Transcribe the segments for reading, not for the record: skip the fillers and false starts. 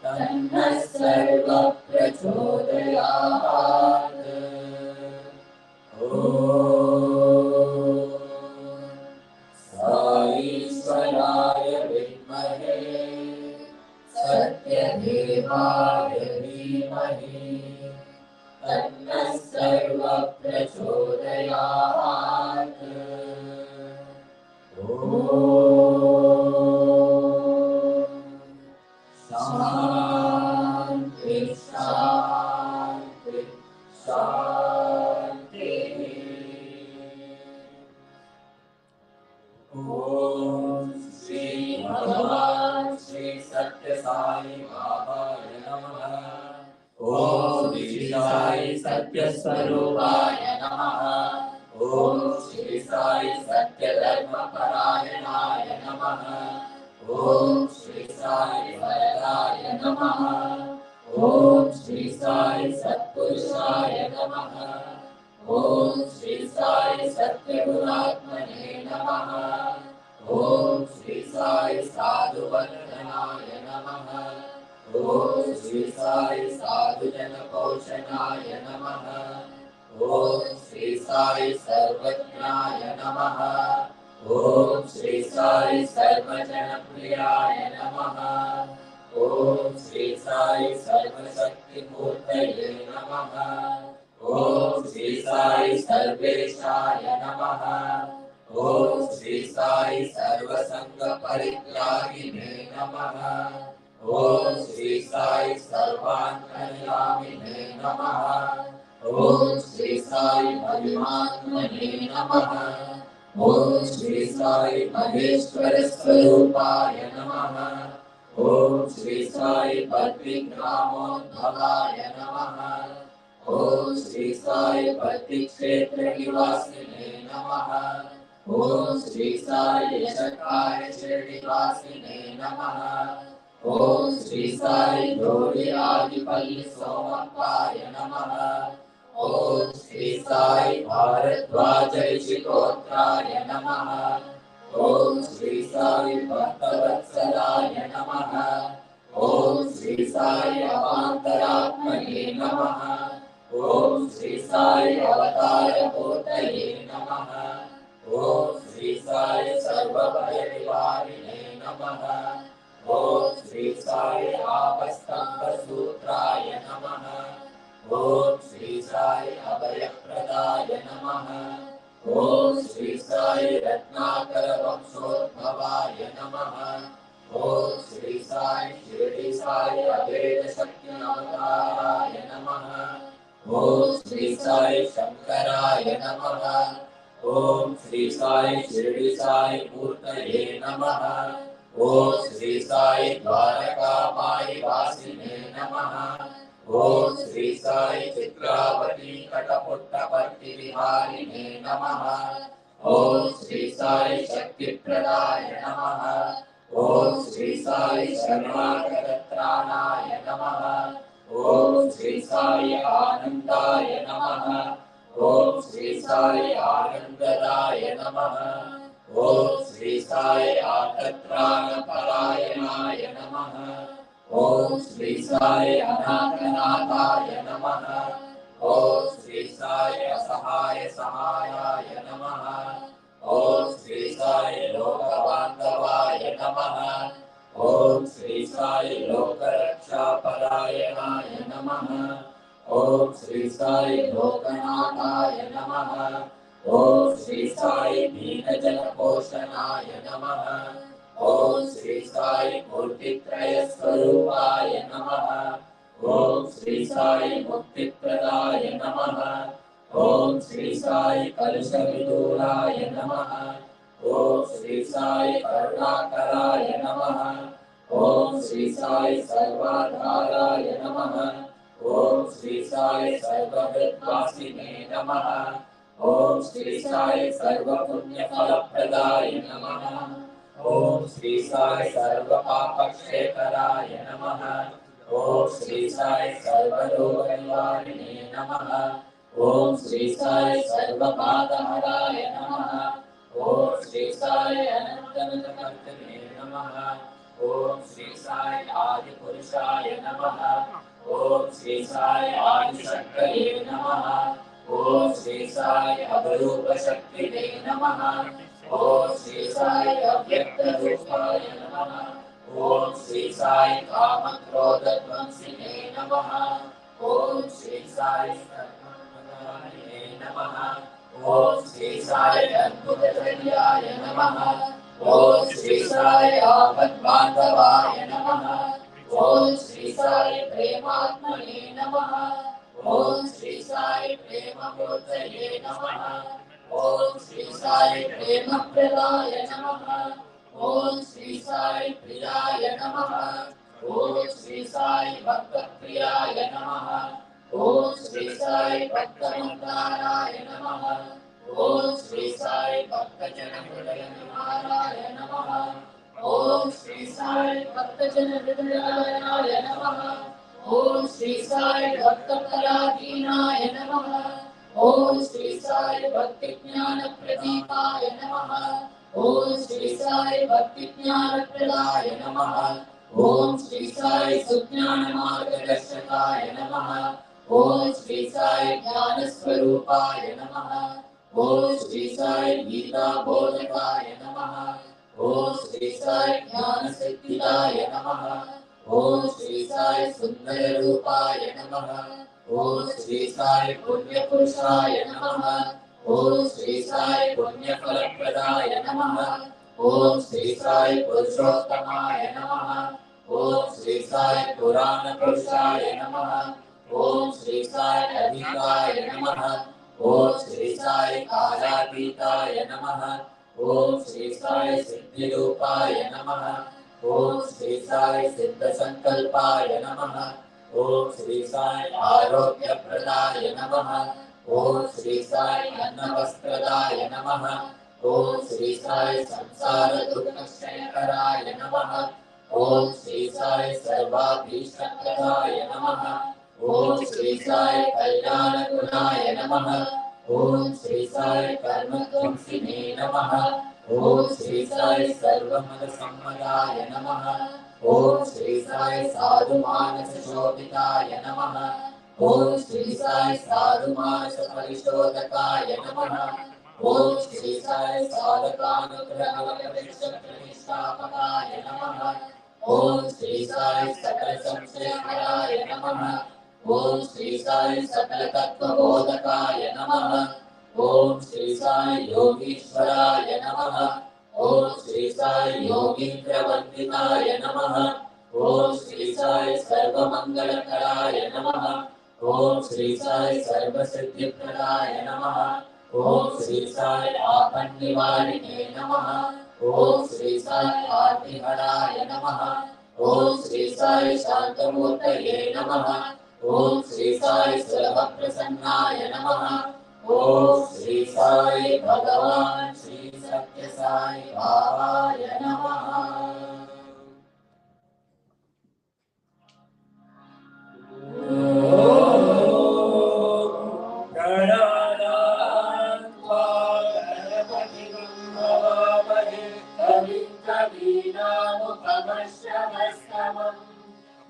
तन्नः सर्व प्रचोदयात्। ॐ साईश्वराय विद्महे सत्यदेवाय धीमहि तन्नः सर्व प्रचोदयात्। ॐ शान्ति शान्ति शान्तिः। ॐ श्री भगवान श्री सत्य साई बाबाय नमः। ॐ श्री साई सत्य स्वरूपाय नमः। ॐ श्री साई सत्य धर्म परायणाय नमः। ॐ श्री साई वरदाय नमः। ॐ श्री साई सत्पुरुषाय नमः। ॐ श्री साई सत्यगुणात्मने नमः। ॐ श्री साई साधुवन्दनाय नमः। ॐ श्री साई साधुजनपोषणाय नमः। ॐ श्री साई सर्वज्ञाय नमः। ॐ श्री साई सर्वजनप्रियाय नमः। ॐ श्री साई सर्वशक्तिमूर्तये नमः। ॐ श्री साई सर्वेशाय नमः। ॐ श्री साई सर्वसंगपरित्यागिने नमः। ॐ श्री साई सर्वान्तर्यामिने नमः। ॐ श्री साई महिमात्मने नमः। ॐ श्री साई महेश्वर स्वरूपाय नमः। ॐ श्री साई बद्रीनामोद्भवाय नमः। ॐ श्री साई बद्री क्षेत्र निवासिने नमः। ॐ श्री साई यशकाय श्रीनिवासिने नमः। ॐ श्री साई धोळि आदिपल्ली सोमप्पाय नमः। ॐ श्री साई भारद्वाज ऋषिगोत्राय नमः। ॐ श्री साई भक्तवत्सलाय नमः। ॐ श्री साई अवान्तरात्मने नमः। ॐ श्री साई अवतारमूर्तये नमः। ॐ श्री साई सर्वभयनिवारिणे नमः। ॐ श्री साई आपस्तम्भसूत्राय नमः। ॐ श्री साई अभयप्रदाय नमः। ॐ श्री साई रत्नाकर वंशोद्भवाय नमः। ॐ श्री साई शिरडी साई अभेद शक्ति अवताराय नमः। ॐ श्री साई शंकराय नमः। ॐ श्री साई शिरडी साई मूर्तये नमः। ॐ श्री साई द्वारकामाई वासिने नमः। ॐ श्री साई चित्रावती कटपुट्टपर्ति विहारिणे नमः। ॐ श्री साई शक्तिप्रदाय नमः। ॐ श्री साई शरणागतत्राणाय नमः। ॐ श्री साई आनन्दाय नमः। ॐ श्री साई आनन्ददाय नमः। ॐ श्री साई आर्तत्राणपरायणाय नमः। ॐ श्री साई अनाथनाथाय नमः। ॐ श्री साई असहाय सहायाय नमः। ॐ श्री साई लोकबान्धवाय नमः। ॐ श्री साई लोकरक्षापरायणाय नमः। ॐ श्री साई लोकनाथाय नमः। ॐ श्री साई दीनजनपोषणाय नमः। ॐ श्री साई मूर्तित्रयस्वरूपाय नमः। ॐ श्री साई मुक्तिप्रदाय नमः। ॐ श्री साई कलुषविदूराय नमः। ॐ श्री साई करुणाकराय नमः। ॐ श्री साई सर्वाधाराय नमः। ॐ श्री साई सर्वभृद्वासिने नमः। ॐ श्री साई सर्वपुण्यफलप्रदाय नमः। ॐ श्री साई सर्वपापक्षेकराय नमः। ॐ श्री साई सर्वरोगनिवारिणे नमः। ॐ श्री साई सर्वबाधहराय नमः। ॐ श्री साई अनन्तनतकर्तने नमः। ओम श्री साई आदि पुरुषाय नमः। ओम श्री साई आदि शक्तये नमः। ओम श्री साई अवरूप शक्तिवे नमः। ओम श्री साई अव्यक्त रूपाय नमः। ओम श्री साई काम क्रोध ध्वंसिने नमः। ओम श्री साई सर्वमंगलाय नमः। ओम श्री साई अद्भुतचर्याय नमः। ओम श्री साई आपद्बांधवाय नमः। ओम श्री साई प्रेमात्मने नमः। ओम श्री साई प्रेममूर्तये नमः। ओम श्री साई प्रेमप्रदाय नमः। ओम श्री साई प्रियाय नमः। ओम श्री साई भक्तप्रियाय नमः। ओम श्री साई भक्तमन्दाराय नमः। ओम श्री साई भक्तजनहृदय निवाराय नमः। ओम श्री साई भक्तजनहृदयाय नमः। ओम श्री साई भक्तपराधीनाय नमः। ओम श्री साई भक्ति ज्ञान प्रदीपाय नमः। ओम श्री साई भक्ति ज्ञान प्रदाय नमः। ओम श्री साई सुज्ञान मार्गदर्शकाय नमः। ओम श्री साई ज्ञान स्वरूपाय नमः। ओम श्री साई गीता बोधकाय नमः। ओम श्री साई ज्ञान सिद्धिदाय नमः। ओम श्री साई सुंदर रूपाय नमः। ओम श्री साई पुण्य पुरुषाय नमः। ओम श्री साई पुण्य फलप्रदाय नमः। ओम श्री साई पुरुषोत्तमाय नमः। ओम श्री साई पुराण पुरुषाय नमः। ओम श्री साई अधिकाय नमः। ओम श्री साई कालातीताय नमः। ओम श्री साई सिद्धिरूपाय नमः। ओम श्री साई सिद्ध संकल्पाय नमः। ओम श्री साई आरोग्यप्रदाय नमः। ओम श्री साई अन्नवस्त्रदाय नमः। ओम श्री साई संसार दुःखक्षयकराय नमः। ओम श्री साई सर्वाभीष्टप्रदाय नमः। ओम श्री साई कल्याणगुणाय नमः। ओम श्री साई कर्मध्वंसिने नमः। ओम श्री साई सर्वमदसम्मदाय नमः। ओम श्री साई साधुमानसशोभिताय नमः। ओम श्री साई साधुमानसपरिशोधकाय नमः। ओम श्री साई साधकानुग्रहप्रतिष्ठापकाय नमः। ओम श्री साई सकल संश्लेषणाय नमः। ओम श्री साई सकल तत्वबोधकाय नमः। ओम श्री साई योगीश्वराय नमः। ओम श्री साई योगीन्द्रवन्दिताय नमः। ओम श्री साई सर्वमंगलकराय नमः। ओम श्री साई सर्वसिद्धिप्रदाय नमः। ओम श्री साई आपन्निवारिणे नमः। ओम श्री साई आर्तिहराय नमः। ओम श्री साई शांतमूर्तये नमः। ओम श्री साई सर्वप्रसन्नाय नमः। ओम श्री साई भगवान श्री सत्य साई बाबाय नमः।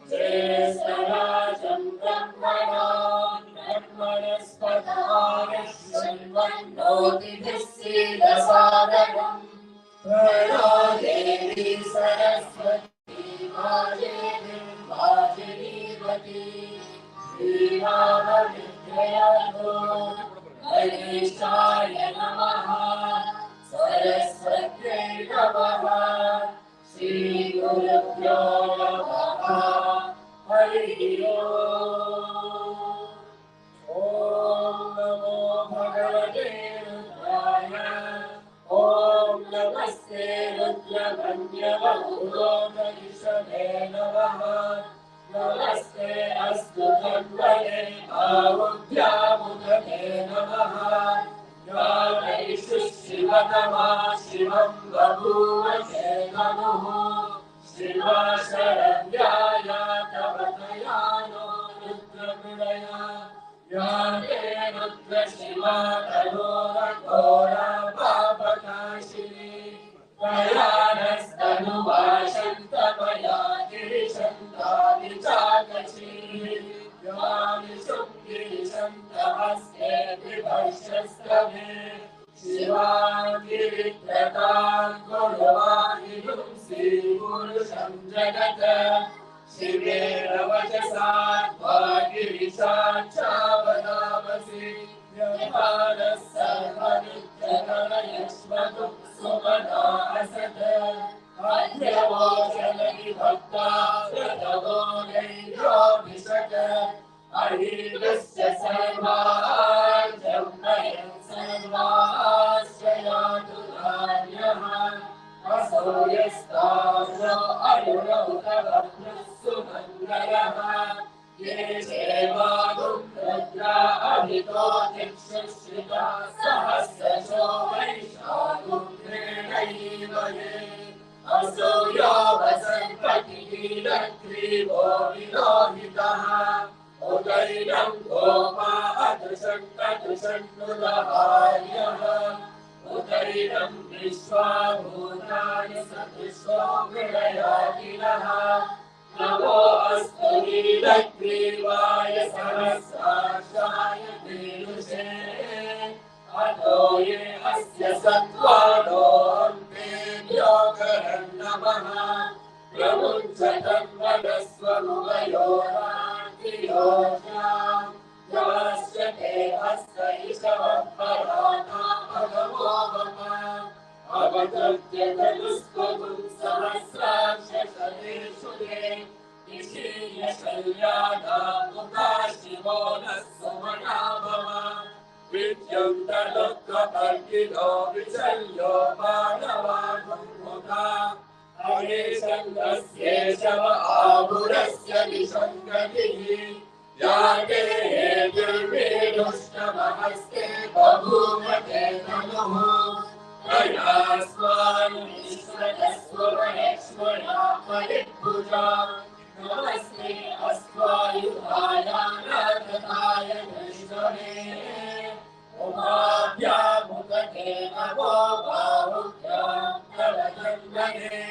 ज्येष्ठराजं ब्रह्मणां ब्रह्मणस्पदाय शृण्वन्नोतिभिः सीदसादनम्। प्रणो देवी सरस्वती वाजेभिर्वाजिनीवती। श्रीरामविद्ययातो गणेशाय नमः। सरस्वत्यै नमः। श्रीगुरुभ्यो नमः। हरिः ओम्। ॐ नमो भगवते रुद्राय। ॐ नमस्ते रुद्रमन्यवपुरोधरिषभे नमः। नमस्ते अस्तु तन्वये भावुभ्यामुदते नमः। या वैषु शिवतमा शिवं बभूव चेतनुः। शिवा शरव्याया तव तयानो रुद्रमृडया। या ते रुद्रशिवा तनोरघोरा पापनाशिनी। तया नस्तनुवाशन्तम वचसा गिरिशाचावनामसि यमानः सर्वनित्यनयस्मतु सुमना असत् अध्यवोचनहि भक्ता प्रथमो नैर्योऽभिषक् अहीनस्य सर्वार्जं वयं सर्वाश्रयातु नान्यः असो यस्ताम्रो अरुणौ तव सुमङ्गलः ये चेवागुरुद्रा अभितो दिक्षुश्रिता सहस्रशो वैशागुप्रेणैव ये असो यावसर्पतिकीलग्रीवो विलोहितः उदैनं गोपा अदृशन्नुलहार्यः उदैनं विश्वाभूतानि सदृशो विलयाकिलः नमो अस्तु नीलग्रीवाय सहस्राक्षाय पीयूषे अतो ये अस्य सत्त्वादो अन्तेभ्योऽकरं नमः प्रमुञ्चतं वनस्वमुभयोरान्तियोषाम् याश्च ते हस्त इषवः पराता भगवो मम अवतत्य धनुस्त्वं सहस्राक्षसतेषु ते निशीयशल्यानामुखा शिवो नः सुमना भव विद्युं तदुत्कपर्किलो विचल्यो मानवानुमुखा अनेशङ्गस्येषव आहुरस्य विसङ्गतिः याते दुर्वेदुष्टमहस्ते बभूव ते ननुः प्रयास्वानुष्वरस्वरक्ष्मणा परिभुजा नमस्ते अस्वायुधाय नाथकाय विष्णवे उमाभ्यामुखते नमो बाहुभ्यां प्रलजन्मने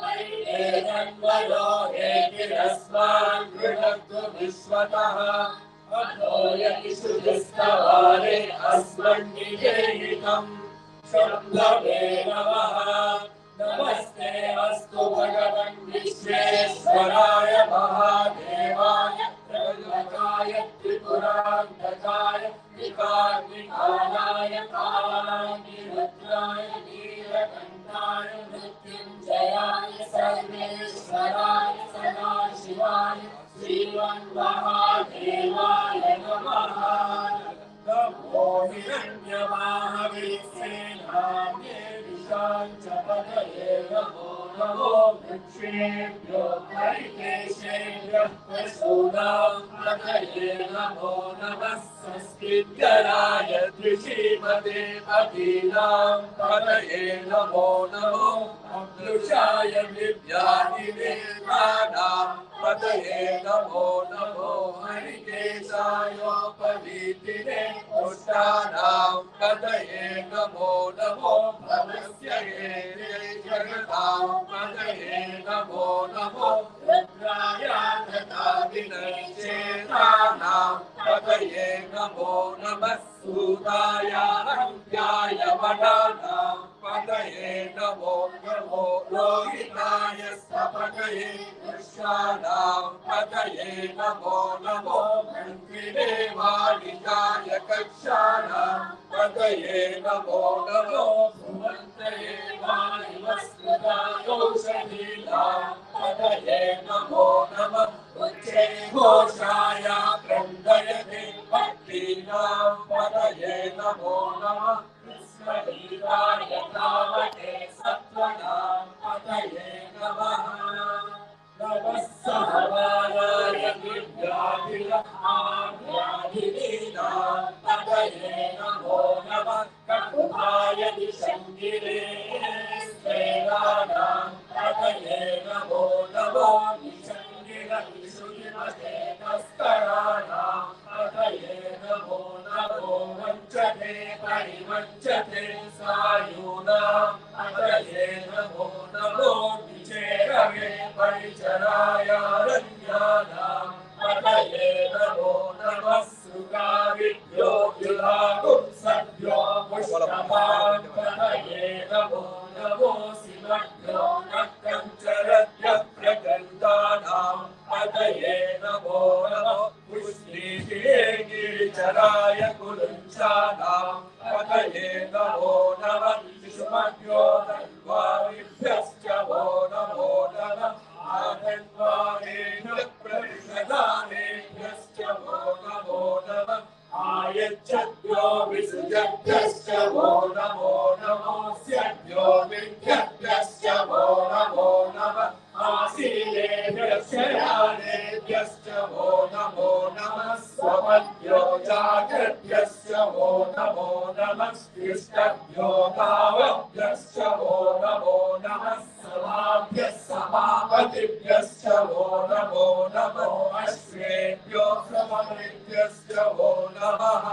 परिणेदन्वयो हेतिरस्मान् गृहत्व विश्वतः अतो यतिषुस्तवारे अस्मन्निवेदितम् शम्भवे नमः नमस्ते अस्तु भगवन् विश्वेश्वराय महादेवाय त्र्यम्बकाय त्रिपुरान्तकाय विकार्मिकाय कालाग्निरुद्राय नीलकण्ठाय मृत्युञ्जयाय सर्वेश्वराय सदाशिवाय श्रीमन्महादेवाय नमः नमो हिरण्यवाहवीसेनाम्ये विशाञ्चपतये नमो नमो वृक्षेभ्यो परिकेशेभ्यः पशूनां पतये नमो नमः संस्कृतराय द्विषीमते अधीनां पतये नमो नमो अमृषाय विद्यादिदेवानां पतये नमो नमो हरिकेशायोपवीतिने पुष्टानां पतये नमो नमो भवस्य जगतां पतये नमो नमो रुद्राय तथा विनश्चेतानां पतये नमो नमः सूताय अन्त्याय वनानां पतये नमो नमो लोहिताय पतये वृषाणां पतये नमो नमो मन्त्रिदेवालिकाय कक्षाणां पतये नमो नमो सुमन्तये वायुवस्कृतायोषधीनां पतये नमो नमः उच्चे घोषाय क्रन्दयते भक्तीनां पतये नमो नमः कृष्णलीलाय तावते सत्त्वनां पतये नमः नमः सहवानाय दिव्याभिलहाभ्याधिलीनां पतये नमो नमः ककुभाय दिशङ्गिरे स्वेदानां पतये नमो नमो दिशङ्गिरविशुगिमते तस्कराणां पतये नमो नमो वञ्चते परिवञ्चते सायूनां पतये नमो नमो विचेरवे परिचरायारण्यानां पतये नमो नमः सुगाविभ्यो विलागुंसभ्यो पुष्पमान् पतये नमो नमो सिमभ्यो नक्कञ्चरभ्यः प्रगन्धानां पतये पतये नमो नमः पुष्टिगिरिचराय कुलुञ्चानां पतये नमो नमः विष्णुमध्यो तन्वादिभ्यश्च वो नमो नमः आनन्वारेण प्रविशदानेभ्यश्च वो नमो नमः आयच्छद्यो विसृजभ्यश्च वो नमो नमोऽस्यभ्यो विद्यभ्यश्च वो नमो नमः आसीलेभ्यश्च यानेभ्यश्च वो नमो नमः स्वमभ्यो जागृभ्यश्च वो नमो नमः इष्टभ्यो भावभ्यश्च वो नमो नमः समाभ्यः समापतिभ्यश्च वो नमो नमो अश्वेभ्यो समभ्यश्च वो नमः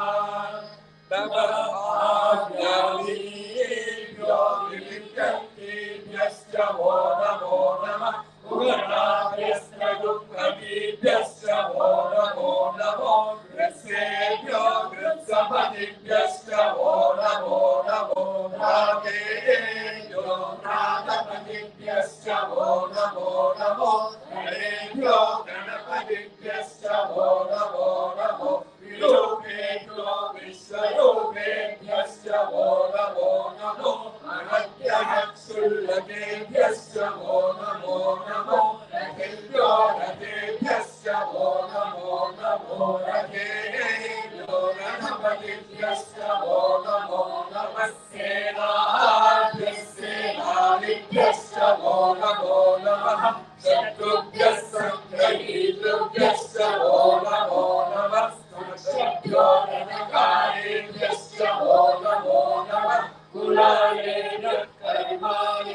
नमः आज्ञानीभ्यो विविक्तेभ्यश्च वो नमो नमः उग्राभ्यश्च दुःखभीभ्यश्च वो नमो नमो ग्रसेभ्यो ग्रसपतिभ्यश्च वो नमो नमो रागेभ्यो रागपतिभ्यश्च वो नमो नमो गणेभ्यो गणपतिभ्यश्च वो नमो नमो विरूपेभ्यो विश्वरूपेभ्यश्च वो नमो नमो अनद्यक्षुल्लकेभ्यश्च वो नमो नमो रथेभ्यो रथेभ्यश्च वो नमो नमो रथेभ्यो रणपतिभ्यश्च वो नमो नमः सेनाभ्यश्च वो नमो नमः शत्रुभ्यः संग्रहीतृभ्यश्च वो नमो नमः स्तुभ्यो रणकारेभ्यश्च वो नमो नमः कुलालेन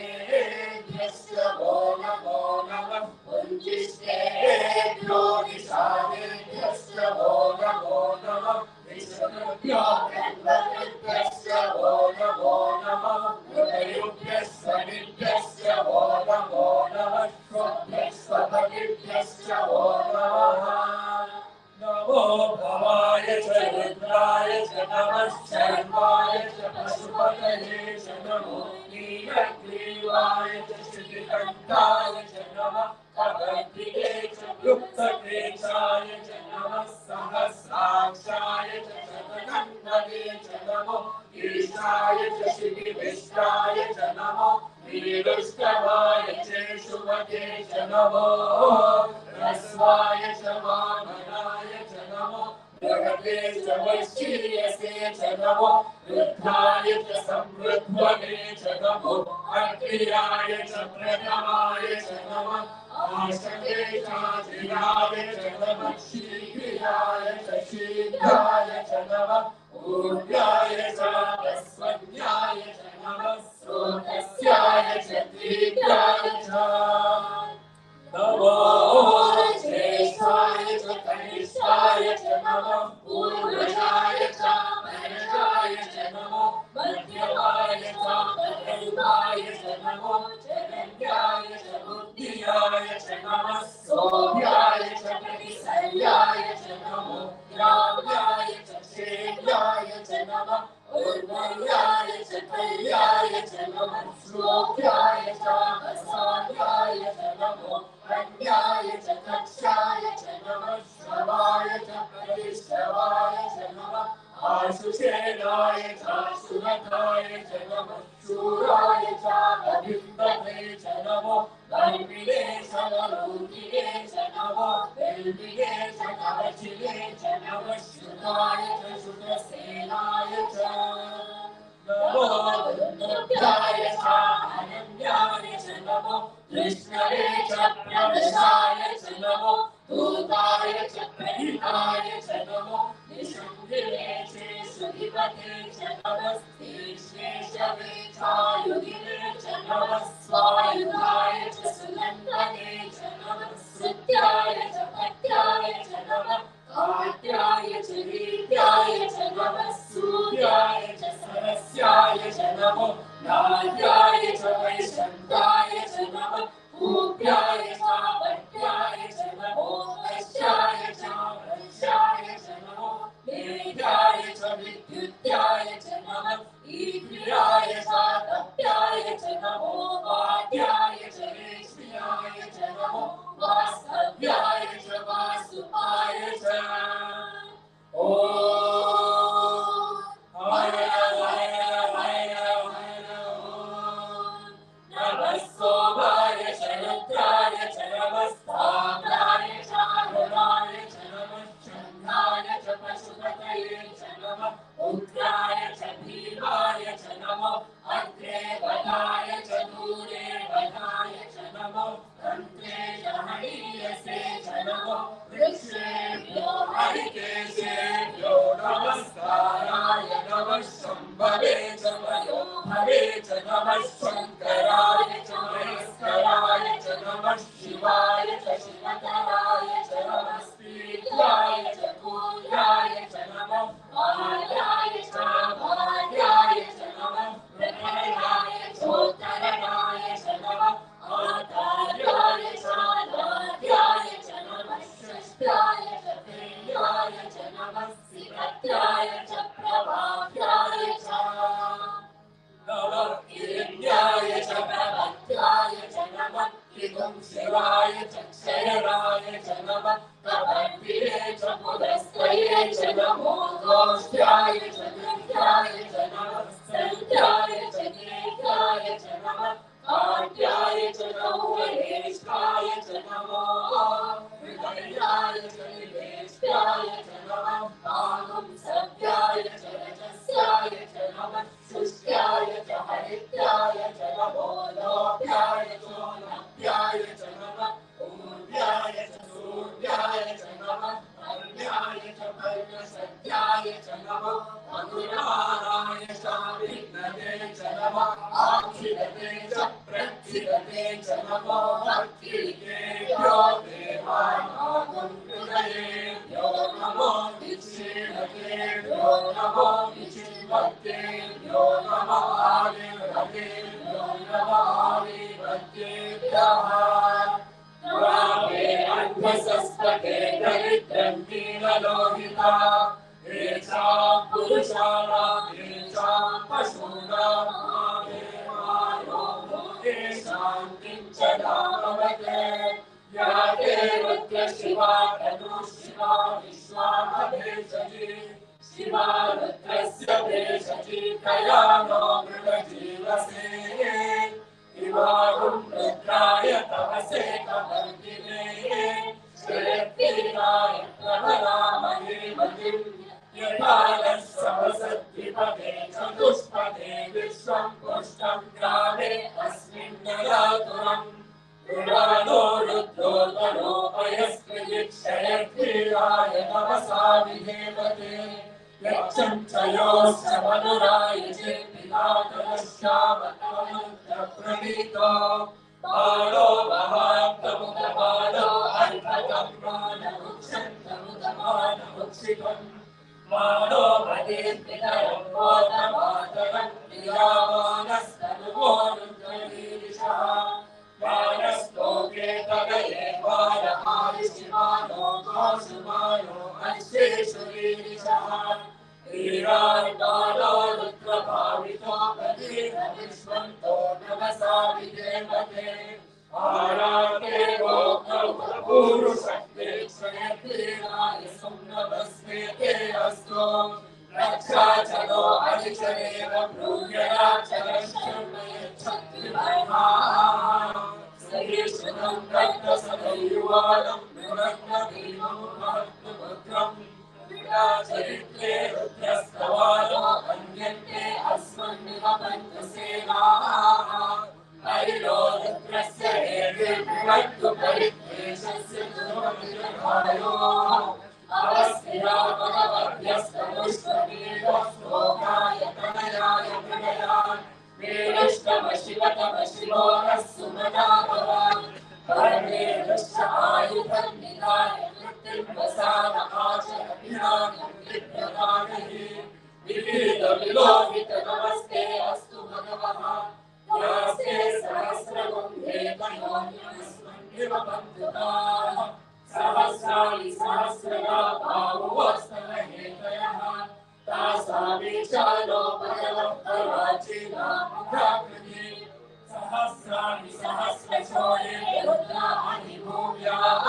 कर्मालेभ्यश्च वो नमो नमः उञ्चिष्टेभ्यो निशानेभ्यश्च वो नमो नमः विष्णुभ्यो ब्रह्मभ्यश्च वो नमो नमः हृदयुभ्यः स्वनिभ्यश्च वो नमो नमः स्वभ्यः स्वभगिभ्यश्च वो नमः नमो भवाय च रुद्राय च नमः शर्वाय च पशुपतये च नमो नीलग्रीवाय च श्रीकण्ठाय च नमः कबद्धिके च गुप्तकेशाय च नमः सहस्राक्षाय च शतकन्धरे च नमो ईशाय च शिविविष्टाय च नमो नीरुष्टवाय च शुभके च नमो ह्रस्वाय च वामनाय च नमो जगते च वैश्चीयसे च नमो वृद्धाय च समृद्ध्वने च नमो अग्र्याय च प्रथमाय च नमः आशके चाधिराय च नमः शीघ्राय च शीघ्राय च नमः ऊर्ध्याय च प्रस्वज्ञाय च नमः स्रोतस्याय च दीर्घाय च नमो ज्येष्ठाय च कनिष्ठाय च नमः पूर्वजाय च परजाय च नमो मध्यमाय च परमाय च नमो जगन्याय च बुद्धियाय च नमः सोभ्याय च प्रतिसर्याय च नमो ग्राम्याय च क्षेम्याय च नमः उर्वर्याय च कल्याय च नमः श्लोक्याय च असाध्याय च नमो कन्याय च कक्षाय च नमः श्रवाय च प्रतिश्रवाय च नमः आशुषेणाय च सुरथाय च नमः शूराय च अभिन्दते च नमो गर्भिणे च मरूकिणे च नमो देविने च कवचिने च नमः श्रुताय च श्रुतसेनाय च नमो दुर्गाय च अनन्याय च नमो कृष्णवे च प्रवशाय च नमो दूताय च प्रहिताय च नमो निषङ्गिने च सुधिपते च नमः श्रीशेषवे चायुधिने च नमः स्वायुधाय च सुनन्दने च नमः स्तुत्याय च पत्याय च नमः कात्याय च रीत्याय च नमः सूर्याय च सरस्याय च नमो नाद्याय च वैशन्ताय च नमः पूप्याय च पट्याय च नमो वैश्याय च वैश्याय च नमो मेघ्याय च विद्युत्याय च नमः ईभ्याय च तप्याय च नमो वाद्याय च रेश्म्याय च नमो वास्तव्याय च भक्त्याय च प्रियाय च नमः शिवत्याय च प्रभाभ्याय च नमः हिरण्याय च प्रभक्त्याय च नमः त्रिगुं शिवाय च शरणाय च नमः कपर्दिने च पुरस्तये च नमो दोष्ट्याय च दुर्गाय च नमः सन्ध्याय च नेत्राय च नमः काट्याय च नौवरेष्ठाय च नमो हृदयाय च निवेष्ट्याय च नमः आगुं सव्याय च रजस्याय च नमः शुष्क्याय च हरित्याय च नमो लोभ्याय च नभ्याय च नमः ऊर्ध्याय च सूर्याय च नमः अर्ध्याय च पर्णसत्याय च नमः मधुराय च विघ्नते च नमः आक्षिरते च प्रक्षिरते च नमो भक्तिकेभ्यो देवानागं हृदयेभ्यो नमो विच्छिन्नतेभ्यो नमो विचिन्वतेभ्यो नमः आदिभक्तेभ्यो नमः आदिभक्तेभ्यः रामे अन्धसस्तके दरिद्रं दीनलोहिता येषां पुरुषाणां येषां पशूनां मायो येषां किञ्चनामवते या ते रुद्रशिवा तनुशिवा विश्वामभेषजी शिवा रुद्रस्य भेषजी तया नो मृगजीवसे इवाहुं रुद्राय तमसे कपर्दिने श्रेयप्रियाय प्रभरामहे मतिं यथा नः सहसद्विपदे चतुष्पदे विश्वं पुष्टं ग्रामे अस्मिन्नयातुरम् पुराणो रुद्रो तनोपयस्त्रिदिक्षयप्रियाय तमसा विधेवते यक्षं च योश्च मधुराय चेत्पिनाकलश्यामत्वमुद्रप्रणीतो बालो महान्तमुदबालो अर्धकं मानमुक्षन्तमुदमानमुक्षिकम् मानो मदीर्पितरं मोदमातरं प्रियामानस्तनुवो रुद्रवीरिषः मानस्तोके तदये मानमारिषिमानो गोषुमानो अश्वेषु वीरिषः वीरार्पालो रुद्रभावितो बलीर्विश्वन्तो नमसा विधेमते आराते गोपुरुषक्ते क्षयप्रियाय सुम्नमस्मेते अस्तु रक्षा चलो अनिचरेव ब्रूयया चरश्चर्मयच्छत्रिमहा सहीष्णुतं रक्तसदैयुवालं विमग्नभीमं महत्त्वपुत्रम् चरित्रे रुद्रस्तवालो अन्यन्ते अस्मन्निव पञ्चसेनाः हरिलो रुद्रस्य हेर्विभक्तु परित्वेषस्य दुर्मतिर्भायोः अवस्थिरामनवभ्यस्तमुष्टवीरश्लोकाय तनयाय प्रलयान् वीरिष्टमशिवतमशिवो नः सुमना भवान् कर्णे दश आयुधं निधाय कृत्रिमवसान आचरभिरामं विप्रदानहि विविधविलोहित नमस्ते अस्तु भगवः यास्ते सहस्रगुण्डे तयोन्यस्मन्निव बन्धुताः सहस्राणि सहस्रदा बाहुवस्तनहेतयः तासामीशानो परवप्तराचीना मुखाकृति सहस्राणि सहस्रशोरे रुद्राणि भूम्याः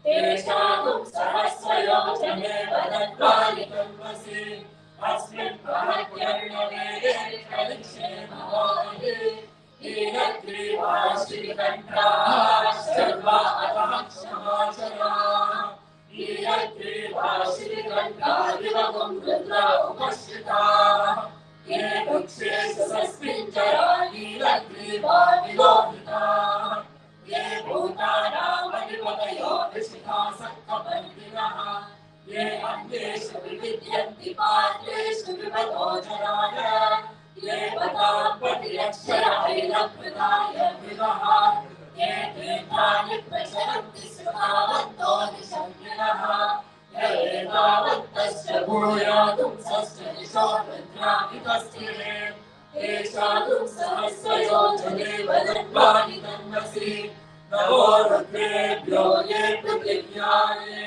तेषां सहस्रयोजने वदन्तानि तन्मसि अस्मिन् महत्यर्णवे कलिक्षेमवाहि हीनग्रीवा श्रीकण्ठाः सर्वा अतः क्षमाचराः हीनग्रीवा श्रीकण्ठादिवगुं रुद्रा उपश्रिताः ये वृक्षेषु सस्मिञ्जरा नीलग्रीवा विलोहिताः ये भूतानामधिपतयो ऋषिकासक्तपर्दिनः ये अन्येषु विविद्यन्ति पात्रेषु विपदो जनाय ये पदाम्पतिरक्षरायैलभृताय विवः ये तीर्थानि प्रचरन्ति सुखावन्तो निशम्यनः य एतावन्तश्च भूयातुं सश्च दिशो रुद्राभितस्थिरे येषातुं सहस्रयोजने वदन्वानि तन्मसि नमो रुद्रेभ्यो ये पृथिव्याये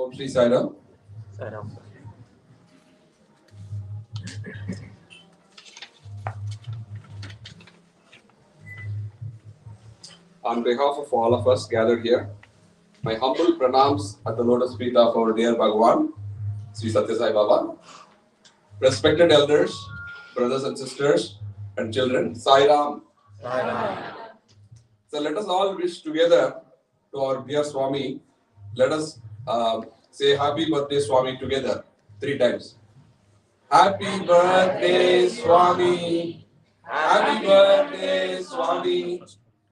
Om Shri Sai Ram. On behalf of all of us gathered here, my humble pranams at the lotus feet of our dear Bhagwan, Sri Sathya Sai Baba. Respected elders, brothers and sisters, and children, Sai Ram. Sai Ram. So let us all wish together to our dear Swami. Let us say Happy Birthday Swami together 3 times. Happy birthday Swami. Happy birthday Swami.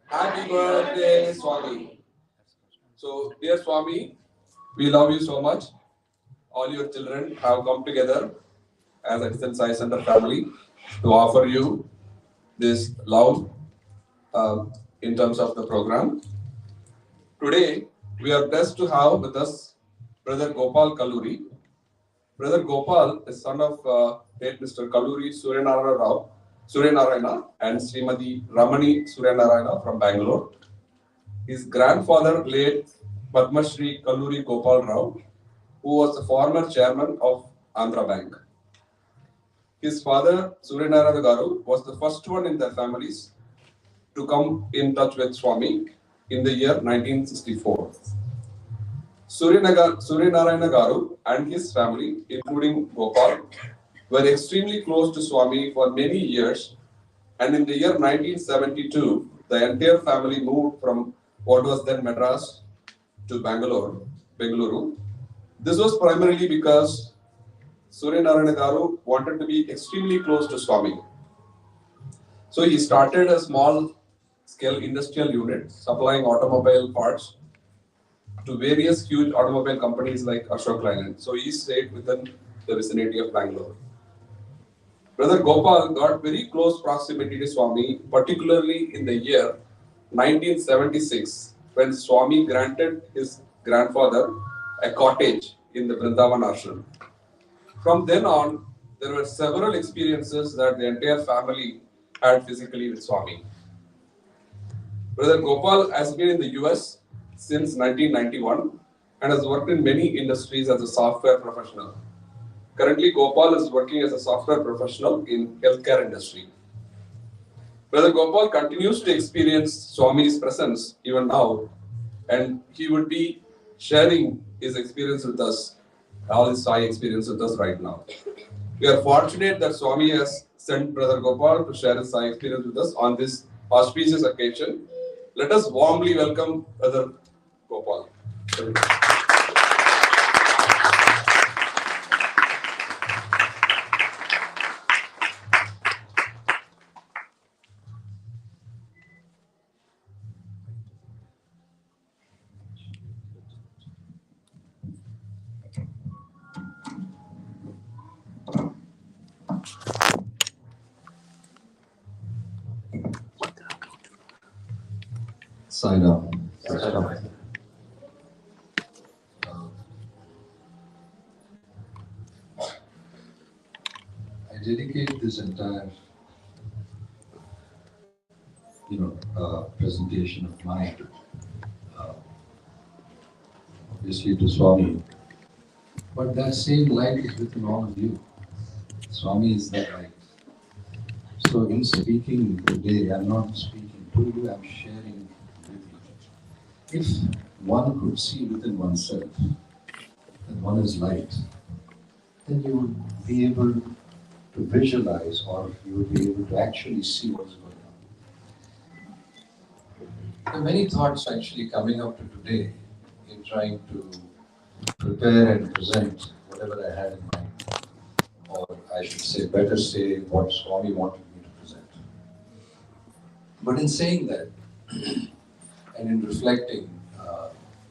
Happy birthday Swami. So dear Swami, we love you so much. All your children have come together as Edison Sai Center family to offer you this love in terms of the program. Today, we are blessed to have with us Brother Gopal Kalluri. Brother Gopal is son of late Mr. Kalluri Suryanarayana and Srimati Ramani Suryanarayana from Bangalore. His grandfather, late Padma Shri Kalluri Gopal Rao, who was the former chairman of Andhra Bank. His father, Suryanarayana Garu, was the first one in their families to come in touch with Swami in the year 1964. Suryanarayana Garu and his family, including Gopal, were extremely close to Swami for many years, and in the year 1972, the entire family moved from what was then Madras to Bengaluru. This was primarily because Suryanarayana Garu wanted to be extremely close to Swami. So he started a small scale industrial unit supplying automobile parts to various huge automobile companies like Ashok Leyland. So he stayed within the vicinity of Bangalore. Brother Gopal got very close proximity to Swami, particularly in the year 1976, when Swami granted his grandfather a cottage in the Vrindavan ashram. From then on, there were several experiences that the entire family had physically with Swami. Brother Gopal has been in the US since 1991 and has worked in many industries as a software professional. Currently, Gopal is working as a software professional in healthcare industry. Brother Gopal continues to experience Swami's presence even now, and he would be sharing his experience with us, all his Sai experience with us right now. We are fortunate that Swami has sent Brother Gopal to share his Sai experience with us on this auspicious occasion. Let us warmly welcome Brother Gopal. Sign up. I dedicate this entire, presentation of mine, obviously to Swami. But that same light is within all of you. Swami is that light. So in speaking today, I'm not speaking to you, I'm sharing with you. If one could see within oneself that one is light, then you would be able to visualize, or you would be able to actually see what is going on. There are many thoughts actually coming up to today in trying to prepare and present whatever I had in mind. Or I should say, better say, what Swami wanted me to present. But in saying that, and in reflecting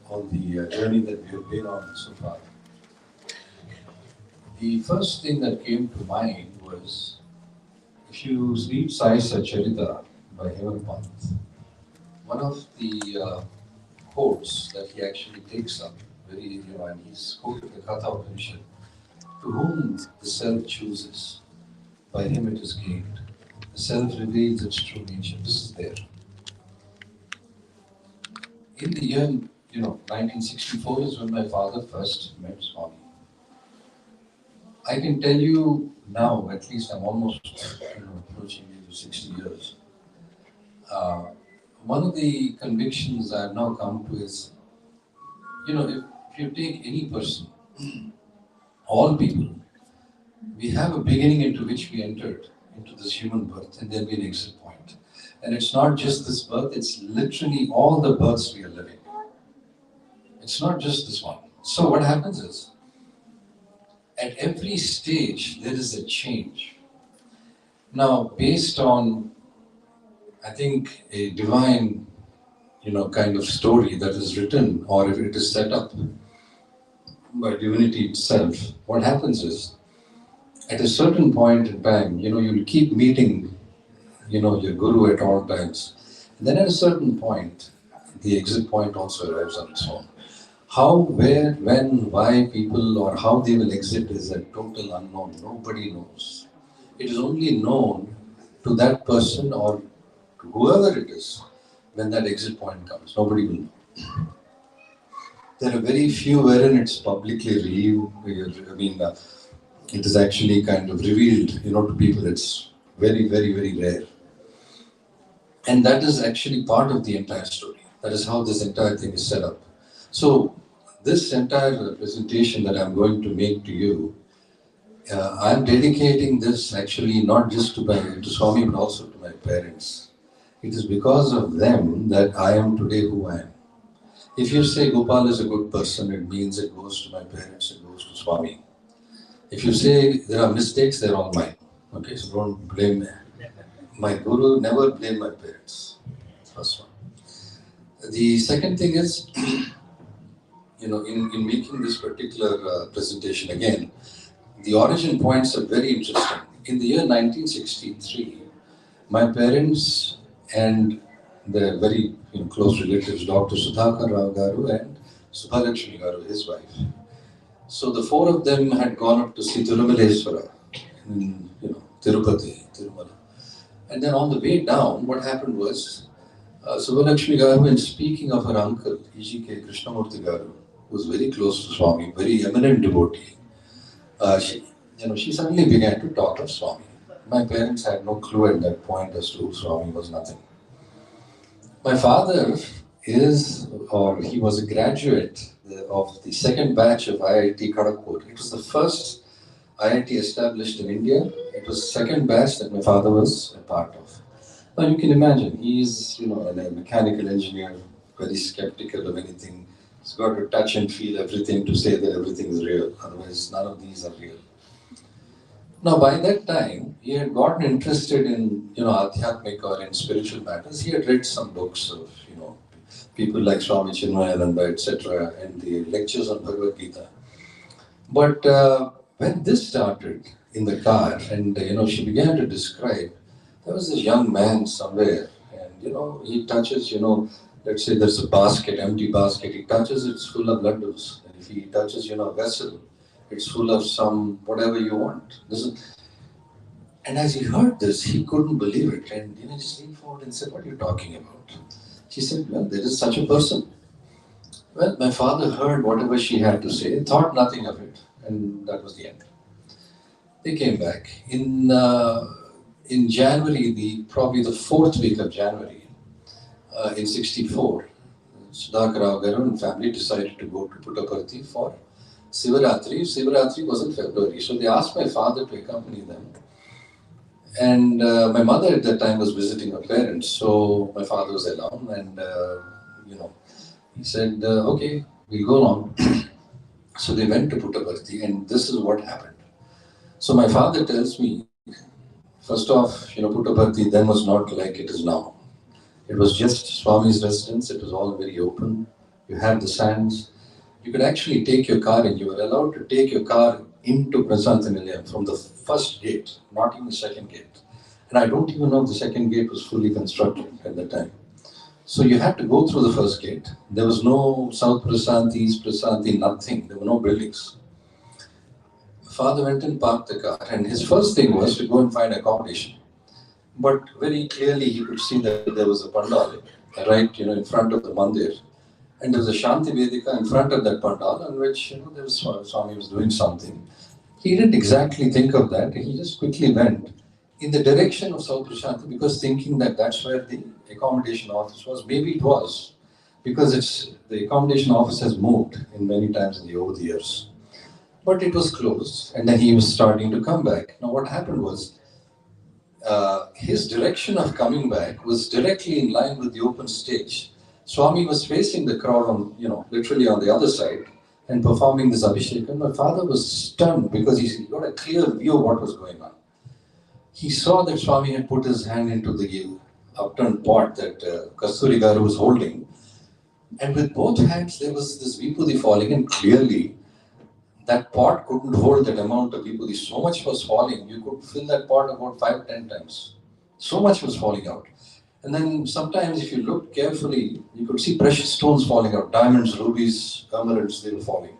on the journey that we have been on so far, the first thing that came to mind was, if you read Sai Satcharita by Hemal Pant, one of the quotes that he actually takes up, and he's quoted the Katha Upanishad, to whom the self chooses, by him it is gained. The self reveals its true nature. This is there. In the year, 1964 is when my father first met Swami. I can tell you now, at least I'm almost approaching the age of 60 years. One of the convictions I have now come to is, if you take any person, all people, we have a beginning into which we entered into this human birth, and there'll be an exit point. And it's not just this birth, it's literally all the births we are living. It's not just this one. So what happens is, at every stage, there is a change. Now, based on, I think, a divine, kind of story that is written, or if it is set up by divinity itself, what happens is, at a certain point in time, you'll keep meeting, your guru at all times. And then at a certain point, the exit point also arrives on its own. How, where, when, why people, or how they will exit is a total unknown. Nobody knows. It is only known to that person or to whoever it is when that exit point comes. Nobody will know. There are very few wherein it's publicly revealed. I mean, it is actually kind of revealed, to people. It's very, very, very rare. And that is actually part of the entire story. That is how this entire thing is set up. So, this entire presentation that I'm going to make to you, I'm dedicating this actually not just to Swami, but also to my parents. It is because of them that I am today who I am. If you say Gopal is a good person, it means it goes to my parents, it goes to Swami. If you say there are mistakes, they're all mine. Okay, so don't blame my guru, never blame my parents. First one. The second thing is, in making this particular presentation again, the origin points are very interesting. In the year 1963, my parents and their very close relatives, Dr. Sudhakar Rao Garu and Subhalakshmi Garu, his wife. So the four of them had gone up to see Tirumaleswara in Tirupati, Tirumala. And then on the way down, what happened was, Subhalakshmi Garu, in speaking of her uncle, E.G.K. Krishnamurti Garu, who was very close to Swami, very eminent devotee, she suddenly began to talk of Swami. My parents had no clue at that point as to who Swami was, nothing. My father he was a graduate of the second batch of IIT Kharagpur. It was the first IIT established in India. It was the second batch that my father was a part of. Now you can imagine, he's a mechanical engineer, very skeptical of anything. He's got to touch and feel everything to say that everything is real. Otherwise, none of these are real. Now, by that time, he had gotten interested in, adhyatmik or in spiritual matters. He had read some books of, people like Swami Chinmayananda, etc., and the lectures on Bhagavad Gita. But when this started in the car, and, she began to describe, there was this young man somewhere, and, he touches, let's say there's a basket, empty basket, he touches, it's full of laddus. And if he touches, a vessel, it's full of some whatever you want. And as he heard this, he couldn't believe it. And he just leaned forward and said, "What are you talking about?" She said, "Well, there is such a person." Well, my father heard whatever she had to say, thought nothing of it, and that was the end. They came back. In January, probably the fourth week of January, in '64, Sudhakar Rao Garu and family decided to go to Puttaparthi for Sivaratri. Sivaratri was in February, so they asked my father to accompany them. And my mother at that time was visiting her parents, so my father was alone, and he said, "Okay, we'll go along." So they went to Puttaparthi, and this is what happened. So my father tells me, first off, Puttaparthi then was not like it is now. It was just Swami's residence. It was all very open. You had the sands. You could actually take your car in. You were allowed to take your car into Prasanta Nilayam from the first gate, not even the second gate. And I don't even know if the second gate was fully constructed at that time. So you had to go through the first gate. There was no South Prasanthi, East Prasanthi, nothing. There were no buildings. Father went and parked the car, and his first thing was to go and find accommodation. But very clearly he could see that there was a pandal right, in front of the mandir. And there was a Shanti Vedika in front of that pandal on which, there was Swami was doing something. He didn't exactly think of that. He just quickly went in the direction of South Prashanti because thinking that that's where the accommodation office was. Maybe it was because the accommodation office has moved in many times over the years. But it was closed, and then he was starting to come back. Now what happened was, his direction of coming back was directly in line with the open stage. Swami was facing the crowd on, literally on the other side and performing this Abhishek. And my father was stunned because he got a clear view of what was going on. He saw that Swami had put his hand into the upturned pot that Kasturi Garu was holding. And with both hands, there was this Vipudi falling, and clearly that pot couldn't hold that amount of Vipudi. So much was falling. You could fill that pot about 5-10 times. So much was falling out. And then sometimes if you looked carefully, you could see precious stones falling out. Diamonds, rubies, emeralds, they were falling.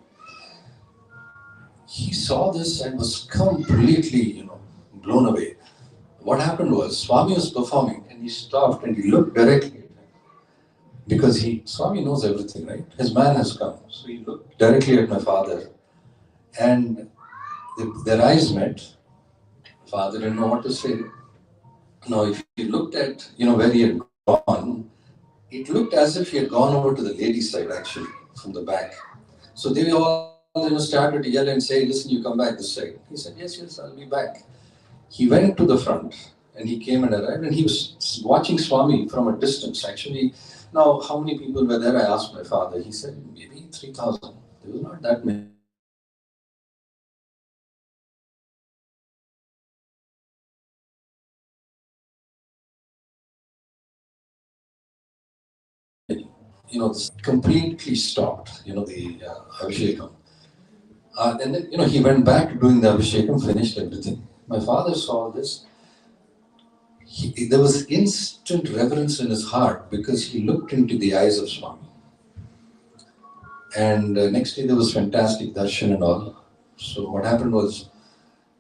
He saw this and was completely, blown away. What happened was, Swami was performing and he stopped and he looked directly at him. because Swami knows everything, right? His man has come. So he looked directly at my father, and their eyes met. Father didn't know what to say. Now, if you looked at, where he had gone, it looked as if he had gone over to the ladies' side, actually, from the back. So they all, started to yell and say, listen, you come back this side. He said, yes, yes, I'll be back. He went to the front, and he came and arrived, and he was watching Swami from a distance, actually. Now, how many people were there? I asked my father. He said, maybe 3,000. There were not that many. This completely stopped, the Abhishekam. And then, he went back to doing the Abhishekam, finished everything. My father saw this. There was instant reverence in his heart because he looked into the eyes of Swami. And next day there was fantastic darshan and all. So what happened was,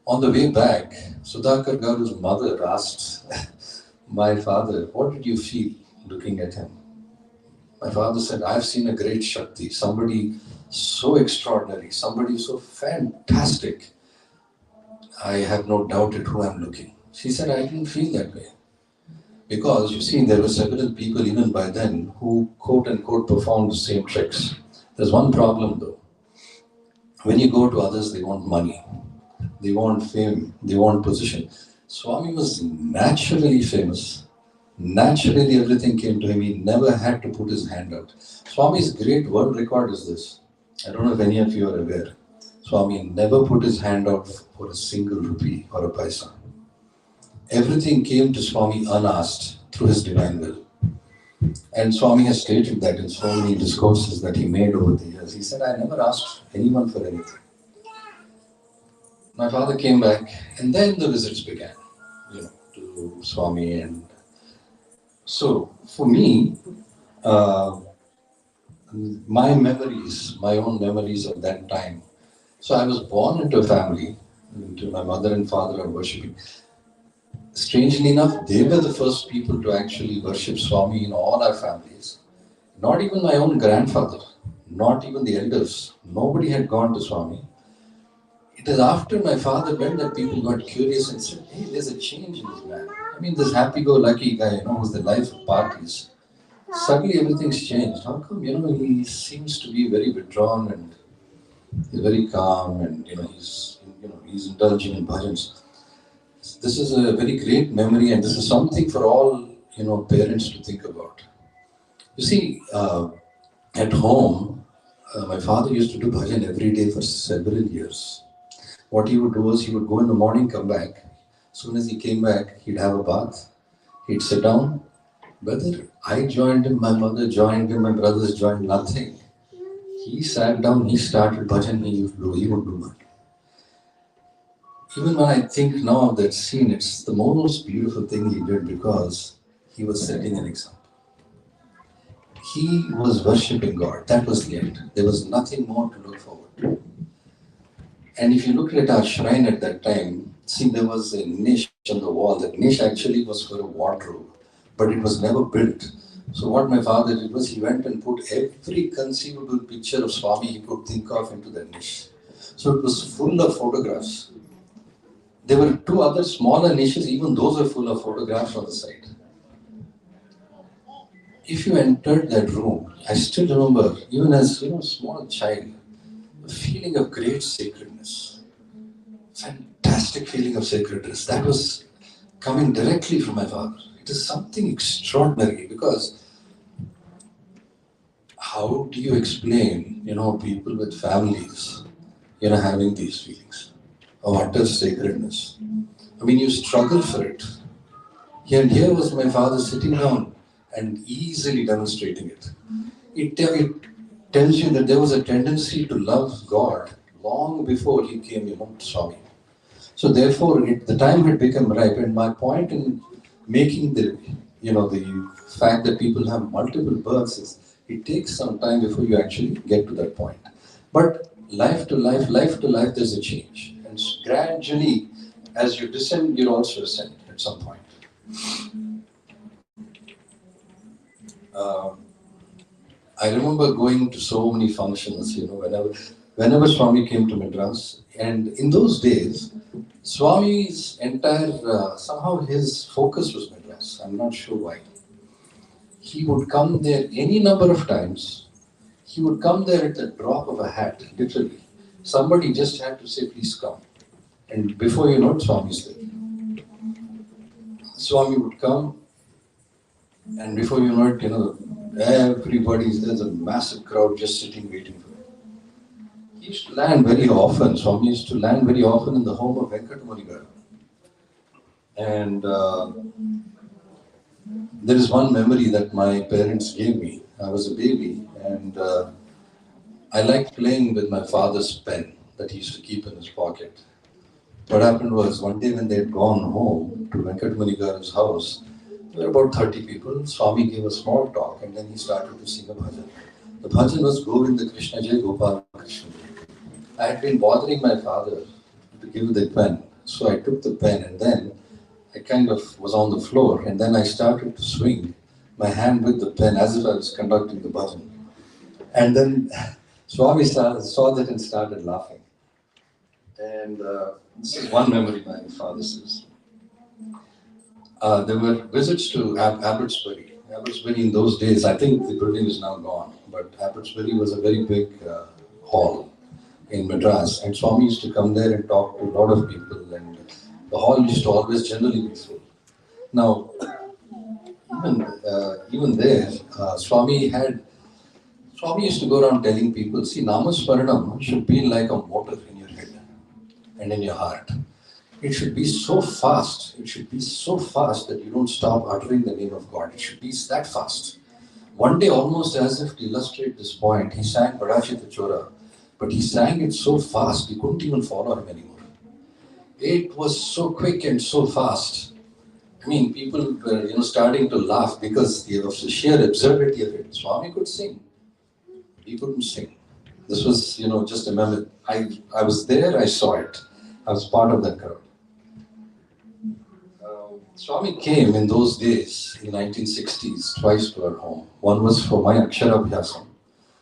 on the way back, Sudhakar Garu's mother asked my father, what did you feel looking at him? My father said, I've seen a great Shakti, somebody so extraordinary, somebody so fantastic. I have no doubt at who I'm looking. She said, I didn't feel that way. Because you see, there were several people even by then who quote unquote performed the same tricks. There's one problem though. When you go to others, they want money, they want fame, they want position. Swami was naturally famous. Naturally, everything came to him. He never had to put his hand out. Swami's great world record is this. I don't know if any of you are aware. Swami never put his hand out for a single rupee or a paisa. Everything came to Swami unasked through his divine will. And Swami has stated that in so many discourses that he made over the years. He said, I never asked anyone for anything. My father came back, and then the visits began, to Swami. And so, for me, my own memories of that time. So I was born into a family, into my mother and father are worshipping. Strangely enough, they were the first people to actually worship Swami in all our families. Not even my own grandfather, not even the elders. Nobody had gone to Swami. It is after my father went that people got curious and said, hey, there's a change in this man. I mean, this happy-go-lucky guy, who's the life of parties. Suddenly everything's changed. How come, he seems to be very withdrawn and he's very calm and, he's indulging in bhajans. This is a very great memory and this is something for all, parents to think about. You see, at home, my father used to do bhajan every day for several years. What he would do was he would go in the morning, come back. As soon as he came back, he'd have a bath. He'd sit down. Whether I joined him, my mother joined him, my brothers joined, nothing. He sat down, he started bhajan, he would do bhajan. Even when I think now of that scene, it's the most beautiful thing he did because he was setting an example. He was worshipping God. That was the end. There was nothing more to look forward to. And if you look at our shrine at that time, see, there was a niche on the wall. That niche actually was for a wardrobe, but it was never built. So what my father did was he went and put every conceivable picture of Swami he could think of into that niche. So it was full of photographs. There were two other smaller niches, even those are full of photographs on the side. If you entered that room, I still remember, even as a small child, a feeling of great sacredness. Fantastic feeling of sacredness. That was coming directly from my father. It is something extraordinary because how do you explain, people with families, having these feelings of utter sacredness? I mean, you struggle for it. Here was my father sitting down and easily demonstrating it. It tells you that there was a tendency to love God long before he came, to Swami. So therefore, the time had become ripe. And my point in making the fact that people have multiple births is it takes some time before you actually get to that point. But life to life, there's a change. And gradually, as you descend, you also ascend at some point. I remember going to so many functions, whenever Swami came to Madras. And in those days, Swami's entire, somehow his focus was Madras. I'm not sure why. He would come there any number of times. He would come there at the drop of a hat, literally. Somebody just had to say, please come. And before you know it, Swami's there. Swami would come, and before you know it, there's a massive crowd just sitting waiting for him. He used to land very often. Swami used to land very often in the home of Venkatamani Garu. And there is one memory that my parents gave me. I was a baby, and I liked playing with my father's pen that he used to keep in his pocket. What happened was, one day when they had gone home to Venkatamani Garu's house, there were about 30 people. Swami gave a small talk, and then he started to sing a bhajan. The bhajan was Govinda Krishna Jai Gopal Krishna Jai. I had been bothering my father to give the pen, so I took the pen, and then I kind of was on the floor, and then I started to swing my hand with the pen as if I was conducting the bhajan. And then Swami saw that and started laughing. And this is one memory my father says. There were visits to Abbotsbury. Abbotsbury in those days, I think the building is now gone, but Abbotsbury was a very big hall in Madras, and Swami used to come there and talk to a lot of people, and the hall used to always generally be full. Now, even there, Swami used to go around telling people, see, Namasmaranam should be like a motor in your head and in your heart. It should be so fast. It should be so fast that you don't stop uttering the name of God. It should be that fast. One day, almost as if to illustrate this point, he sang Padashita Chora, but he sang it so fast, you couldn't even follow him anymore. It was so quick and so fast. I mean, people were, starting to laugh because of the sheer absurdity of it. Swami could sing. He couldn't sing. This was, just a memory. I was there, I saw it. I was part of that crowd. Swami came in those days, in 1960s, twice to our home. One was for my Aksharabhyasam.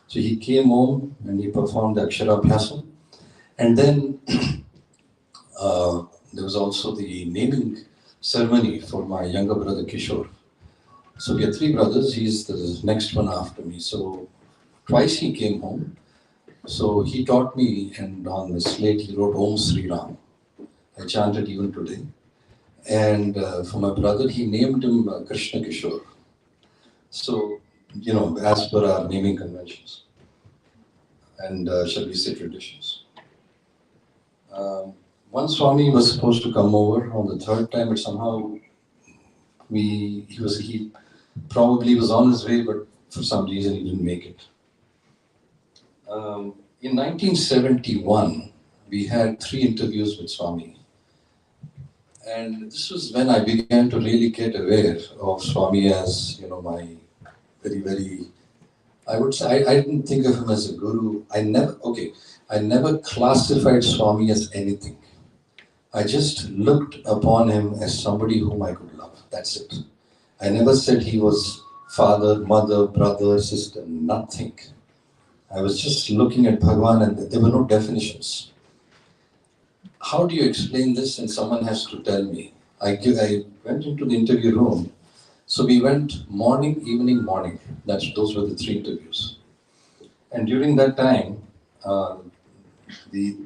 So he came home and he performed the Aksharabhyasam. And then there was also the naming ceremony for my younger brother Kishore. So we are three brothers. He's the next one after me. So twice he came home. So he taught me, and on the slate he wrote Om Sri Ram. I chanted even today. And for my brother, he named him Krishna Kishore. So, as per our naming conventions and shall we say traditions. Once Swami was supposed to come over on the third time, but somehow he probably was on his way, but for some reason he didn't make it. In 1971, we had 3 interviews with Swami. And this was when I began to really get aware of Swami as, my very, very, I would say, I didn't think of him as a guru. I never classified Swami as anything. I just looked upon him as somebody whom I could love. That's it. I never said he was father, mother, brother, sister, nothing. I was just looking at Bhagwan and there were no definitions. How do you explain this? And someone has to tell me. I went into the interview room. So we went morning, evening, morning. Those were the 3 interviews. And during that time, the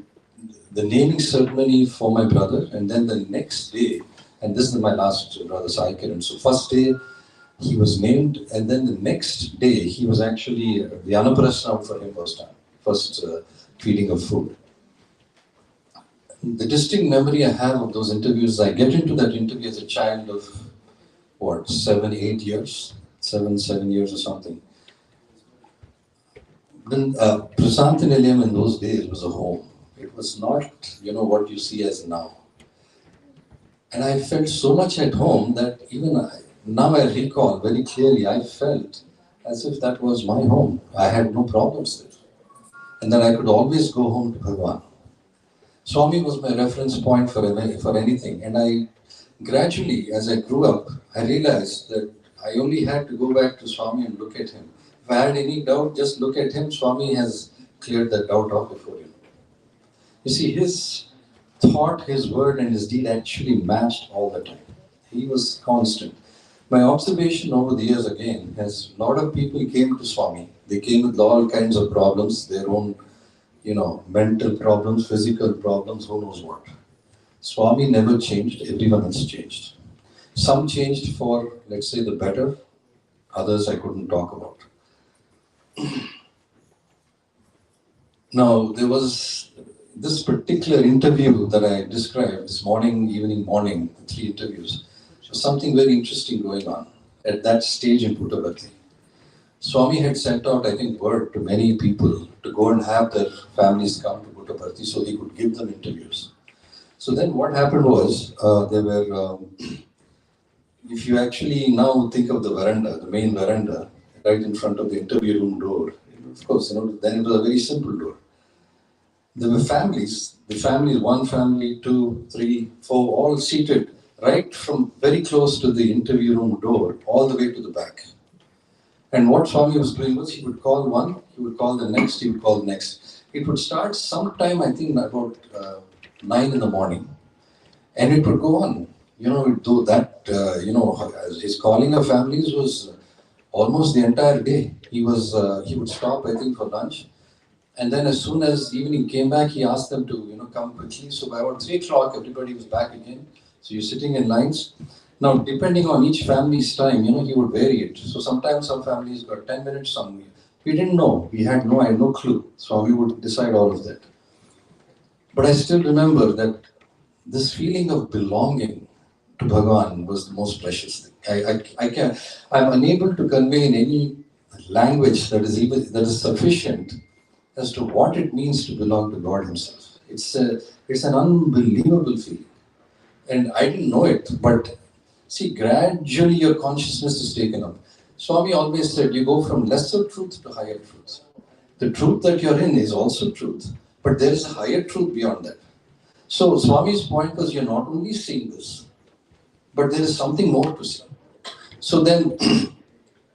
naming ceremony for my brother, and then the next day, and this is my last brother Sai. So first day he was named, and then the next day he was actually the Anaprastham for him first feeding of food. The distinct memory I have of those interviews, I get into that interview as a child of 7 years or something. Then Prasanthi Nilayam in those days was a home. It was not, what you see as now. And I felt so much at home that now I recall very clearly, I felt as if that was my home. I had no problems there. And then I could always go home to Bhagwan. Swami was my reference point for anything. And I gradually, as I grew up, I realized that I only had to go back to Swami and look at him If I had any doubt, just look at him. Swami has cleared that doubt off before you. You see, his thought, his word, and his deed actually matched all the time. He was constant. My observation over the years again has a lot of people came to Swami. They came with all kinds of problems, their own, mental problems, physical problems, who knows what. Swami never changed, everyone has changed. Some changed for, let's say, the better, others I couldn't talk about. Now, there was this particular interview that I described this morning, evening, morning, the 3 interviews. So something very interesting going on at that stage in Puttaparthi. Swami had sent out, I think, word to many people to go and have their families come to Puttaparthi so he could give them interviews. So then what happened was, there were, if you actually now think of the veranda, the main veranda, right in front of the interview room door, of course, then it was a very simple door. There were families, one family, 2, 3, 4, all seated right from very close to the interview room door, all the way to the back. And what Swami was doing was he would call one, he would call the next, he would call the next. It would start sometime, I think, about 9 in the morning. And it would go on. Though that, his calling of families was almost the entire day. He would stop, I think, for lunch. And then as soon as evening came back, he asked them to, come quickly. So by about 3 o'clock, everybody was back again. So you're sitting in lines. Now, depending on each family's time, he would vary it. So sometimes some families got 10 minutes, some we didn't know. We had no clue. So we would decide all of that. But I still remember that this feeling of belonging to Bhagavan was the most precious thing. I'm unable to convey in any language that is sufficient as to what it means to belong to God Himself. It's an unbelievable feeling. And I didn't know it, but see, gradually your consciousness is taken up. Swami always said, you go from lesser truth to higher truth. The truth that you're in is also truth, but there is a higher truth beyond that. So Swami's point was, you're not only seeing this, but there is something more to see. So then,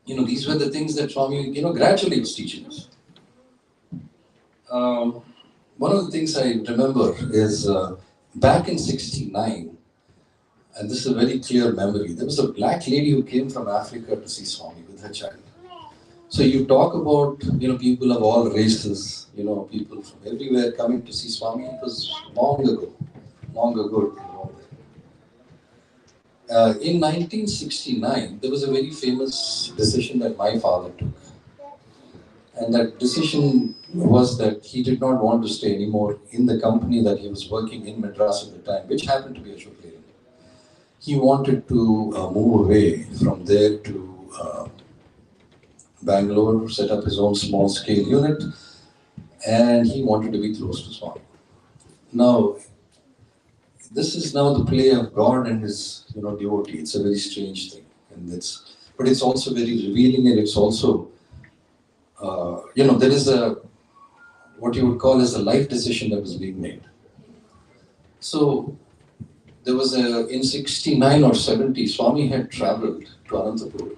these were the things that Swami, gradually was teaching us. One of the things I remember is back in '69, and this is a very clear memory, there was a black lady who came from Africa to see Swami with her child. So you talk about, people of all races, people from everywhere coming to see Swami. It was long ago. In 1969, there was a very famous decision that my father took. And that decision was that he did not want to stay anymore in the company that he was working in Madras at the time, which happened to be Ashok Leyland. He wanted to move away from there to Bangalore, set up his own small-scale unit, and he wanted to be close to Swami. Now, this is now the play of God and His, devotee. It's a very strange thing, but it's also very revealing, and it's also, there is what you would call as a life decision that was being made. So there was in 69 or 70, Swami had traveled to Anantapur.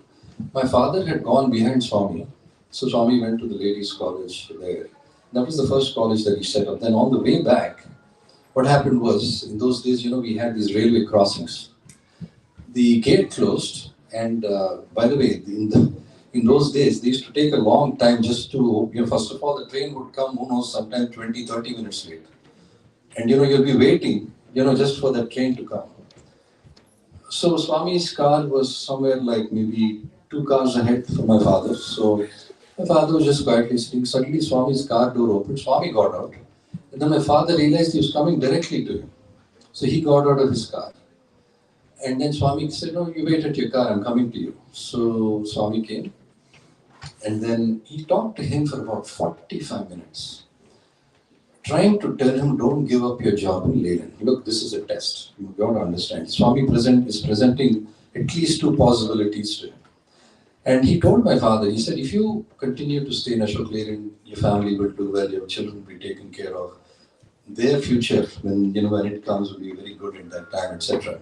My father had gone behind Swami, so Swami went to the ladies' college there. That was the first college that he set up. Then on the way back, what happened was, in those days, we had these railway crossings. The gate closed, and by the way, in those days, they used to take a long time just to, first of all, the train would come, who knows, sometimes 20, 30 minutes late. And, you'll be waiting, just for that train to come. So Swami's car was somewhere like maybe 2 cars ahead from my father. So my father was just quietly sitting. Suddenly Swami's car door opened. Swami got out. And then my father realized he was coming directly to him. So he got out of his car. And then Swami said, no, you wait at your car, I'm coming to you. So Swami came. And then he talked to him for about 45 minutes. Trying to tell him, don't give up your job in Leyland. Look, this is a test. You've got to understand. Swami is presenting at least 2 possibilities to him. And he told my father, he said, if you continue to stay in Ashok Leyland, your family will do well, your children will be taken care of. Their future, when it comes, will be very good at that time, etc.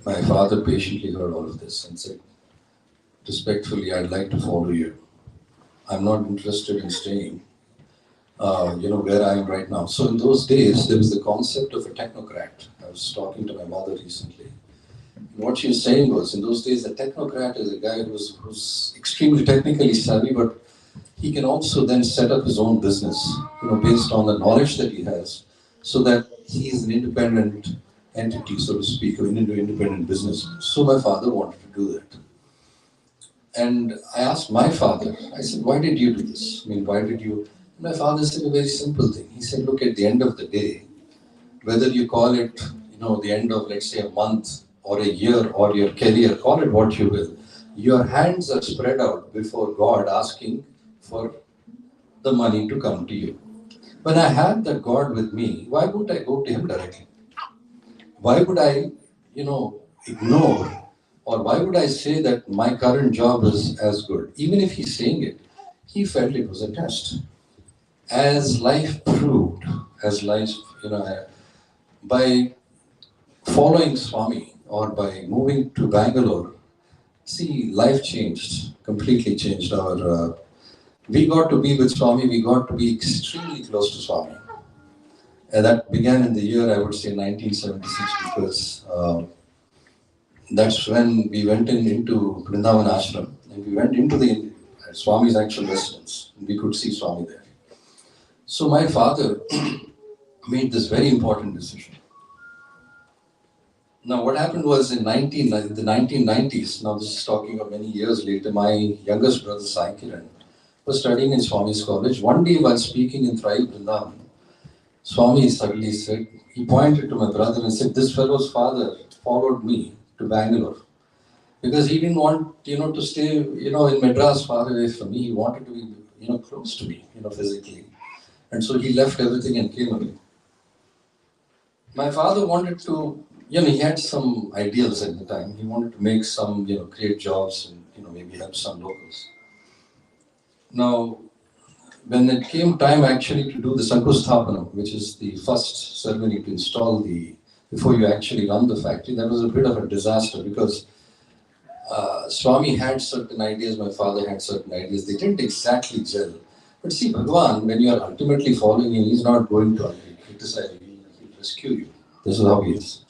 My father patiently heard all of this and said, respectfully, I'd like to follow you. I'm not interested in staying, where I am right now. So in those days, there was the concept of a technocrat. I was talking to my mother recently. And what she was saying was, in those days, a technocrat is a guy who's extremely technically savvy, but he can also then set up his own business, based on the knowledge that he has, so that he is an independent entity, so to speak, or an independent business. So my father wanted to do that. And I asked my father, I said, why did you do this? I mean, why did you? And my father said a very simple thing. He said, look, at the end of the day, whether you call it, the end of, let's say, a month or a year or your career, call it what you will, your hands are spread out before God asking for the money to come to you. When I had that God with me, why would I go to Him directly? Why would I, ignore, or why would I say that my current job is as good? Even if He's saying it, He felt it was a test. As life proved, as life, by following Swami or by moving to Bangalore, see, life changed, completely changed. We got to be with Swami, we got to be extremely close to Swami. And that began in the year, I would say, 1976, because that's when we went into Vrindavan Ashram, and we went into the Swami's actual residence, and we could see Swami there. So my father made this very important decision. Now, what happened was in the 1990s, now this is talking of many years later, my youngest brother, Sai Kiran, was studying in Swami's college. One day, while speaking in Thrive Vrindavan, Swami suddenly said, he pointed to my brother and said, this fellow's father followed me to Bangalore because he didn't want, to stay, in Madras far away from me. He wanted to be, close to me, physically. And so he left everything and came away. My father wanted to, he had some ideals at the time. He wanted to make some, create jobs and, maybe help some locals. Now, when it came time actually to do the Sankusthapana, which is the first ceremony to install before you actually run the factory, that was a bit of a disaster because Swami had certain ideas, my father had certain ideas. They didn't exactly gel. But see, Bhagwan, when you are ultimately following him, he's not going to criticize you, he'll rescue you. This is how he is.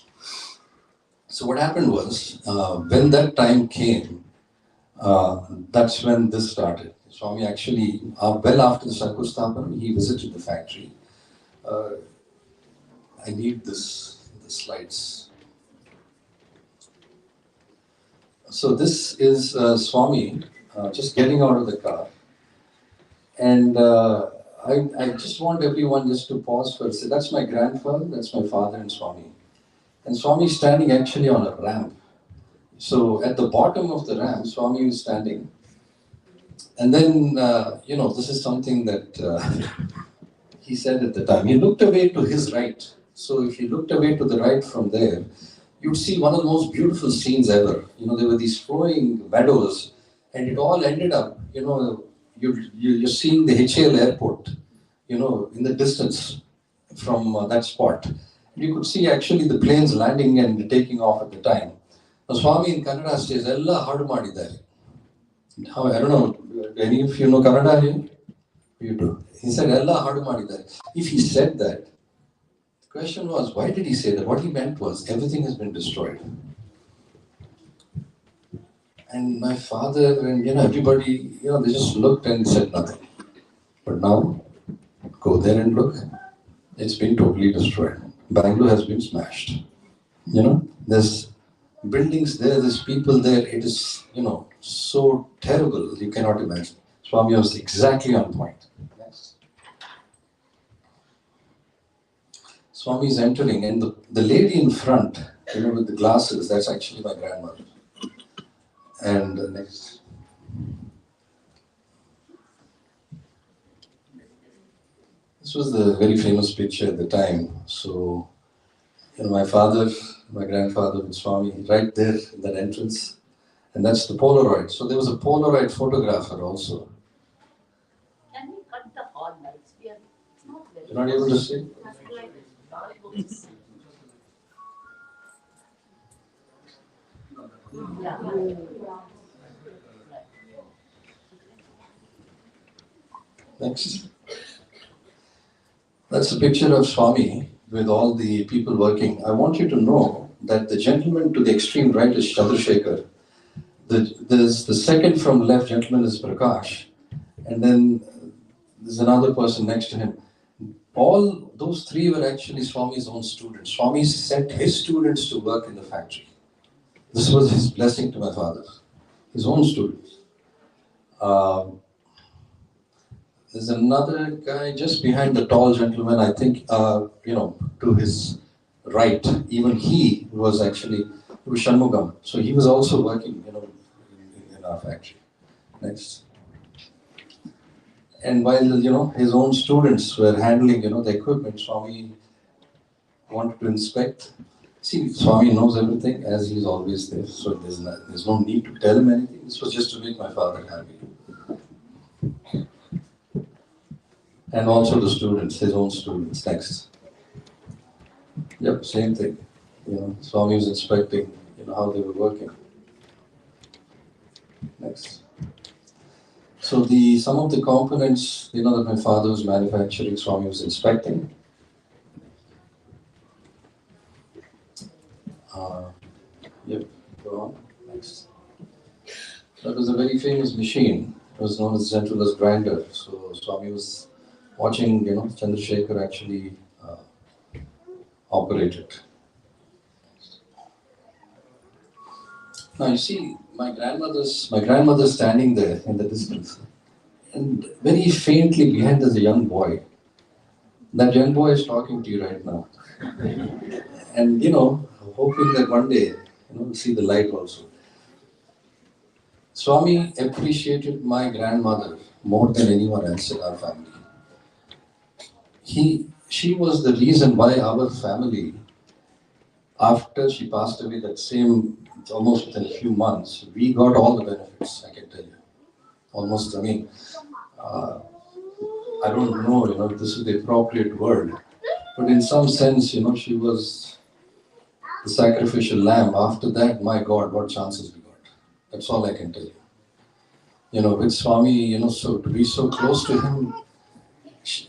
So what happened was, when that time came, that's when this started. Swami actually, well after the Sankusthapana, he visited the factory. I need the slides. So this is Swami just getting out of the car. And I just want everyone just to pause for a second. That's my grandfather, that's my father and Swami. And Swami is standing actually on a ramp. So at the bottom of the ramp, Swami is standing. And then, this is something that he said at the time. He looked away to his right. So if he looked away to the right from there, you'd see one of the most beautiful scenes ever. There were these flowing meadows, and it all ended up, you're seeing the HAL airport, in the distance from that spot. You could see actually the planes landing and taking off at the time. Now, Swami in Kannada says, Ella hard madidare. I don't know, any of you know Kannada here? You do. He said, Ella hard madidare. If he said that, the question was, why did he say that? What he meant was, everything has been destroyed. And my father and everybody, they just looked and said nothing. But now, go there and look. It's been totally destroyed. Bangalore has been smashed. There's buildings there, there's people there. It is, so terrible, you cannot imagine. Swami was exactly on point. Next. Swami is entering, and the lady in front, with the glasses, that's actually my grandmother. And next. This was the very famous picture at the time. So, my grandfather with Swami, right there in that entrance. And that's the Polaroid. So there was a Polaroid photographer also. Can we cut the all lights? It's not very. You're not able to see? Yeah. Next. That's a picture of Swami with all the people working. I want you to know that the gentleman to the extreme right is Chandrasekhar. There's the second from left gentleman is Prakash. And then there's another person next to him. All those three were actually Swami's own students. Swami sent his students to work in the factory. This was his blessing to my father, his own students. There's another guy just behind the tall gentleman, I think, to his right. Even he was Shanmugam. So he was also working, in our factory. Next. And while, his own students were handling, the equipment, Swami wanted to inspect. See, Swami knows everything as he's always there. So there's no need to tell him anything. This was just to make my father happy. And also the students, his own students. Next. Yep, same thing. Swami was inspecting, how they were working. Next. So some of the components, that my father was manufacturing, Swami was inspecting. Yep, go on. Next. That was a very famous machine. It was known as Centralist grinder. So Swami was watching, Chandrasekhar actually operate it. Now you see, my grandmother's standing there in the distance, and very faintly behind there's a young boy. That young boy is talking to you right now, and hoping that one day, we'll see the light also. Swami appreciated my grandmother more than anyone else in our family. She was the reason why our family, after she passed away, almost within a few months, we got all the benefits, I can tell you. Almost, I don't know, if this is the appropriate word, but in some sense, she was the sacrificial lamb. After that, my God, what chances we got. That's all I can tell you. With Swami, so to be so close to him,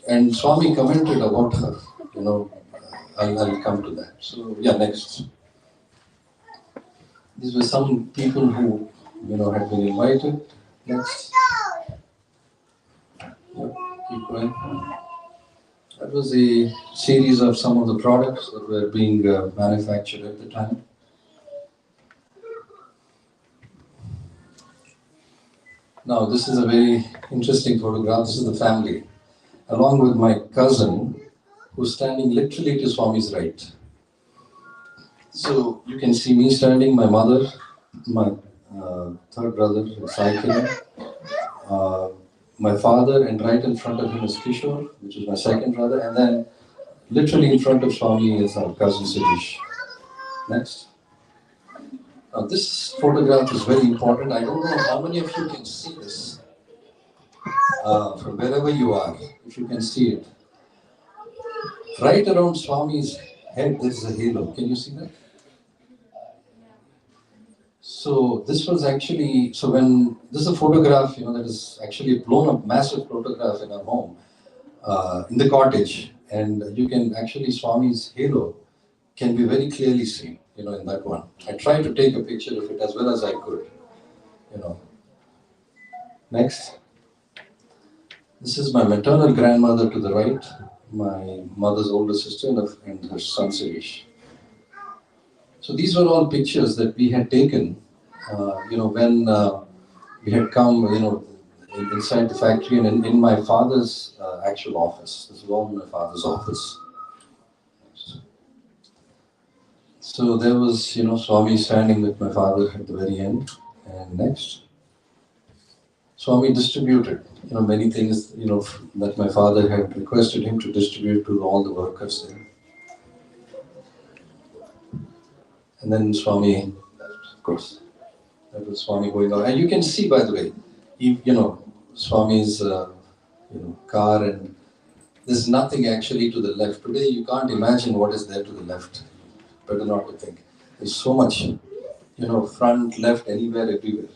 and Swami commented about her, I'll come to that. So, yeah, next. These were some people who, had been invited. Next. Yep, keep going. That was a series of some of the products that were being manufactured at the time. Now, this is a very interesting photograph. This is the family, along with my cousin, who's standing literally to Swami's right. So you can see me standing, my mother, my third brother, Sai, my father, and right in front of him is Kishore, which is my second brother, and then literally in front of Swami is our cousin Sirish. Next. Now this photograph is very important. I don't know how many of you can see this from wherever you are, if you can see it. Right around Swami's head, there's a halo. Can you see that? So this was actually, this is a photograph, that is actually a blown up massive photograph in our home, in the cottage. And you can actually, Swami's halo can be very clearly seen, in that one. I tried to take a picture of it as well as I could, Next. This is my maternal grandmother to the right, my mother's older sister and her son Sirish. So these were all pictures that we had taken, when we had come, inside the factory and in my father's actual office. This was all in my father's office. So there was, Swami standing with my father at the very end. And next, Swami distributed, many things, that my father had requested him to distribute to all the workers there. And then Swami, of course, that was Swami going on. And you can see, by the way, Swami's, car, and there's nothing actually to the left. Today, you can't imagine what is there to the left. Better not to think. There's so much, front, left, anywhere, everywhere.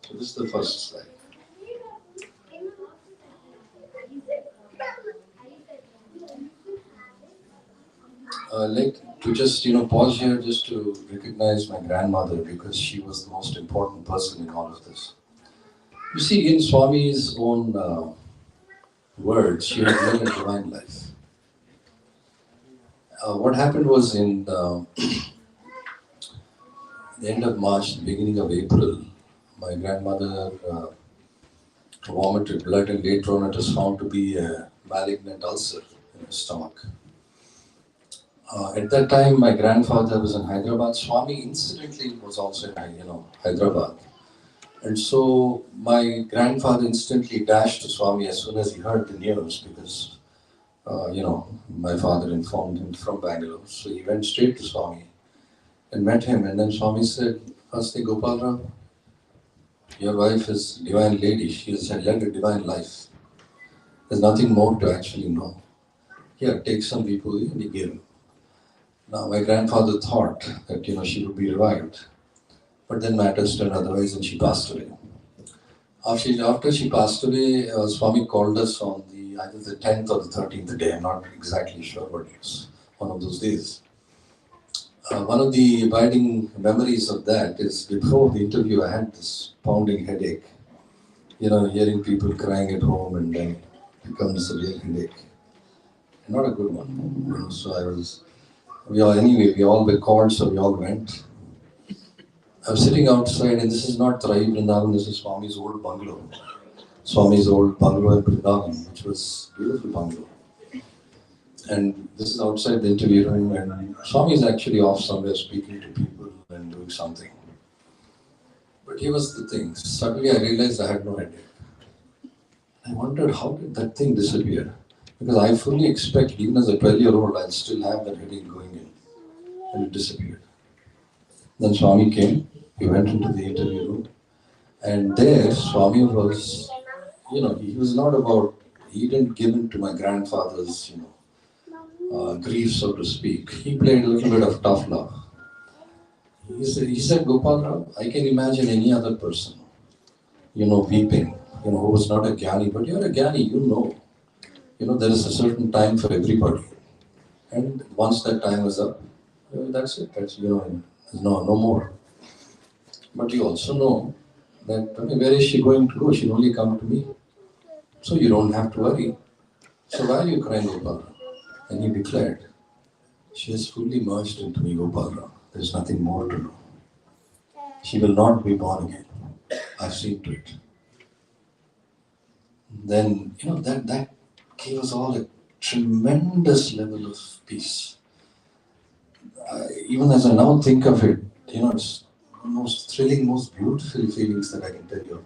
So this is the first slide. like to just pause here just to recognize my grandmother because she was the most important person in all of this. You see, in Swami's own words, she had led a divine life. What happened was in the end of March, the beginning of April, my grandmother vomited blood, and later on it was found to be a malignant ulcer in her stomach. At that time, my grandfather was in Hyderabad. Swami, incidentally, was also in Hyderabad. And so my grandfather instantly dashed to Swami as soon as he heard the news because, my father informed him from Bangalore. So he went straight to Swami and met him. And then Swami said, Haste Gopalram, your wife is divine lady. She has led a divine life. There's nothing more to actually know. Here, take some vibhuti, and he gave him. Now, my grandfather thought that, she would be revived. But then matters turned otherwise and she passed away. After she passed away, Swami called us on either the 10th or the 13th day. I'm not exactly sure, but it's one of those days. One of the abiding memories of that is before the interview, I had this pounding headache. Hearing people crying at home and then it becomes a real headache. Not a good one. So we all were called, so we all went. I was sitting outside, and this is not Trai Vrindavan, this is Swami's old bungalow. Swami's old bungalow in Vrindavan, which was a beautiful bungalow. And this is outside the interview room, and Swami is actually off somewhere speaking to people and doing something. But here was the thing. Suddenly I realized I had no headache. I wondered, how did that thing disappear? Because I fully expect, even as a 12-year-old, I'll still have that headache going in. And it disappeared. Then Swami came, he went into the interview room, and there Swami was, he was not about, he didn't give in to my grandfather's, grief, so to speak. He played a little bit of tough love. He said, Gopal Rao, I can imagine any other person, weeping, who was not a Gyani, but you're a Gyani, there is a certain time for everybody. And once that time is up, that's it, there's no more. But you also know that, where is she going to go? She'll only come to me. So you don't have to worry. So why are you crying, Gopal? And he declared, she has fully merged into me, Gopal. There's nothing more to know. She will not be born again. I've seen to it. Then, that gave us all a tremendous level of peace. Even as I now think of it, it's the most thrilling, most beautiful feelings that I can tell you.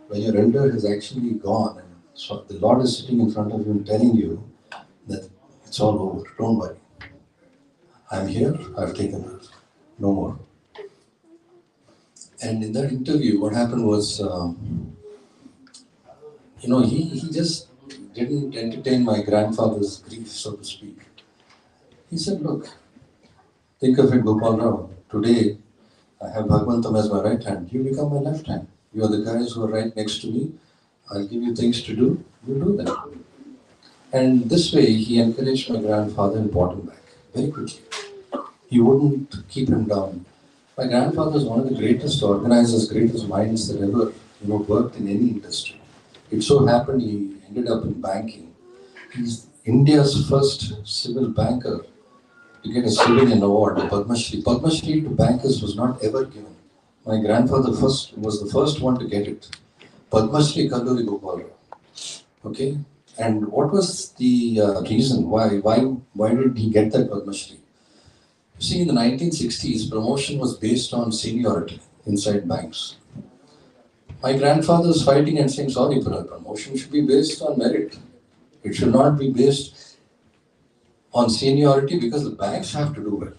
When your elder has actually gone and so the Lord is sitting in front of you and telling you that it's all over, don't worry. I'm here, I've taken her, no more. And in that interview, what happened was, he just didn't entertain my grandfather's grief, so to speak. He said, look, think of it, Gopal Rao. Today, I have Bhagwantam as my right hand. You become my left hand. You are the guys who are right next to me. I'll give you things to do. You do them. And this way, he encouraged my grandfather and brought him back very quickly. He wouldn't keep him down. My grandfather is one of the greatest organizers, greatest minds that ever worked in any industry. It so happened he ended up in banking. He's India's first civil banker to get a civilian award, the Padma Shri. Padma Shri to bankers was not ever given. My grandfather was the first one to get it. Padma Shri Kalluri Gopal. Okay? And what was the reason? Why did he get that Padma Shri? You see, in the 1960s, promotion was based on seniority inside banks. My grandfather was fighting and saying, sorry, promotion should be based on merit. It should not be based on seniority because the banks have to do well.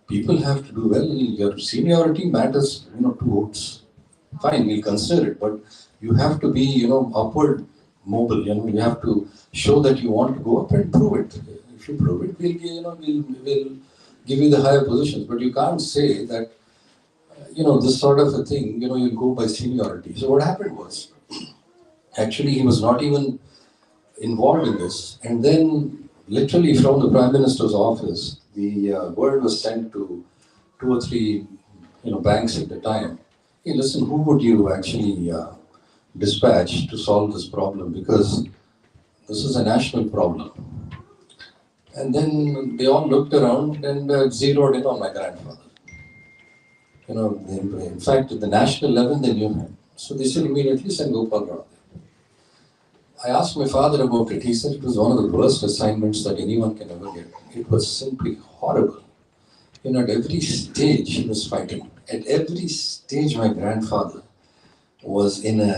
People have to do well. Your seniority matters, 2 votes. Fine, we'll consider it, but you have to be, upward mobile. You have to show that you want to go up and prove it. If you prove it, we'll give you the higher positions. But you can't say that, this sort of a thing, you'll go by seniority. So what happened was, actually, he was not even involved in this. And then, literally from the Prime Minister's office, the word was sent to 2 or 3 banks at the time. Hey, listen, who would you actually dispatch to solve this problem? Because this is a national problem. And then they all looked around and zeroed in on my grandfather. In fact, at the national level, they knew him. So they said immediately, send Gopal Rao. I asked my father about it. He said it was one of the worst assignments that anyone can ever get. It was simply horrible. At every stage he was fighting. At every stage my grandfather was in a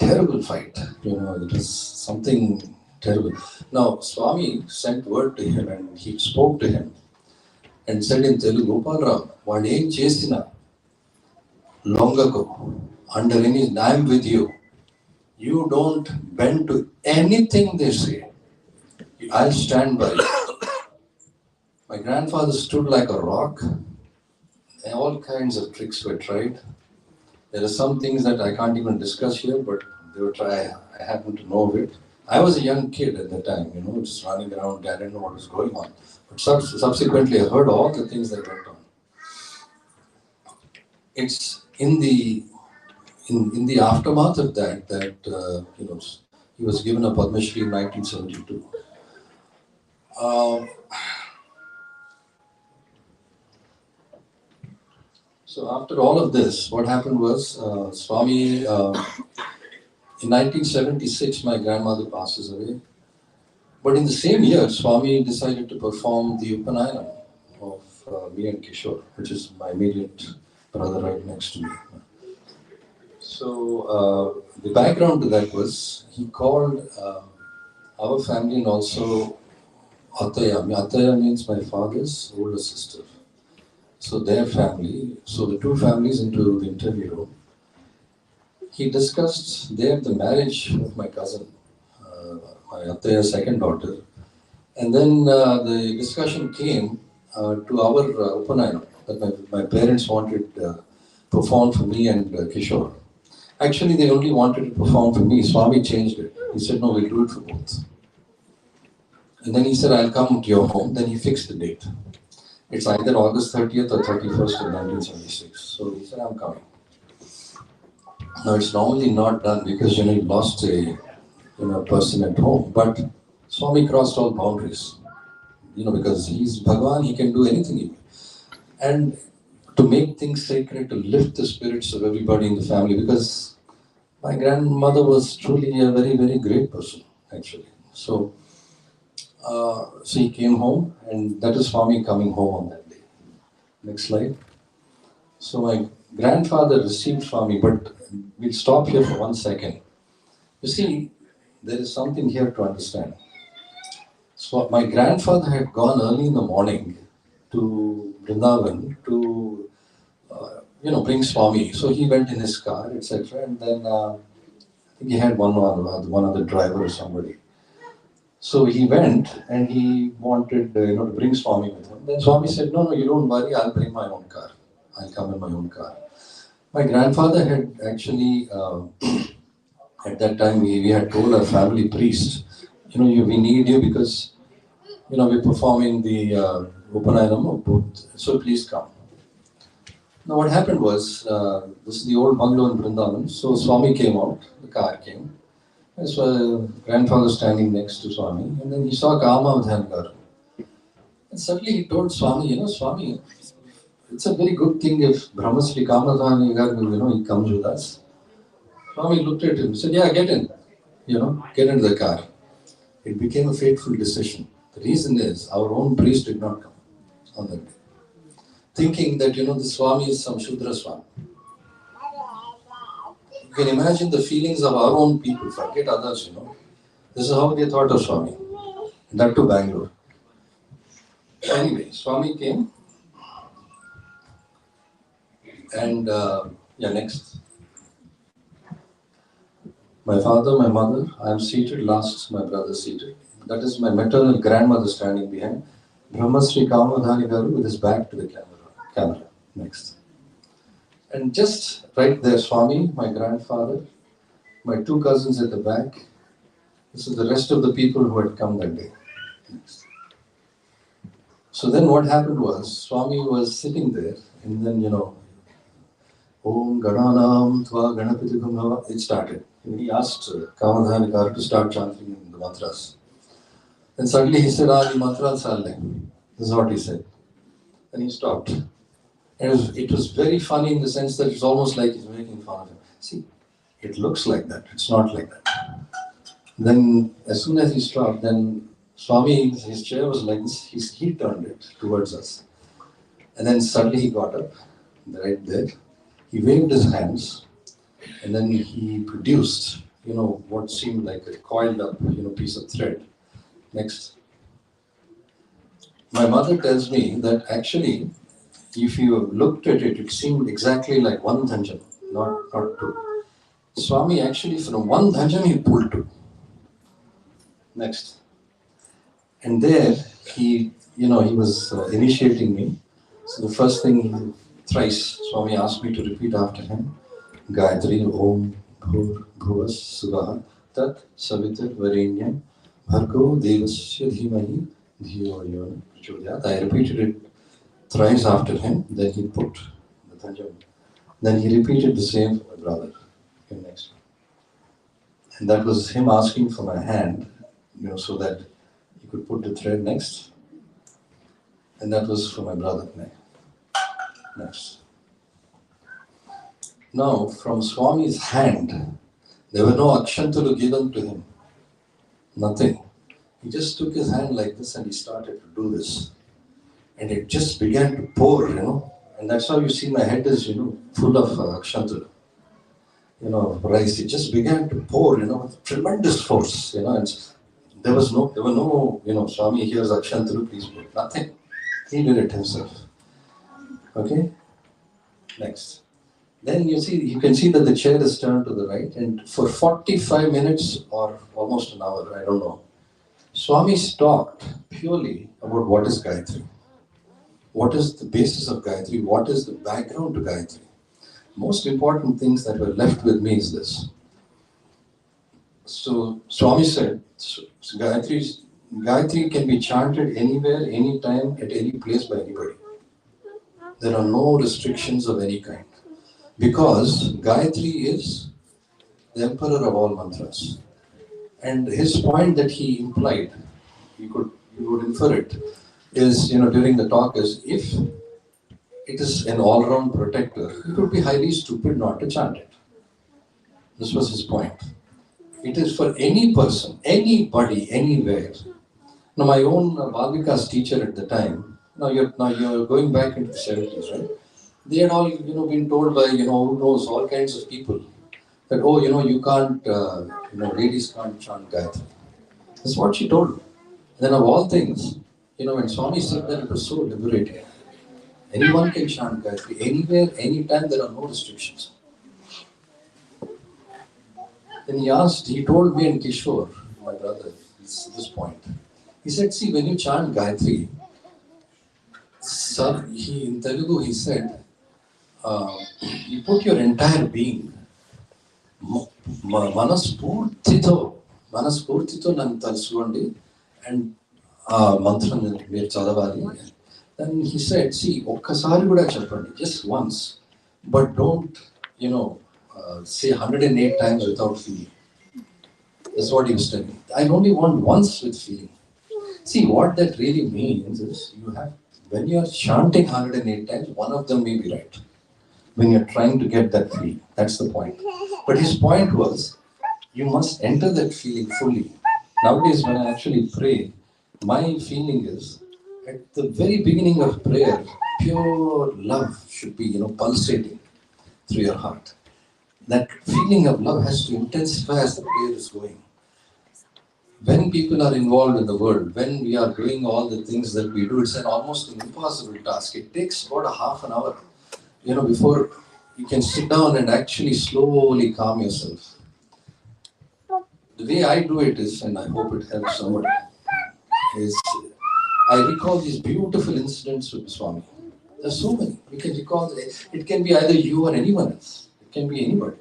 terrible fight. It was something terrible. Now, Swami sent word to him and he spoke to him and said in Telugu, Gopal Rao, what ఏం చేసినా long ago, under any, I'm with you. You don't bend to anything they say. I'll stand by you. My grandfather stood like a rock. And all kinds of tricks were tried. There are some things that I can't even discuss here, but they were tried. I happen to know of it. I was a young kid at the time, just running around. I didn't know what was going on. But subsequently, I heard all the things that went on. It's in the aftermath of that he was given a Padma Shri in 1972. So after all of this, what happened was Swami, in 1976, my grandmother passes away. But in the same year, Swami decided to perform the Upanayana of me and Kishore, which is my immediate brother right next to me. So the background to that was he called our family and also Ataya. Ataya means my father's older sister. So their family, so the two families into the interview room. He discussed there the marriage of my cousin, my Ataya's second daughter. And then the discussion came to our Upanayana that my parents wanted perform for me and Kishore. Actually, they only wanted to perform for me. Swami changed it. He said, no, we'll do it for both. And then he said, I'll come to your home. Then he fixed the date. It's either August 30th or 31st of 1976. So he said, I'm coming. Now, it's normally not done because, he lost a person at home. But Swami crossed all boundaries. Because he's Bhagwan, he can do anything. And to make things sacred, to lift the spirits of everybody in the family, because my grandmother was truly a very, very great person, actually. So he came home, and that is Swami coming home on that day. Next slide. So my grandfather received Swami, but we'll stop here for 1 second. You see, there is something here to understand. So my grandfather had gone early in the morning to Vrindavan to bring Swami. So he went in his car, etc. And then I think he had one other driver or somebody. So he went and he wanted to bring Swami with him. Then Swami said, no, you don't worry, I'll bring my own car. I'll come in my own car. My grandfather had actually, at that time, we had told our family priest, we need you because, we're performing the Upanayana of both. So please come. Now what happened was, this is the old bungalow in Vrindavan. So Swami came out, the car came. There's grandfather standing next to Swami, and then he saw Kamadhan Garu. And suddenly he told Swami, Swami, it's a very good thing if Brahmasri Kamadhan Garu, he comes with us. Swami looked at him and said, yeah, get in, get into the car. It became a fateful decision. The reason is, our own priest did not come on that day. Thinking that, the Swami is some Shudra Swami. You can imagine the feelings of our own people, forget others, This is how they thought of Swami. And that to Bangalore. Anyway, Swami came. And, next. My father, my mother, I am seated, last my brother seated. That is my maternal grandmother standing behind. Brahmasri Kamadhani Garu with his back to the camera. Next. And just right there, Swami, my grandfather, my 2 cousins at the back. This is the rest of the people who had come that day. Next. So then what happened was, Swami was sitting there, and then, Om Gananam Tva Ganapati Bhava, it started. And he asked Kamadhanikar to start chanting the mantras. And suddenly he said, the mantras are like. This is what he said. And he stopped. And it was very funny in the sense that it's almost like he's making fun of him. See, it looks like that, it's not like that. Then, as soon as he stopped, then Swami, his chair was like this, he turned it towards us. And then suddenly he got up, right there. He waved his hands, and then he produced, what seemed like a coiled up, piece of thread. Next. My mother tells me that actually, if you looked at it, it seemed exactly like one dhanjam, not two. Swami actually, from one dhanjam, he pulled two. Next. And there, he was initiating me. So the first thing, thrice, Swami asked me to repeat after him. Gayatri Om Bhur Bhuvas Suvaha Tat Savitar Varenyam Bhargo Devasya Dhimahi Dhiyo Yona Prachodayat. I repeated it thrice after him, then he put the Dhanjam. Then he repeated the same for my brother. Okay, next. And that was him asking for my hand, so that he could put the thread next. And that was for my brother. Next. Now, from Swami's hand, there were no akshantalu given to him. Nothing. He just took his hand like this and he started to do this. And it just began to pour, And that's how you see my head is, full of akshantalu. Rice. It just began to pour, with tremendous force, And there were no, Swami, here's akshantalu, please put. Nothing. He did it himself. Okay? Next. Then you can see that the chair is turned to the right, and for 45 minutes or almost an hour, I don't know, Swami talked purely about what is Gayatri. What is the basis of Gayatri? What is the background to Gayatri? Most important things that were left with me is this. So Swami said, Gayatri can be chanted anywhere, anytime, at any place by anybody. There are no restrictions of any kind. Because Gayatri is the emperor of all mantras. And his point that he implied, you would infer it, is, during the talk is, if it is an all-round protector, it would be highly stupid not to chant it. This was his point. It is for any person, anybody, anywhere. Now, my own Bhavika's teacher at the time, now you're going back into the 70s, right? They had all, been told by, who knows, all kinds of people that, you can't, ladies can't chant Gayatri. That's what she told me. Then of all things, when Swami said that, it was so liberating. Anyone can chant Gayatri, anywhere, anytime, there are no restrictions. Then he told me and Kishore, my brother, this point. He said, see, when you chant Gayatri, in Telugu he said, you put your entire being, manaspurtito nannu talusikondi and mantram meer chadavali. Then he said, see, okkasari kuda cheppandi, just once, but don't, say 108 times without feeling. That's what he was telling me. I only want once with feeling. See, what that really means is, when you are chanting 108 times, one of them may be right. When you're trying to get that feeling. That's the point. But his point was, you must enter that feeling fully. Nowadays, when I actually pray, my feeling is, at the very beginning of prayer, pure love should be, pulsating through your heart. That feeling of love has to intensify as the prayer is going. When people are involved in the world, when we are doing all the things that we do, it's almost an impossible task. It takes about a half an hour, before you can sit down and actually slowly calm yourself. The way I do it is, and I hope it helps somebody, is I recall these beautiful incidents with Swami. There's so many. We can recall, it can be either you or anyone else. It can be anybody.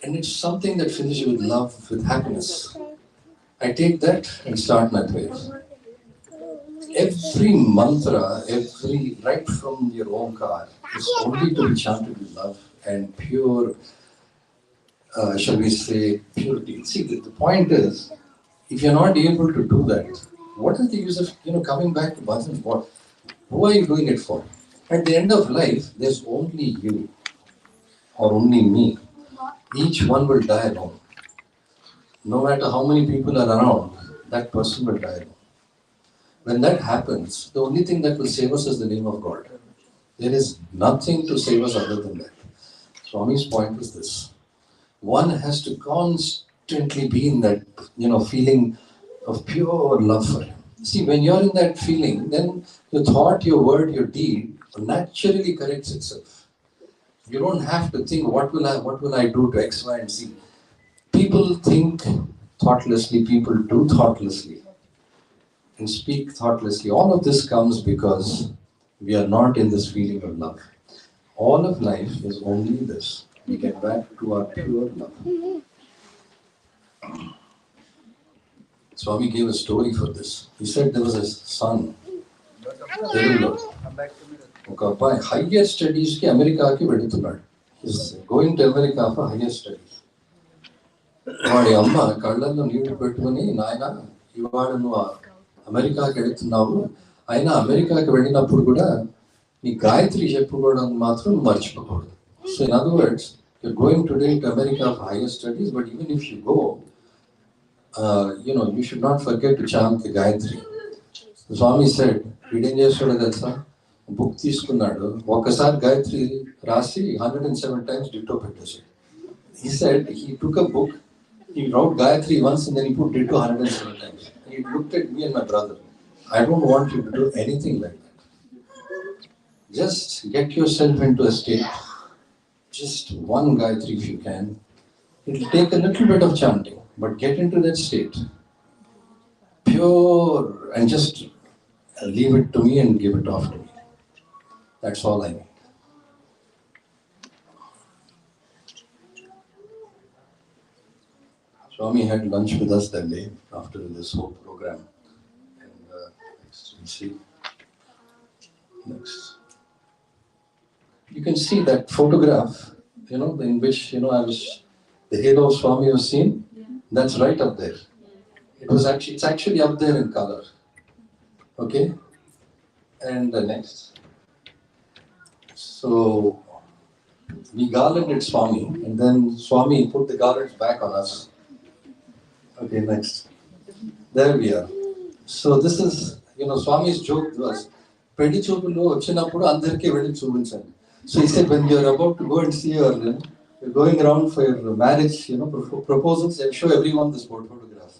And it's something that fills you with love, with happiness. I take that and start my prayers. every mantra, every right from your Omkar is only to be chanted with love and pure, shall we say, purity. See, the point is, if you're not able to do that, what is the use of coming back to bhajan? What? Who are you doing it for? At the end of life, there's only you or only me. Each one will die alone. No matter how many people are around, that person will die alone. When that happens, the only thing that will save us is the name of God. There is nothing to save us other than that. Swami's point is this. One has to constantly be in that, feeling of pure love for him. See, when you're in that feeling, then your thought, your word, your deed naturally corrects itself. You don't have to think, what will I do to X, Y, and Z. People think thoughtlessly, people do thoughtlessly, and speak thoughtlessly. All of this comes because we are not in this feeling of love. All of life is only this. We get back to our pure love. Swami gave a story for this. He said there was a son, తెలుగులో ఒక అబ్బాయి higher స్టడీస్కి అమెరికాకి వెళుతున్నాడు. Is going to America for higher studies. వాడి అమ్మ కళ్ళల్లో నీళ్లు పెట్టుకుని, నాయన ఇవాళ నువ్వు అమెరికాకి వెళుతున్నావు, అయినా అమెరికాకి వెళ్ళినప్పుడు కూడా నీ గాయత్రి చెప్పుకోవడం మాత్రం మర్చిపోకూడదు. So in other words, you're going today to America for higher studies, but even if you go, you should not forget to chant the Gayatri. The Swami said, వీడేం చేస్తాడో తెలుసా, బుక్ తీసుకున్నాడు, ఒకసారి గాయత్రి రాసి 107 times ditto పెట్టేసాడు. He said he took a book, he wrote Gayatri once and then he put ditto 107 times. He looked at me and my brother. I don't want you to do anything like that. Just get yourself into a state. Just one Gayatri if you can. It will take a little bit of chanting, but get into that state. Pure, and just leave it to me and give it off to me. That's all I need. Swami had lunch with us that day after this whole program. And next, we'll see. Next. You can see that photograph, in which, the halo of Swami was seen. That's right up there. It's actually up there in color. Okay? And next. So, we garlanded Swami, and then Swami put the garlands back on us. Okay, next. There we are. So this is, Swami's joke was, పెళ్లి చూపులు వచ్చినప్పుడు అందరికీ వెళ్ళి చూపించండి. So he said, when you're about to go and see you're going around for your marriage, proposals, and show everyone this photograph.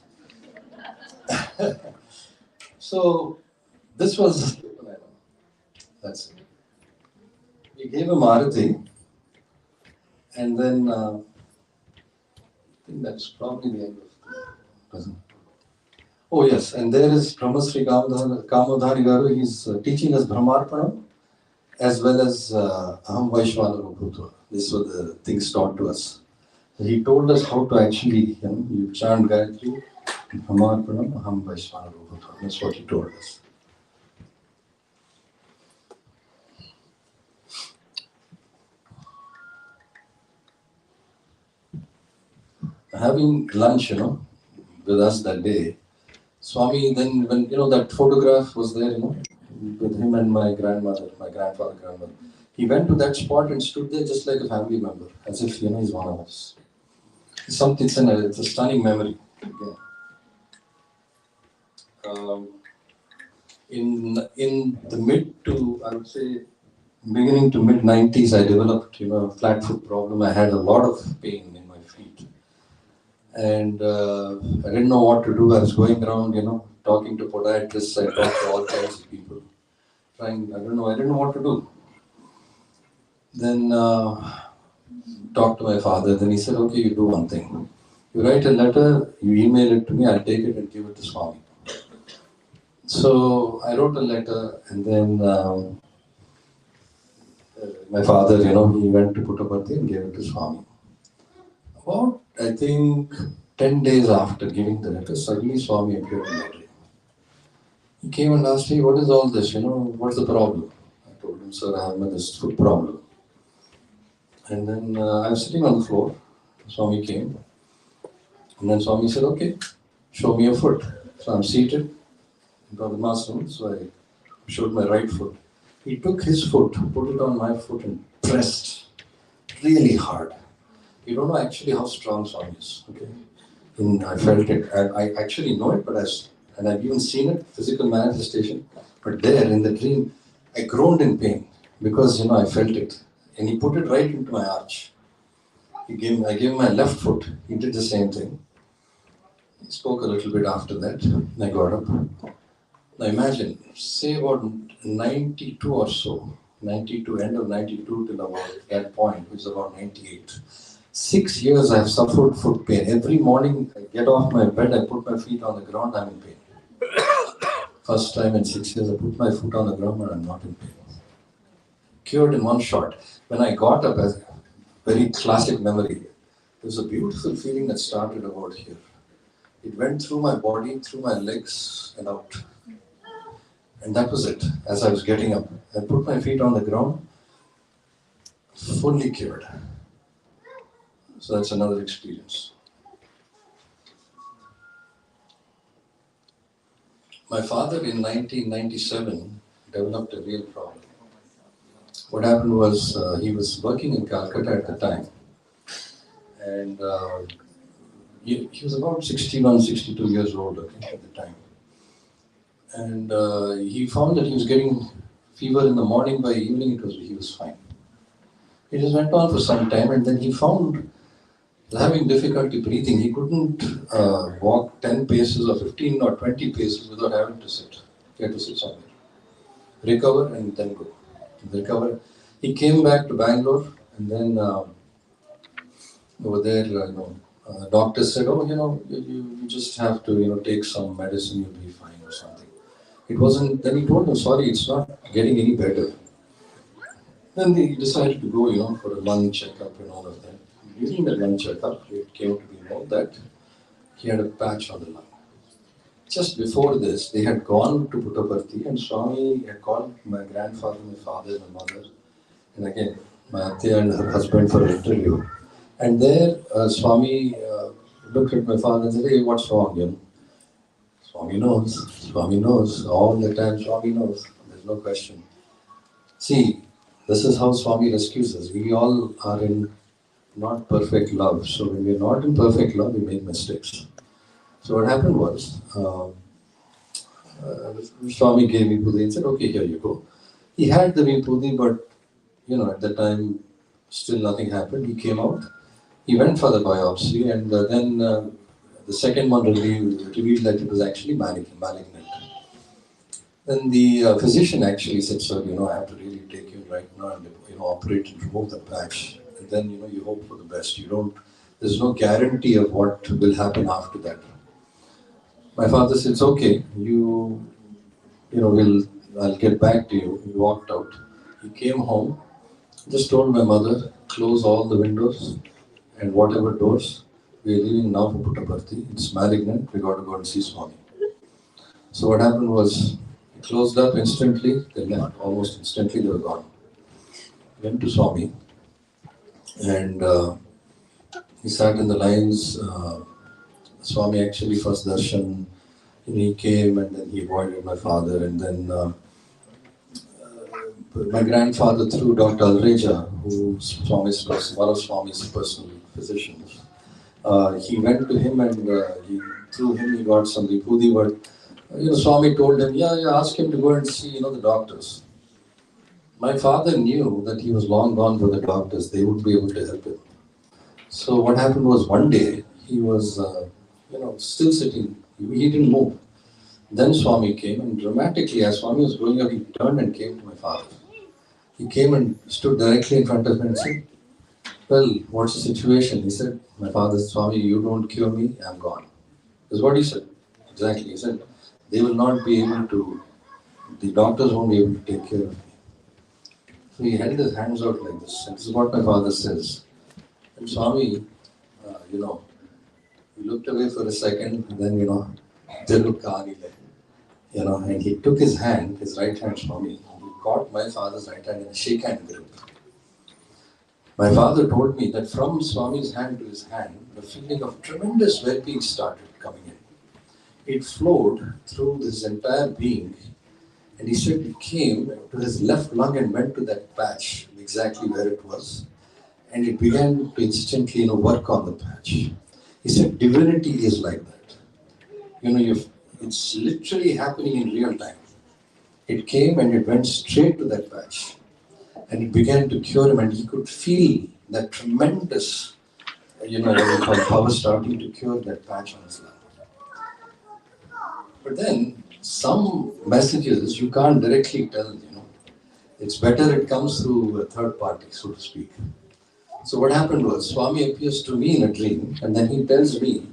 So this was, that's it. We gave him Arati, and then I think that's probably the end of the present. Oh yes, and there is Brahmasri Kamodhari Garu. He's teaching us Brahmarpanam as well as Aham Vaishwana Ruputva. These were the things taught to us. So he told us how to actually, you chant Gayatri, Brahmarpanam, Aham Vaishwana Ruputva. That's what he told us. Having lunch, with us that day, Swami then, when, that photograph was there, with him and my grandfather, grandmother, he went to that spot and stood there just like a family member, as if, he's one of us. It's a stunning memory. Yeah. In the I would say, beginning to mid-90s, I developed, a flat foot problem. I had a lot of pain in my feet. And I didn't know what to do. I was going around, talking to podiatrists. I talked to all kinds of people. I didn't know what to do. Then talked to my father. Then he said, okay, you do one thing. You write a letter, you email it to me, I'll take it and give it to Swami. So I wrote a letter, and then my father, he went to Puttaparthi and gave it to Swami. About, I think, 10 days after giving the letter, suddenly Swami appeared in my dream. He came and asked me, what is all this? What's the problem? I told him, sir, I have this foot problem. And then I was sitting on the floor. Swami came. And then Swami said, okay, show me your foot. So I'm seated in front of the master. So I showed my right foot. He took his foot, put it on my foot and pressed really hard. You don't know actually how strong Swami is. Okay? And I felt it. I actually know it, and I've even seen it, physical manifestation. But there in the dream, I groaned in pain because I felt it. And he put it right into my arch. I gave him my left foot. He did the same thing. He spoke a little bit after that. I got up. Now imagine, say about 92 or so, 92, end of 92 till about that point, which is about 98. 6 years I have suffered foot pain. Every morning I get off my bed, I put my feet on the ground, I'm in pain. First time in 6 years I put my foot on the ground and I'm not in pain. Cured in one shot. When I got up, as a very classic memory, there was a beautiful feeling that started about here. It went through my body, through my legs and out. And that was it. As I was getting up, I put my feet on the ground, fully cured. So that's another experience. My father in 1997 developed a real problem. What happened was he was working in Calcutta at the time. And he was about 61, 62 years old at the time. And he found that he was getting fever in the morning, by evening he was fine. It just went on for some time and then he found having difficulty breathing. He couldn't walk 10 paces or 15 or 20 paces without having to sit. He had to sit somewhere. Recover and then go. Recover. He came back to Bangalore and then over there, doctors said, oh, you just have to, take some medicine, you'll be fine or something. It wasn't, then he told them, sorry, it's not getting any better. Then he decided to go, for a lung checkup and all of that. During the lung checkup, it came to be known that he had a patch on the lung. Just before this, they had gone to Puttaparthi and Swami had called my grandfather, my father, my mother, and again, my Atya and her husband for an interview. And there, Swami looked at my father and said, hey, what's wrong? Swami knows, all the time Swami knows, there's no question. See, this is how Swami rescues us. We all are in not perfect love. So when we're not in perfect love, we make mistakes. So what happened was, Swami gave Vibhuti and said, okay, here you go. He had the Vibhuti, but at the time, still nothing happened. He came out. He went for the biopsy and then the second one revealed that it was actually malignant. Then the physician actually said, sir, I have to really take you right now and operate and remove the patch. And then you hope for the best. There's no guarantee of what will happen after that. My father said, it's okay, I'll get back to you. He walked out. He came home, just told my mother, close all the windows and whatever doors. We are leaving now for Puttaparthi. It's malignant, we got to go and see Swami. So what happened was, he closed up instantly, they left almost instantly, they were gone. Went to Swami and he sat in the lines. Swami actually first darshan, he came and then he avoided my father and then my grandfather through Dr. Alreja, who one of Swami's personal physicians, he went to him and through him he got some vibhuti, but Swami told him, ask him to go and see the doctors. My father knew that he was long gone for the doctors, they wouldn't be able to help him. So what happened was one day, he was still sitting, he didn't move. Then Swami came and dramatically, as Swami was going up, he turned and came to my father. He came and stood directly in front of him and said, well, what's the situation? He said, my father said, Swami, you don't cure me, I'm gone. That's what he said. Exactly. He said, they will not be able to, the doctors won't be able to take care of me. So he held his hands out like this. And this is what my father says. And Swami, he looked away for a second and then, Dillu kaani le. and he took his hand, his right hand, Swami, and he caught my father's right hand in a shake hand grip. My father told me that from Swami's hand to his hand, the feeling of tremendous well-being started coming in. It flowed through his entire being, and he said it came to his left lung and went to that patch, exactly where it was, and it began to instantly, work on the patch. He said divinity is like that. It's literally happening in real time. It came and it went straight to that patch, and it began to cure him, and he could feel that tremendous, what we call power starting to cure that patch on his lung. But then some messages you can't directly tell. It's better it comes through a third party, so to speak. So what happened was, Swami appears to me in a dream, and then he tells me,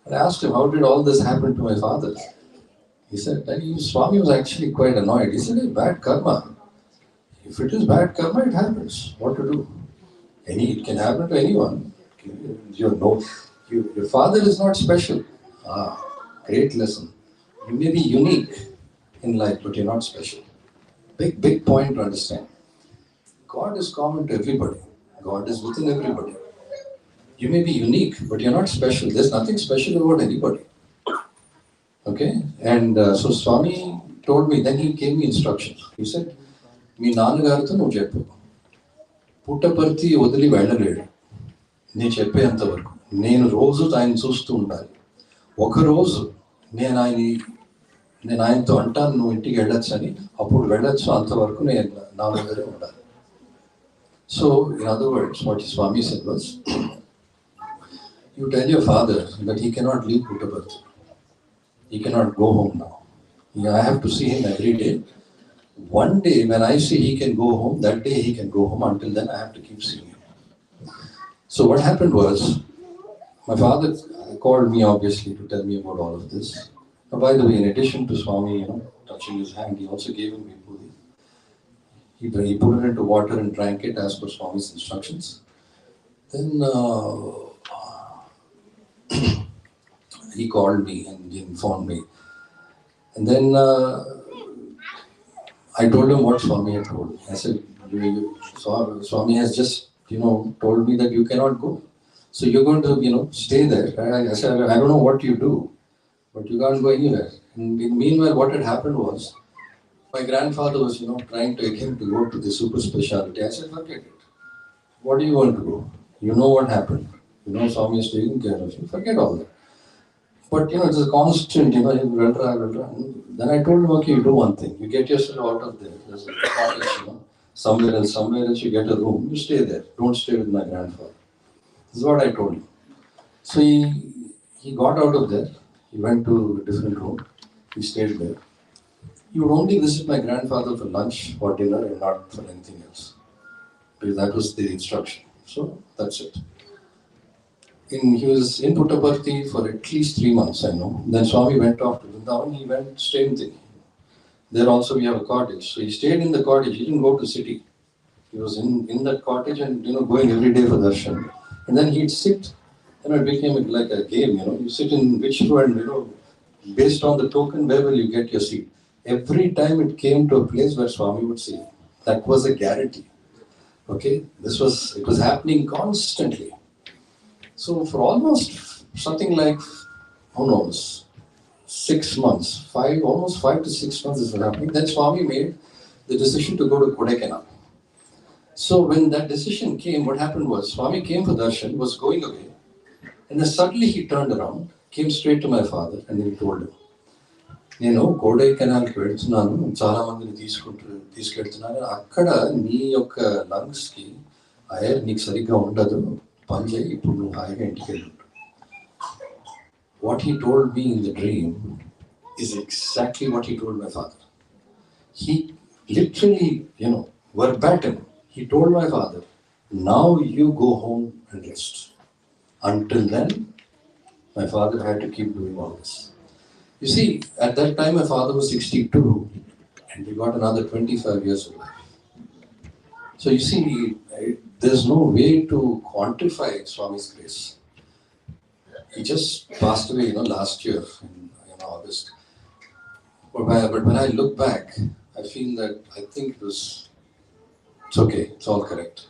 and I asked him, how did all this happen to my father? He said, Swami was actually quite annoyed. He said, hey, bad karma. If it is bad karma, it happens. What to do? It can happen to anyone. Your father is not special. Great lesson. You may be unique in life, but you're not special. Big point to understand. God is common to everybody. God is within everybody. You may be unique, but you're not special. There's nothing special about anybody. Okay? And so Swami told me, then he gave me instructions. He said, మీ నాన్నగారితో నువ్వు చెప్పు పుట్టపర్తి వదిలి వెళ్ళలేడు నేను చెప్పేంత వరకు నేను రోజు ఆయన చూస్తూ ఉండాలి ఒకరోజు నేను ఆయనతో అంటాను నువ్వు ఇంటికి వెళ్ళొచ్చు అని అప్పుడు వెళ్ళొచ్చు అంతవరకు నేను నా దగ్గరే ఉండాలి so in other words what Swami said was you tell your father that he cannot leave Puttaparthi. He cannot go home now. I have to see him every day. One day when I say he can go home, that day he can go home. Until then I have to keep seeing him. So what happened was, my father called me obviously to tell me about all of this. Now, by the way, in addition to Swami, touching his hand, he also gave him vibhuti. He put it into water and drank it as per Swami's instructions. Then he called me and he informed me. And then I told him what Swami had told me. I said, Swami has just, told me that you cannot go. So you're going to, stay there. I said, I don't know what you do, but you can't go anywhere. And meanwhile, what had happened was, my grandfather was, trying to get him to go to the super specialty. I said, forget it. What do you want to go? You know what happened. Swami is taking care of you. Forget all that. But it's a constant, he will try. Then I told him, okay, you do one thing. You get yourself out of there. There's a cottage, somewhere else you get a room. You stay there. Don't stay with my grandfather. This is what I told him. So he got out of there. He went to a different room. He stayed there. He would only visit my grandfather for lunch or dinner and not for anything else. Because that was the instruction. So that's it. He was in Puttaparthi for at least 3 months, I know. Then Swami went off to Vrindavan. He went same thing. There also we have a cottage. So he stayed in the cottage. He didn't go to city. He was in that cottage and going every day for darshan. And then he'd sit. It became like a game. You sit in which row and based on the token, where will you get your seat? Every time it came to a place where Swami would sit. That was a guarantee. Okay, it was happening constantly. So for almost something like, who knows, 6 months, almost 5 to 6 months this was happening. Then Swami made the decision to go to Kodaikanal. So when that decision came, what happened was, Swami came for darshan, was going away, and then suddenly he turned around, came straight to my father, and then he told him, నేను కోడైకెనాల్కి వెళ్తున్నాను చాలా మందిని తీసుకెళ్తున్నాను అక్కడ నీ యొక్క లంగ్స్కి air నీకు సరిగ్గా ఉండదు పని చేయి ఇప్పుడు నువ్వు హాయిగా ఇంటికి వెళ్ళి what he told me in the dream is exactly what he told my father. He literally, verbatim, he told my father, now you go home and rest. Until then, my father had to keep doing all this. You see, at that time my father was 62 and he got another 25 years of life. So you see, there's no way to quantify Swami's grace. He just passed away, last year in August. But when I look back, I feel that I think it's okay, it's all correct.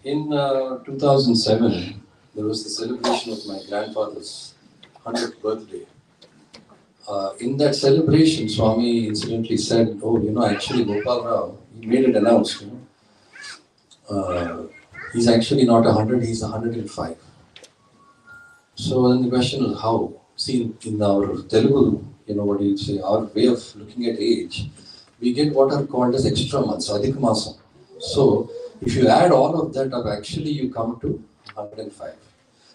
In 2007, there was the celebration of my grandfather's 100th birthday. In that celebration, Swami incidentally said, "Oh, actually, Gopal Rao, he made it announced, he's actually not 100, he's 105." So then the question is how? See, in our Telugu, what do you say, our way of looking at age, we get what are called as extra months, Adhik Masam. So if you add all of that up, actually you come to 105.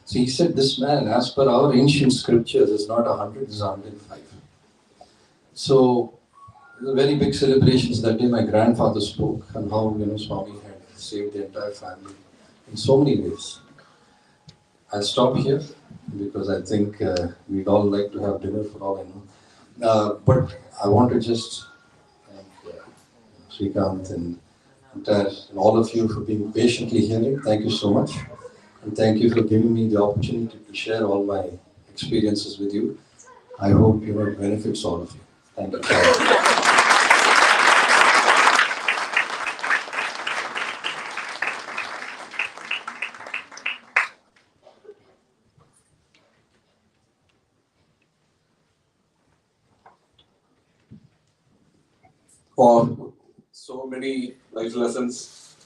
So he said, this man, as per our ancient scriptures, is not 100, is 105. So the very big celebrations that day. My grandfather spoke and how Swami had saved the entire family in so many ways. I'll stop here because I think we'd all like to have dinner for all I know. But I want to just thank Srikanth and all of you for being patiently hearing. Thank you so much. And thank you for giving me the opportunity to share all my experiences with you. I hope it benefits all of you. Thank you. For so many life lessons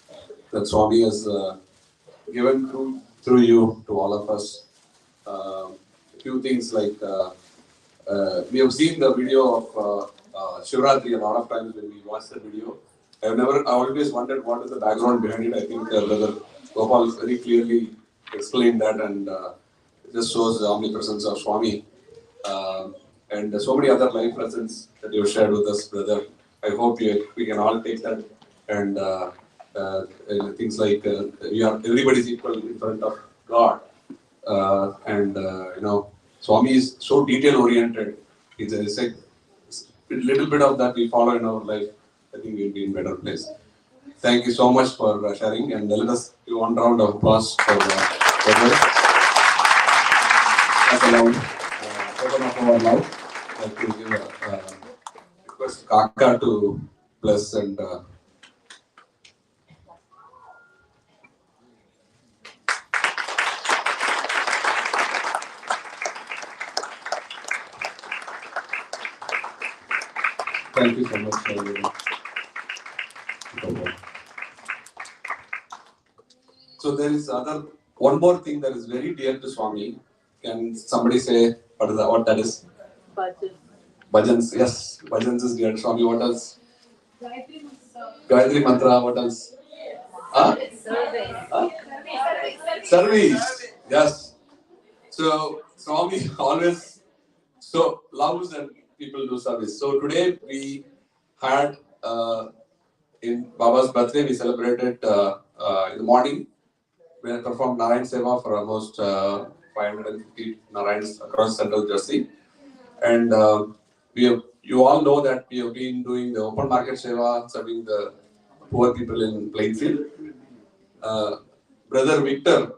that Swami has given through you to all of us. A few things like we have seen the video of Shivratri a lot of times when we watch the video. I always wondered what is the background behind it. I think Brother Gopal very clearly explained that, and it just shows the omnipresence of Swami. And so many other life lessons that you have shared with us, brother. I hope we can all take that and things like everybody's equal in front of God, and Swami is so detail oriented. It's like a little bit of that we follow in our life. I think we'll be in a better place. Thank you so much for sharing, and let us do one round of applause for brother. That's a loud token of our love. I'd like to give a request Kaka to bless and thank you so much for your. So there is one more thing that is very dear to Swami. Can somebody say what that is? Bhajan. Bhajans, yes, bhajans is dear to Swami. What else? Gayatri Mantra, what else? Huh? Huh? Service, yes. So Swami always loves and people do service. So today we had in Baba's birthday, we celebrated in the morning. We have performed Narayan Seva for almost 550 Narayans across central Jersey. And you all know that we have been doing the open market Seva, serving the poor people in Plainfield. Brother Victor,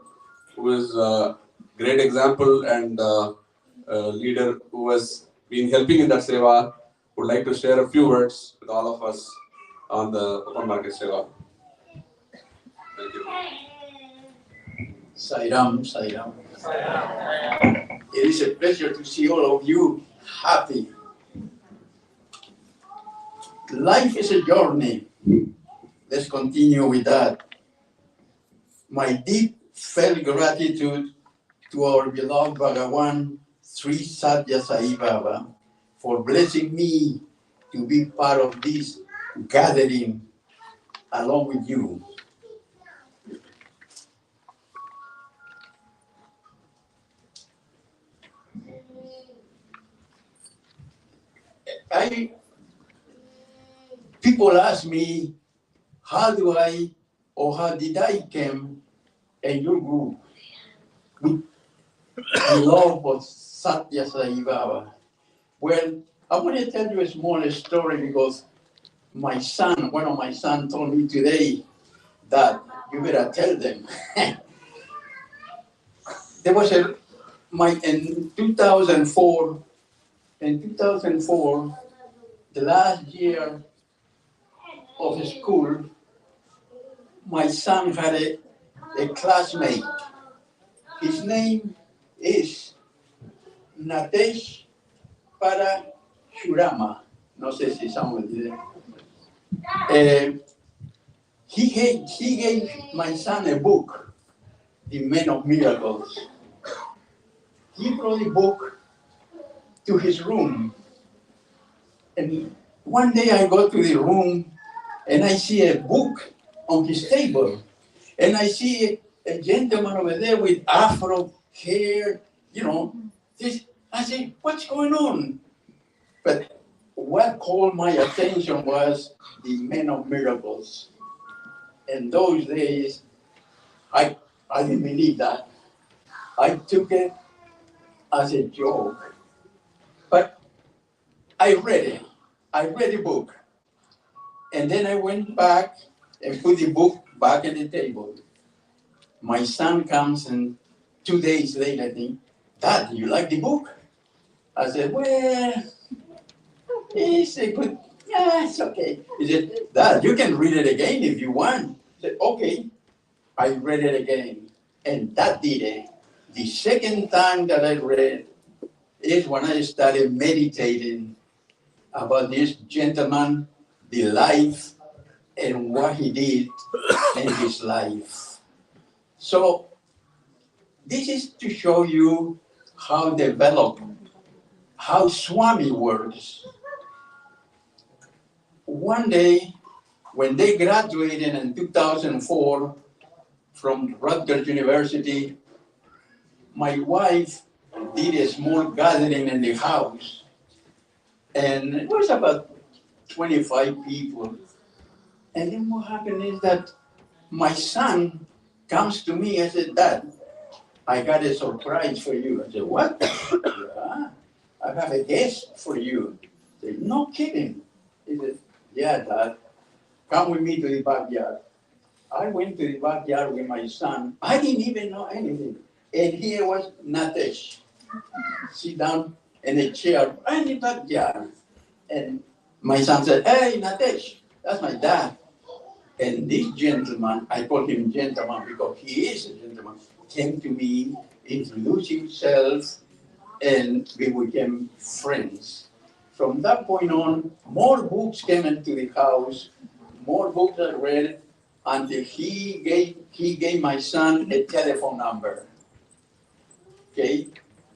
who is a great example and leader who has been helping in that Seva, would like to share a few words with all of us on the open market Seva. Thank you. Sairam, Sairam. It is a pleasure to see all of you happy. Life is a journey. Let's continue with that. My deep felt gratitude to our beloved Bhagawan Sri Satya Sai Baba for blessing me to be part of this gathering along with you. People ask me, how did I come in your group with the love of Satya Sai Baba? Well, I want to tell you a small story because one of my sons told me today that you better tell them. There was in 2004, the last year of school, my son had a classmate. His name is Natesh Parashurama. No sé si somebody. He gave my son a book, The Men of Miracles. He brought the book to his room. And one day I go to the room and I see a book on his table. And I see a gentleman over there with afro hair, this. I say, what's going on? But what called my attention was the Men of Miracles. In those days, I didn't believe that. I took it as a joke. But I read it. I read the book. And then I went back and put the book back on the table. My son comes and 2 days later, I think, Dad, do you like the book? I said, well, it's a good, yeah, it's okay. He said, Dad, you can read it again if you want. I said, okay. I read it again. And that did it. The second time that I read is when I started meditating about this gentleman, the life, and what he did in his life. So this is to show you how developed, how Swami works. One day, when they graduated in 2004 from Rutgers University, my wife did a small gathering in the house. And it was about 25 people. And then what happened is that my son comes to me and said, Dad, I got a surprise for you. I said, what? Yeah, I have a guest for you. I said, no kidding. He said, yeah, Dad, come with me to the backyard. I went to the backyard with my son. I didn't even know anything. And here was Natesh, sit down in a chair right in the backyard. And my son said, hey, Natesh, that's my dad. And this gentleman, I call him gentleman because he is a gentleman, came to me, introduced himself, and we became friends. From that point on, more books came into the house, more books I read, until he gave my son a telephone number. Okay,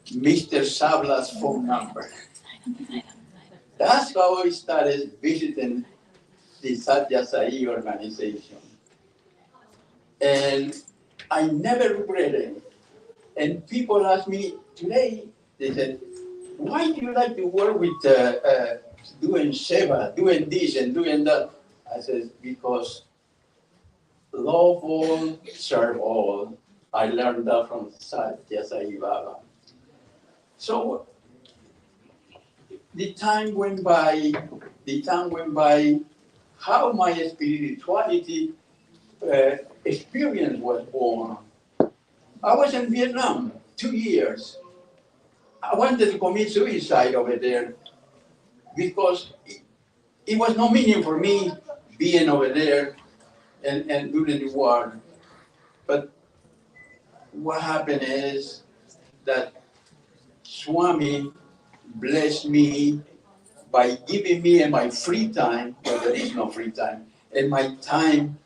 Mr. Sabla's phone number. That's how I started visiting the Satya Sai organization. And I never regret it. And people ask me today, they said, why do you like to work with doing Seva, doing this and doing that? I said, because love all, serve all. I learned that from Satya Sai Baba. So the time went by, how my spirituality experience was born. I was in Vietnam 2 years. I wanted to commit suicide over there because it was no meaning for me being over there and doing the war. But what happened is that Swami blessed me by giving me in my free time, but there is no free time, in my time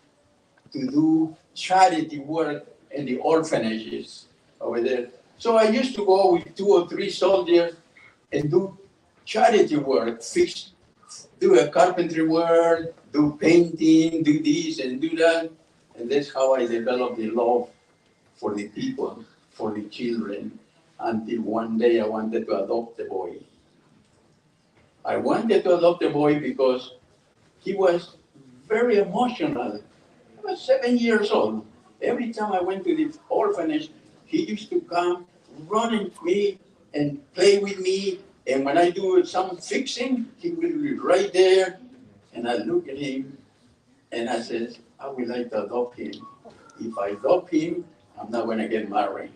to do charity work in the orphanages over there. So I used to go with 2 or 3 soldiers and do charity work, do a carpentry work, do painting, do this and do that. And that's how I developed the love for the people, for the children, until one day I wanted to adopt a boy. I wanted to adopt a boy because he was very emotional. I was 7 years old. Every time I went to the orphanage, he used to come running to me and play with me. And when I do some fixing, he will be right there. And I look at him and I said, I would like to adopt him. If I adopt him, I'm not going to get married.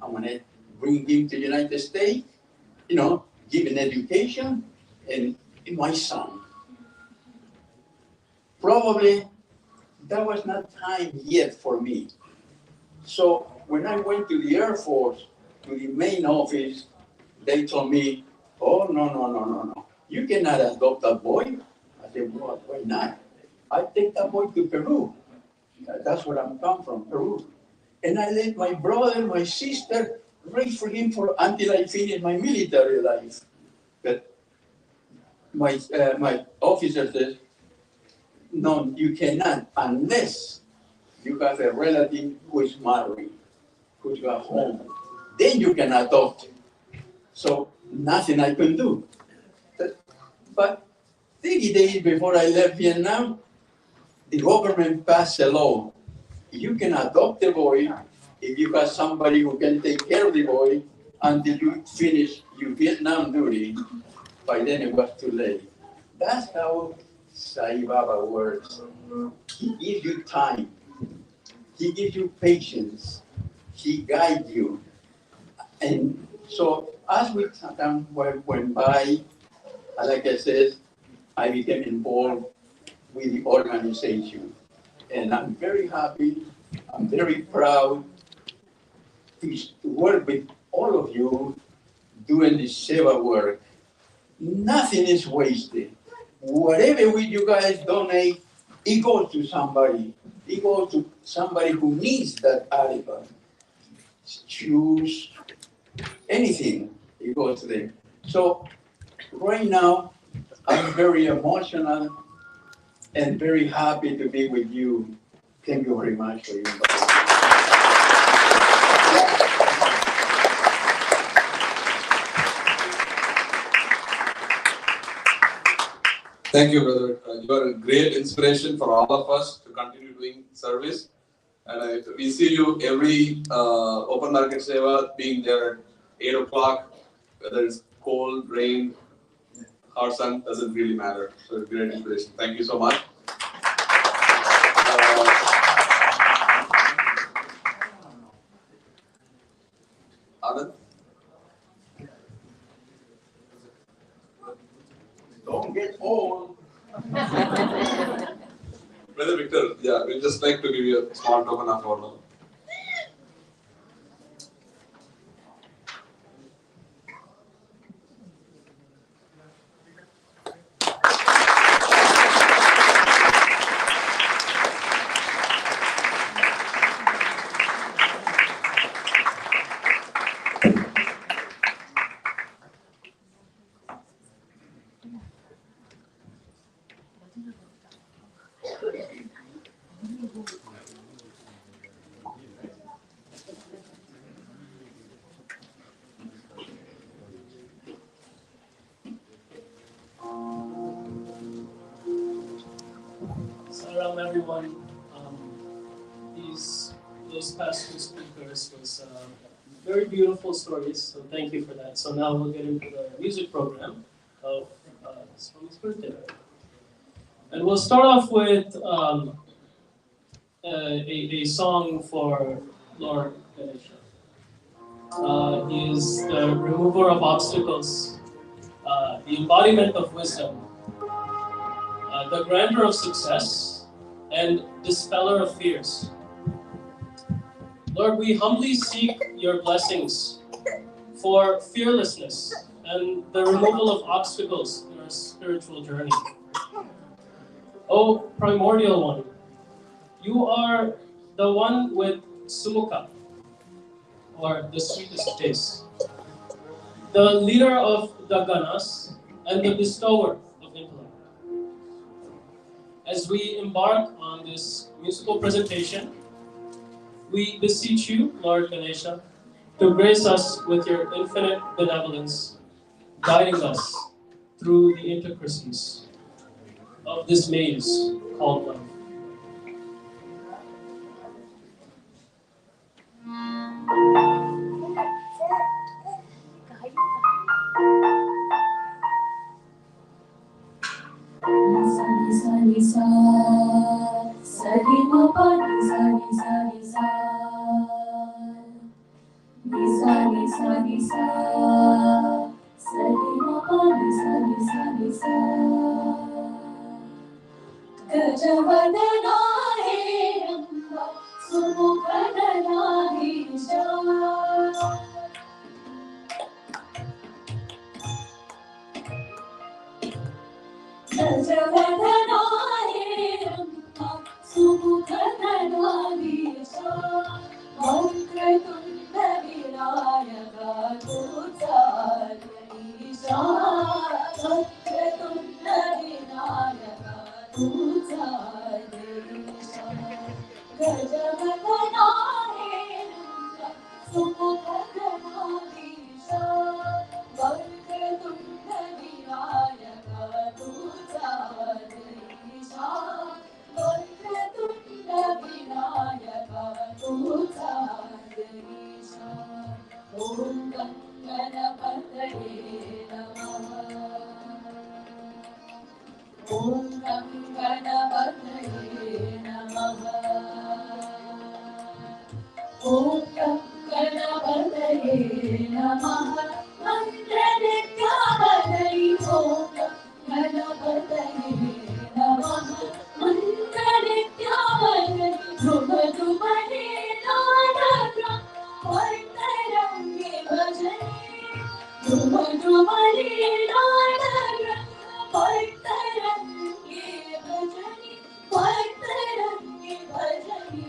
I'm going to bring him to the United States, give an education, and my son. Probably that was not time yet for me. So when I went to the Air Force, to the main office, they told me, oh, no. You cannot adopt that boy. I said, well, why not? I take that boy to Peru. That's where I'm come from, Peru. And I let my brother, my sister, raise for him until I finish my military life. But my officer says, no, you cannot unless you have a relative who is married, who's got home. Then you can adopt. So nothing I can do. But 30 days before I left Vietnam, the government passed a law. You can adopt a boy if you have somebody who can take care of the boy until you finish your Vietnam duty. By then it was too late. That's how Sai Baba works. He gives you time. He gives you patience. He guides you. And so as we time went by, like I said, I became involved with the organization. And I'm very happy, I'm very proud to work with all of you doing this Seva work. Nothing is wasted. Whatever you guys donate, it goes to somebody. It goes to somebody who needs that article. Shoes, anything, it goes to them. So right now, I'm very emotional and very happy to be with you. Thank you very much for your invitation. Thank you, brother. You are a great inspiration for all of us to continue doing service. And we see you every open market seva being there at 8 o'clock, whether it's cold, rain, hot sun, doesn't really matter. So it's a great inspiration. Thank you so much. Anand? Don't get old. Brother Victor, yeah, we'd just like to give you a small token of our love. Salam everyone. Those past two speakers was very beautiful stories, so thank you for that. So now we'll get into the music program of Swami's birthday. And we'll start off with a song for Lord Ganesha. He is the remover of obstacles, the embodiment of wisdom, the grantor of success, and dispeller of fears. Lord, we humbly seek your blessings for fearlessness and the removal of obstacles in our spiritual journey. O primordial one, you are the one with sumukha, or the sweetest taste, the leader of the ganas and the bestower of intellect. As we embark on this musical presentation, we beseech you, Lord Ganesha, to grace us with your infinite benevolence, guiding us through the intricacies of this maze called life. Nisa, sagi ma pa nisa, nisa, nisa. Nisa, nisa, sa. Gajavadana he Ramba, Sumukhadana he Sha. Gajavadana he Ramba, Sumukhadana he Sha. Vakratunda Vinayaka Tucharani Sha. Vakratunda Vinayaka Tucharani Sha. Gajavadana he Ramba, Sumukhadana he Sha. Vakratunda Vinayaka Tucharani Sha. Vakratunda Vinayaka Tucharani Sha. Om Ganganapataye Namaha. Om Ganganapataye Namaha. Om Ganganapataye Namaha. Mantra-Nityavadai Om Ganganapataye Namaha. Mantra-Nityavadai Dhruva-Dhruva-He Nara Vartarangi Bhajani. Dhruva-Dhruva-He Nara Vartarangi Bhajani. Vartarangi Bhajani.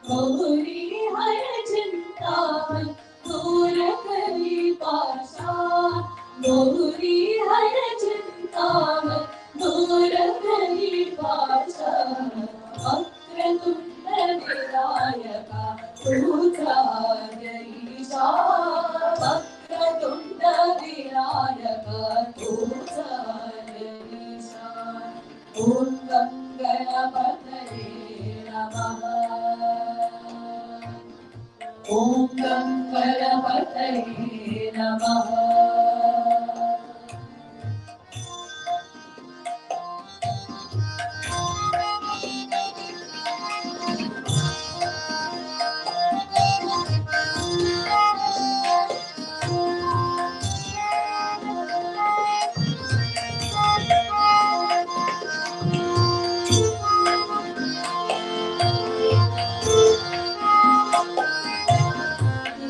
Gauri Hara Chintaman Dura Kari Pasha. Gauri Hara Chintaman Dura Kari Pasha. Vakratunda Vinayaka Tucharani Sha. Vakratunda Vinayaka Tucharani Sha. Om Ganganapataye Namaha. Om Ganganapataye Namaha.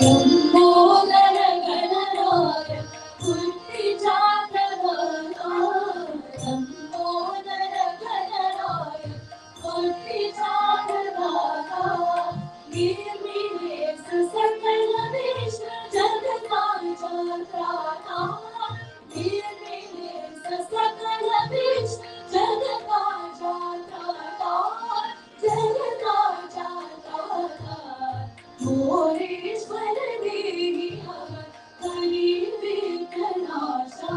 Lambodara Ganaraya Kunti Chakravana. Lambodara Ganaraya Kunti Chakravana. Girminesa Sakala Vishnu Jagadanchakrana. Girminesa Sakala Vishnu Jagadanchakrana. Jagadanchakrana. Moreshwar Devi Hari Vikanasha.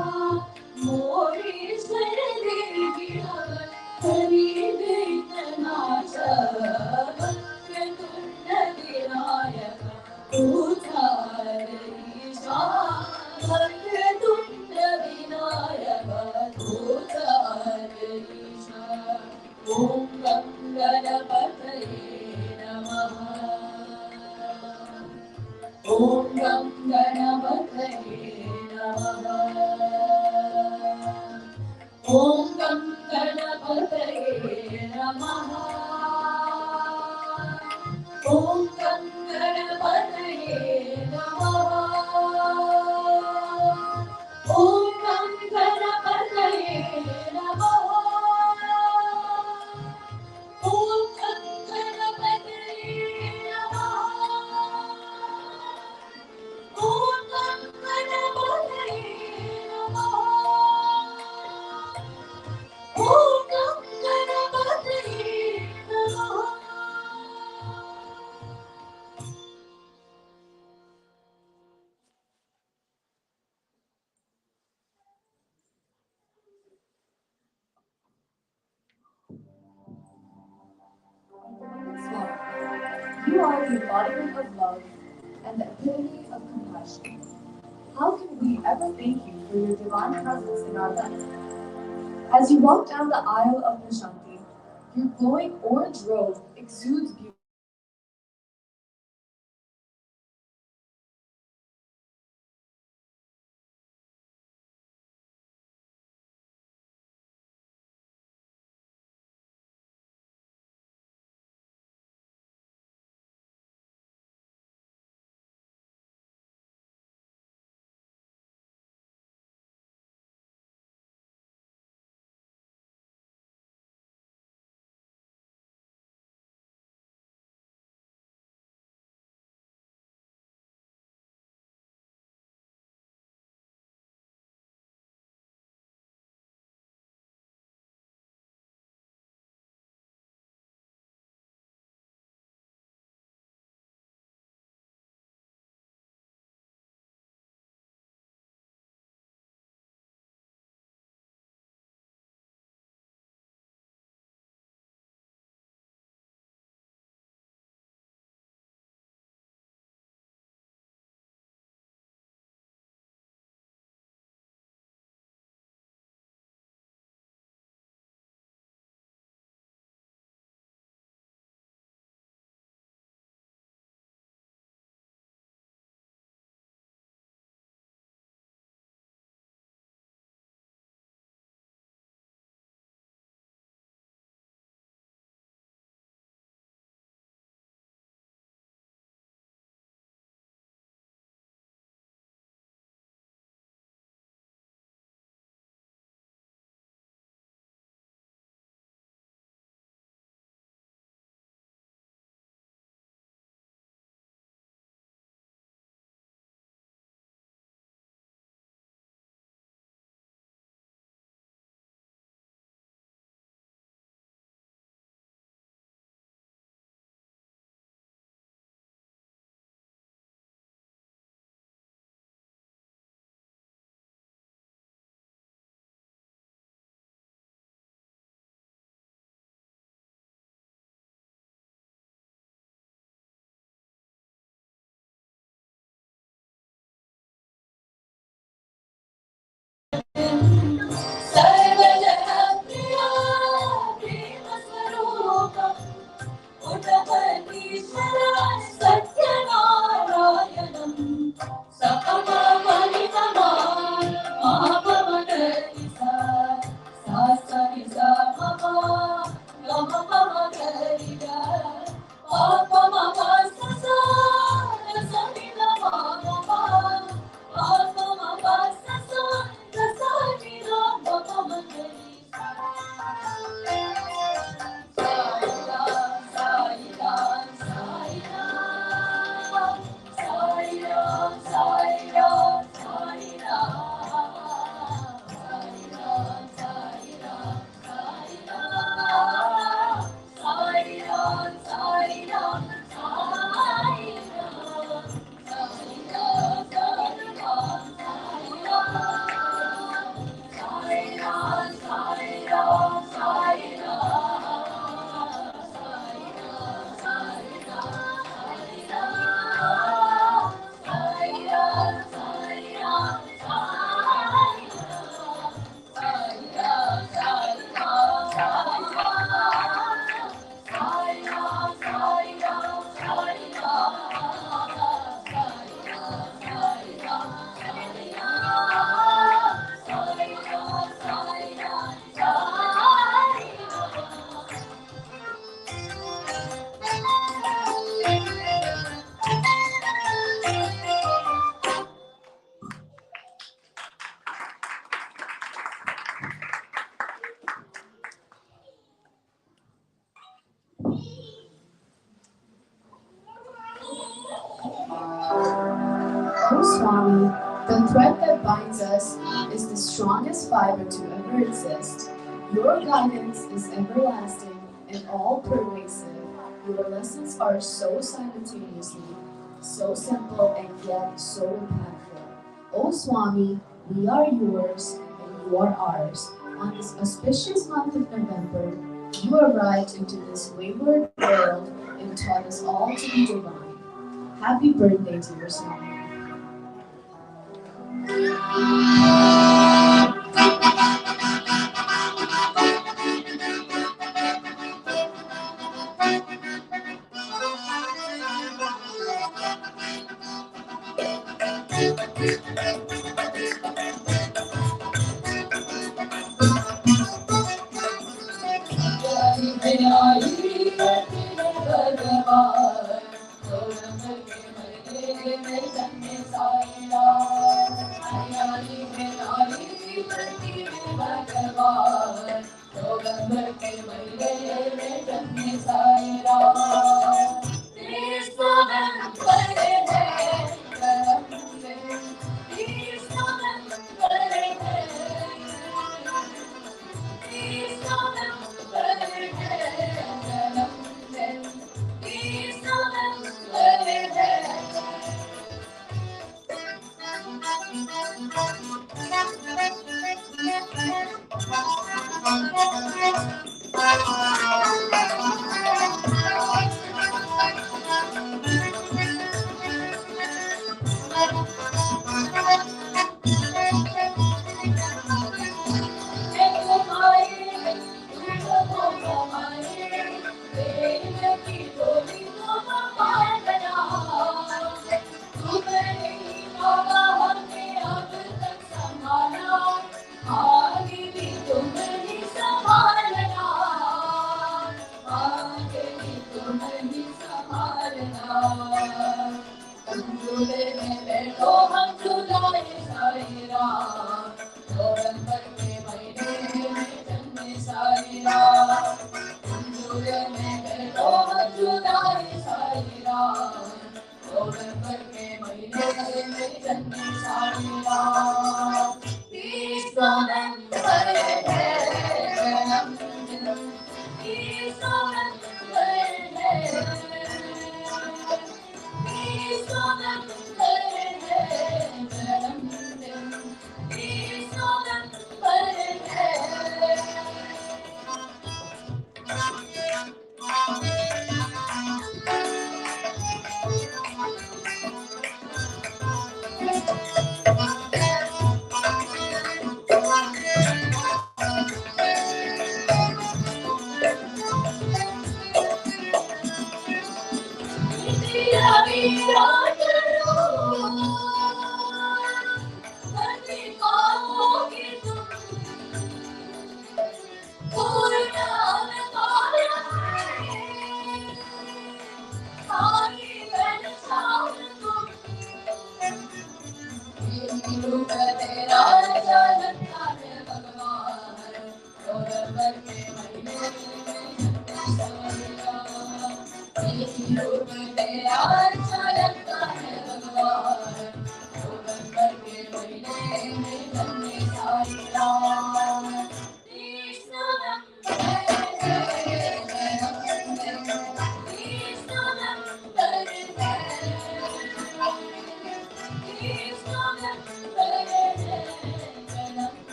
Moreshwar Devi Hari Vikanasha. Vakratunda Vinayaka Tucharani Sha. Vakratunda Vinayaka Tucharani Sha. Om Ganganapataye Namaha. Om Ganganapataye Namaha. Om Ganganapataye Namaha. Om Ganganapataye Namaha. Om Ganganapataye Namaha. Om Ganganapataye Namaha. Om Ganganapataye Namaha. Om Ganganapataye Namaha. Swami, you are the embodiment of love and the epitome of compassion. How can we ever thank you for your divine presence in our life? As you walk down the aisle of Prashanti, your glowing orange robe exudes beauty. सर्वजनप्रिया प्रेमस्वरूपा उटपतीश्वरा सत्यनारायणं सकममनितमा महापमगरिसा सासनिसा ममा गमपमगरिगा पापमपससा रसनिलमा ममा पापमपससा रसनिला मपमगरिसा Oh Swami, the thread that binds us is the strongest fiber to ever exist. Your guidance is everlasting and all pervasive. Your lessons are so simultaneously, so simple and yet so impactful. Oh Swami, we are yours and you are ours. On this auspicious month of November, you arrived into this wayward world and taught us all to be divine. Happy birthday to your Swami. Hare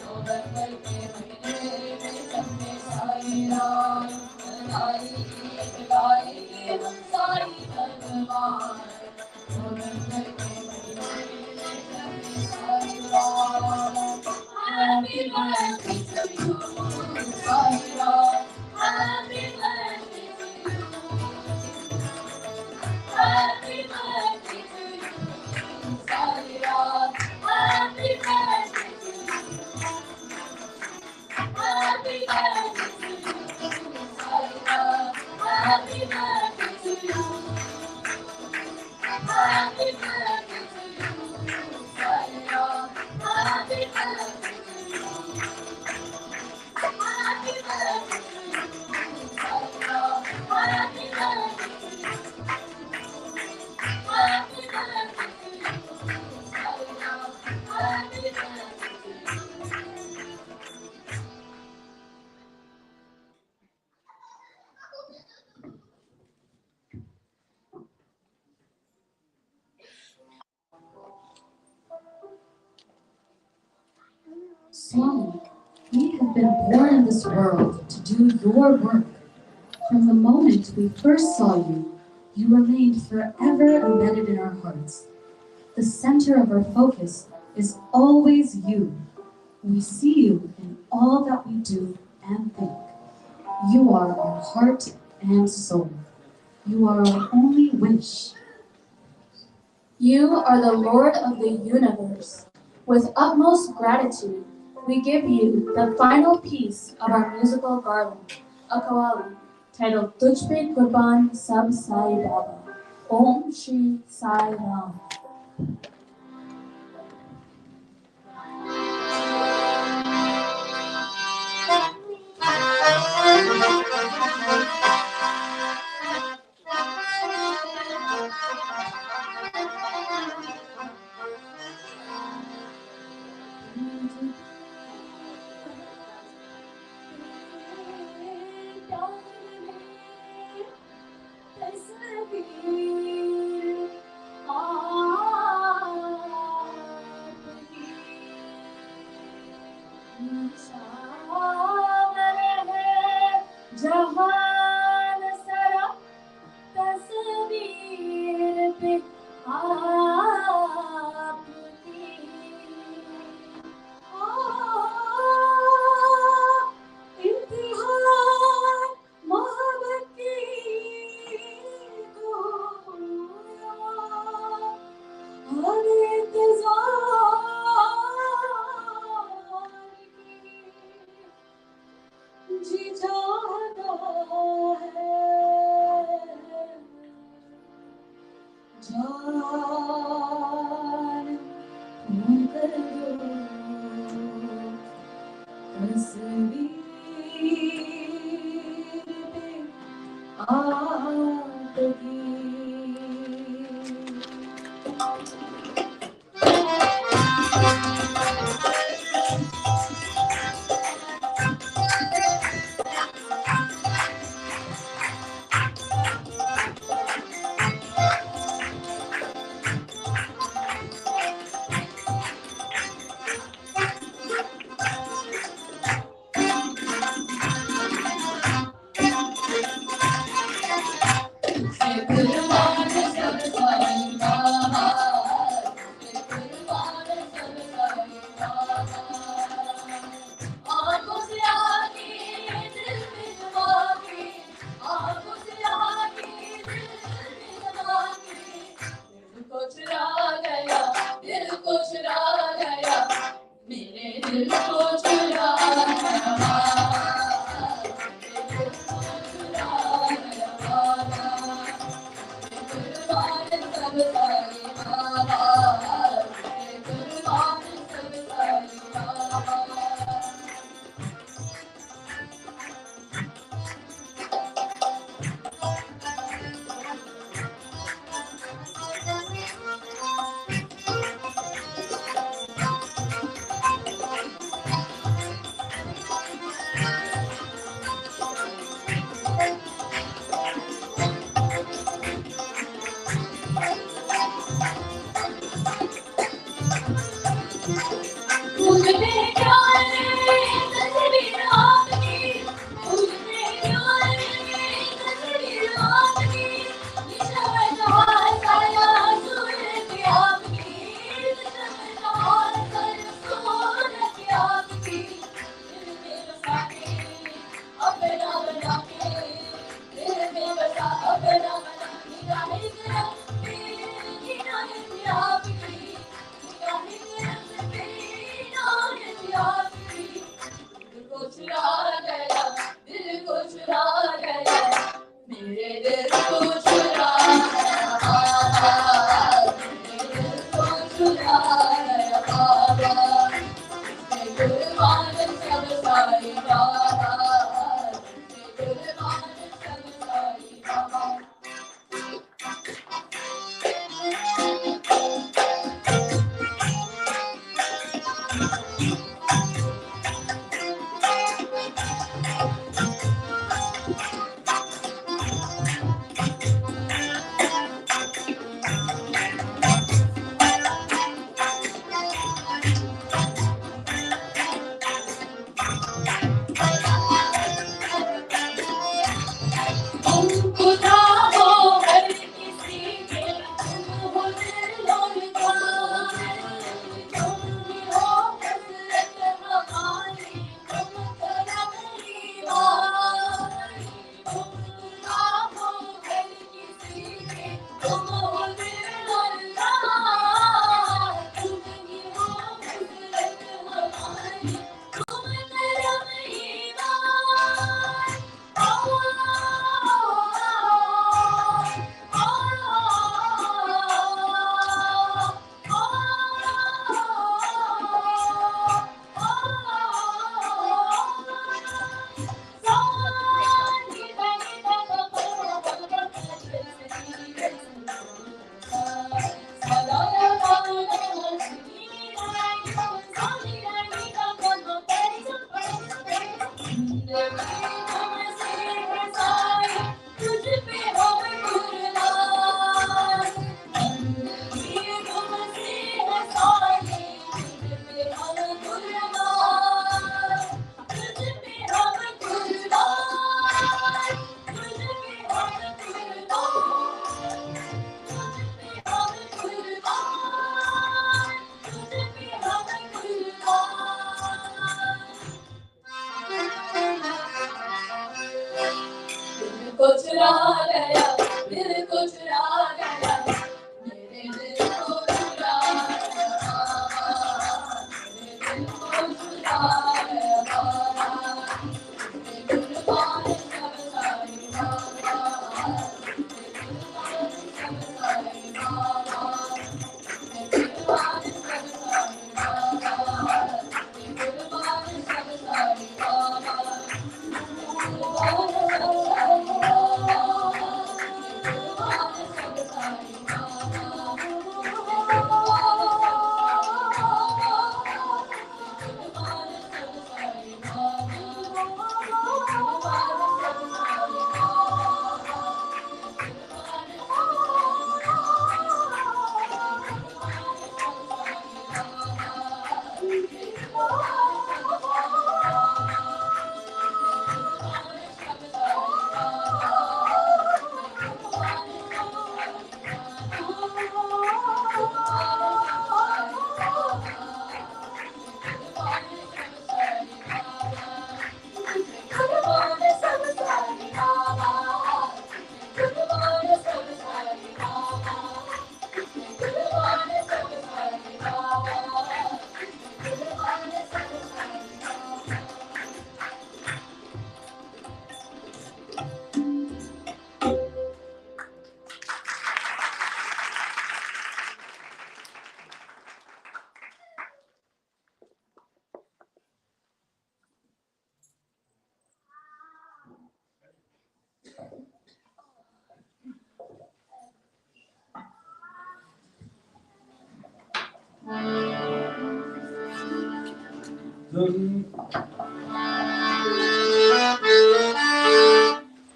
नवंबर के महीने में जन्मे साईं राम गाई गीत गाएंगे हम साईं भगवान नवंबर के महीने में जन्मे Sai Ram Happy birthday to you, Sai Ram. Happy birthday to you. Happy birthday to you, Sai Ram. Happy birthday to you. Happy birthday to you, Sai Ram. Happy birthday to you. Happy birthday to you, Sai Ram. Happy birthday. Happy birthday to you, Sai Ram. Happy birthday to you. Happy birthday to you, Sai Ram. Happy birthday to you. Swami, we have been born in this world to do your work. From the moment we first saw you, you remained forever embedded in our hearts. The center of our focus is always you. We see you in all that we do and think. You are our heart and soul. You are our only wish. You are the Lord of the universe. With utmost gratitude, we give you the final piece of our musical garland, a qawwali, titled Tujh Pe Qurban Sab Sai Baba. Om Shri Sai Ram. जहान सरा तस्वीर पे आपकी इम्तिहान मोहब्बत की गोया हर इंतजार की जी चाहता है जान खून कर दो तस्वीर पे आपकी कुर्बान सब साईं बाबा कुर्बान सब साईं बाबा आंखों से आके दिल में दबा के आंखों से आके दिल में दबा के दिल को चुरा गया मेरे दिल को चुरा गया मुझे प्यार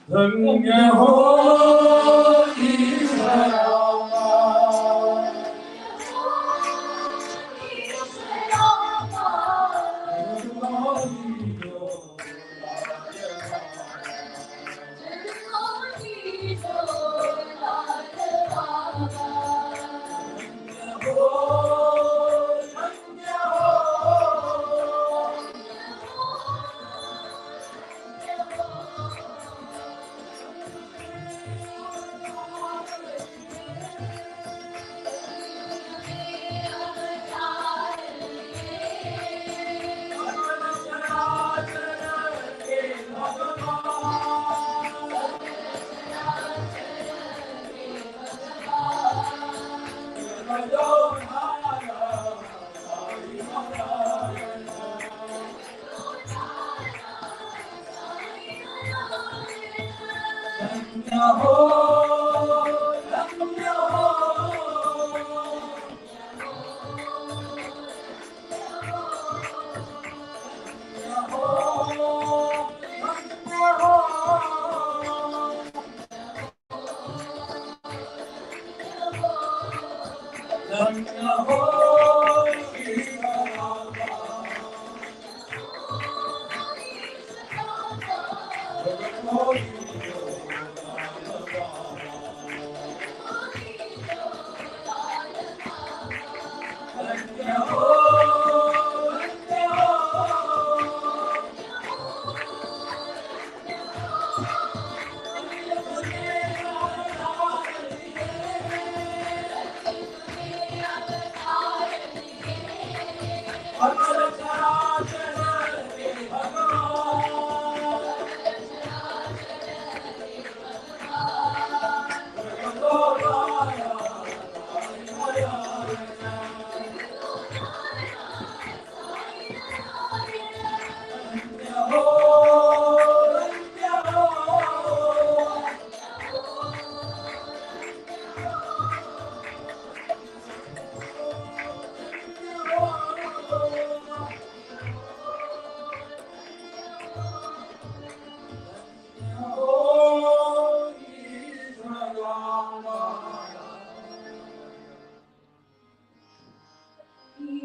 धन्य हो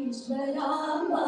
ईश्वरामा,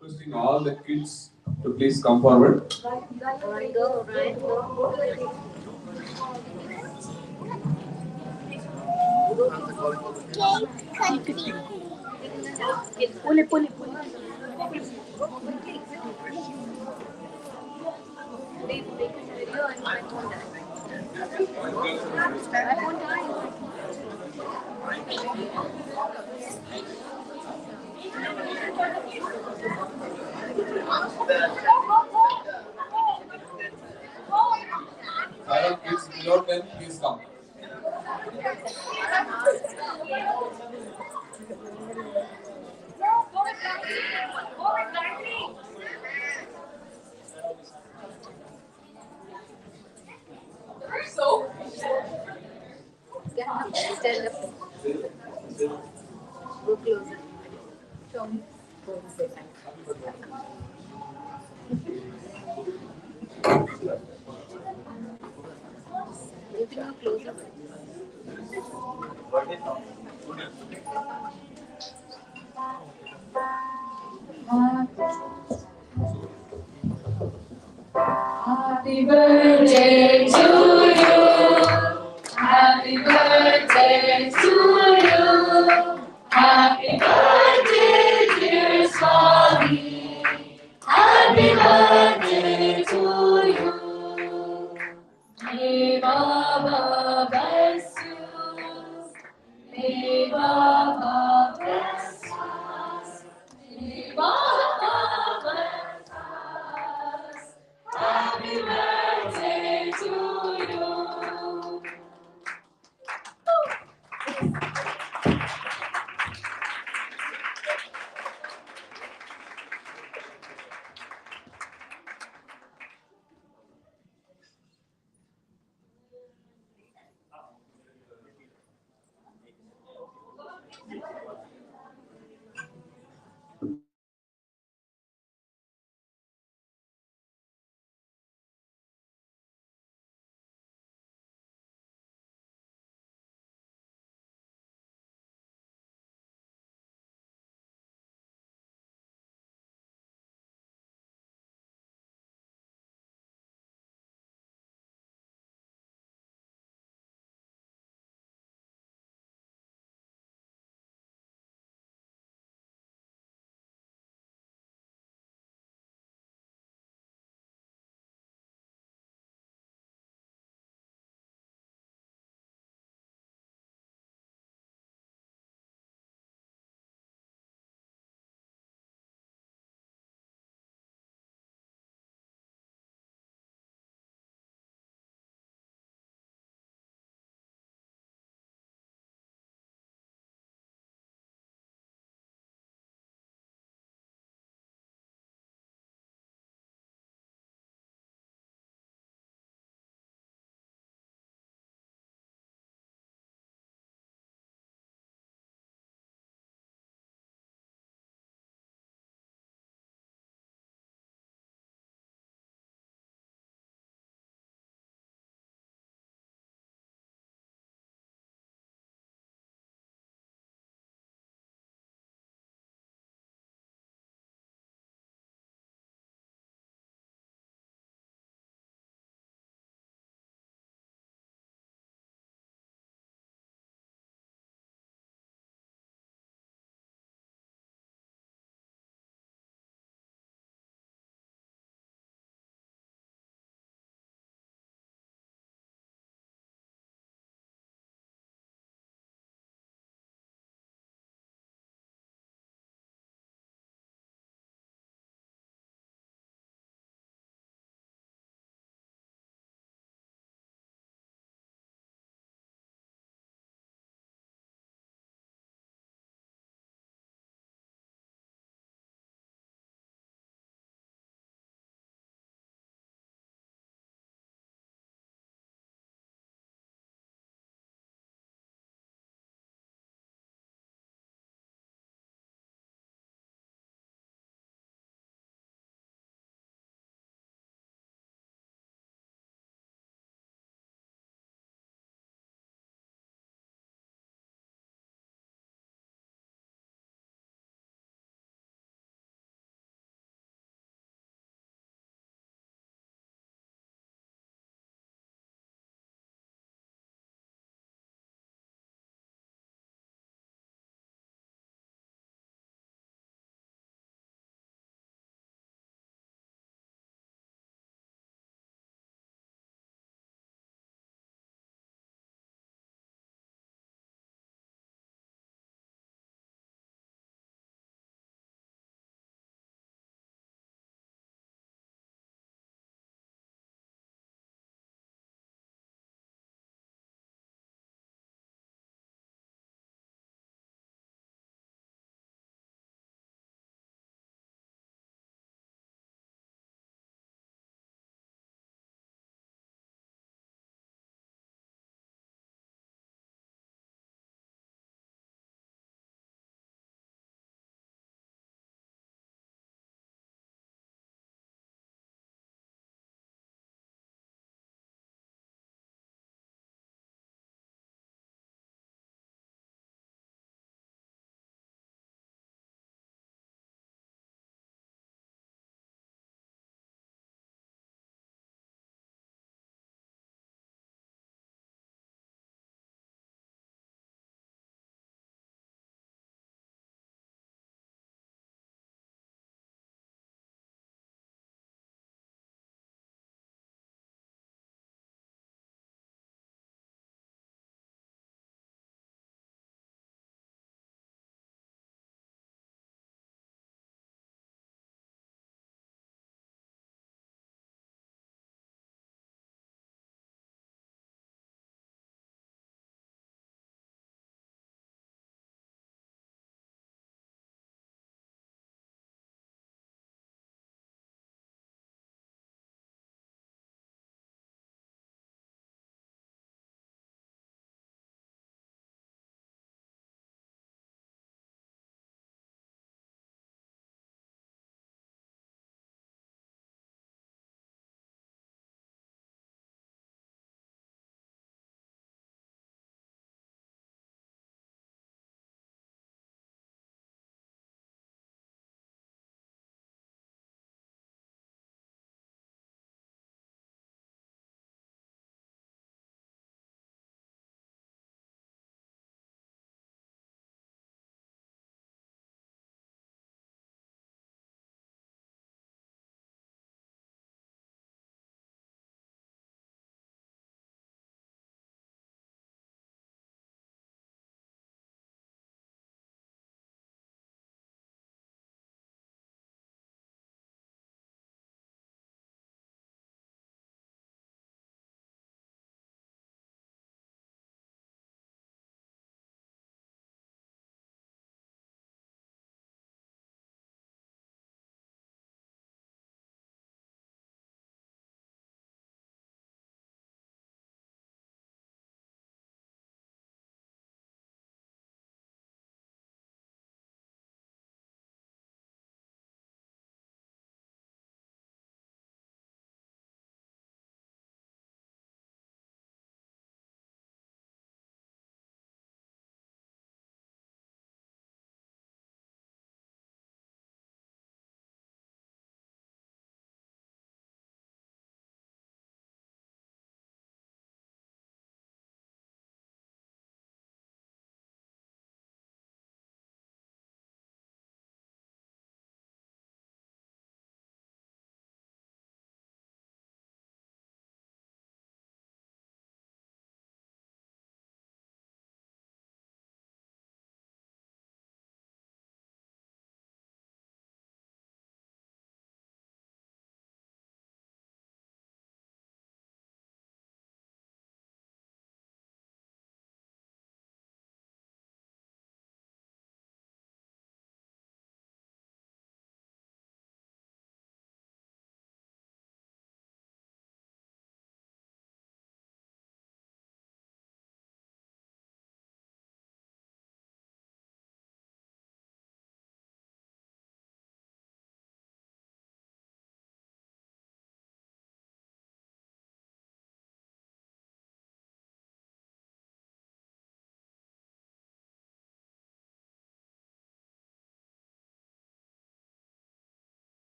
Requesting all the kids to please come forward. All kids below 10, please come. Happy birthday to you. Happy birthday to you. Happy birthday, dear Swami. Happy birthday to you. May Baba bless you. May Baba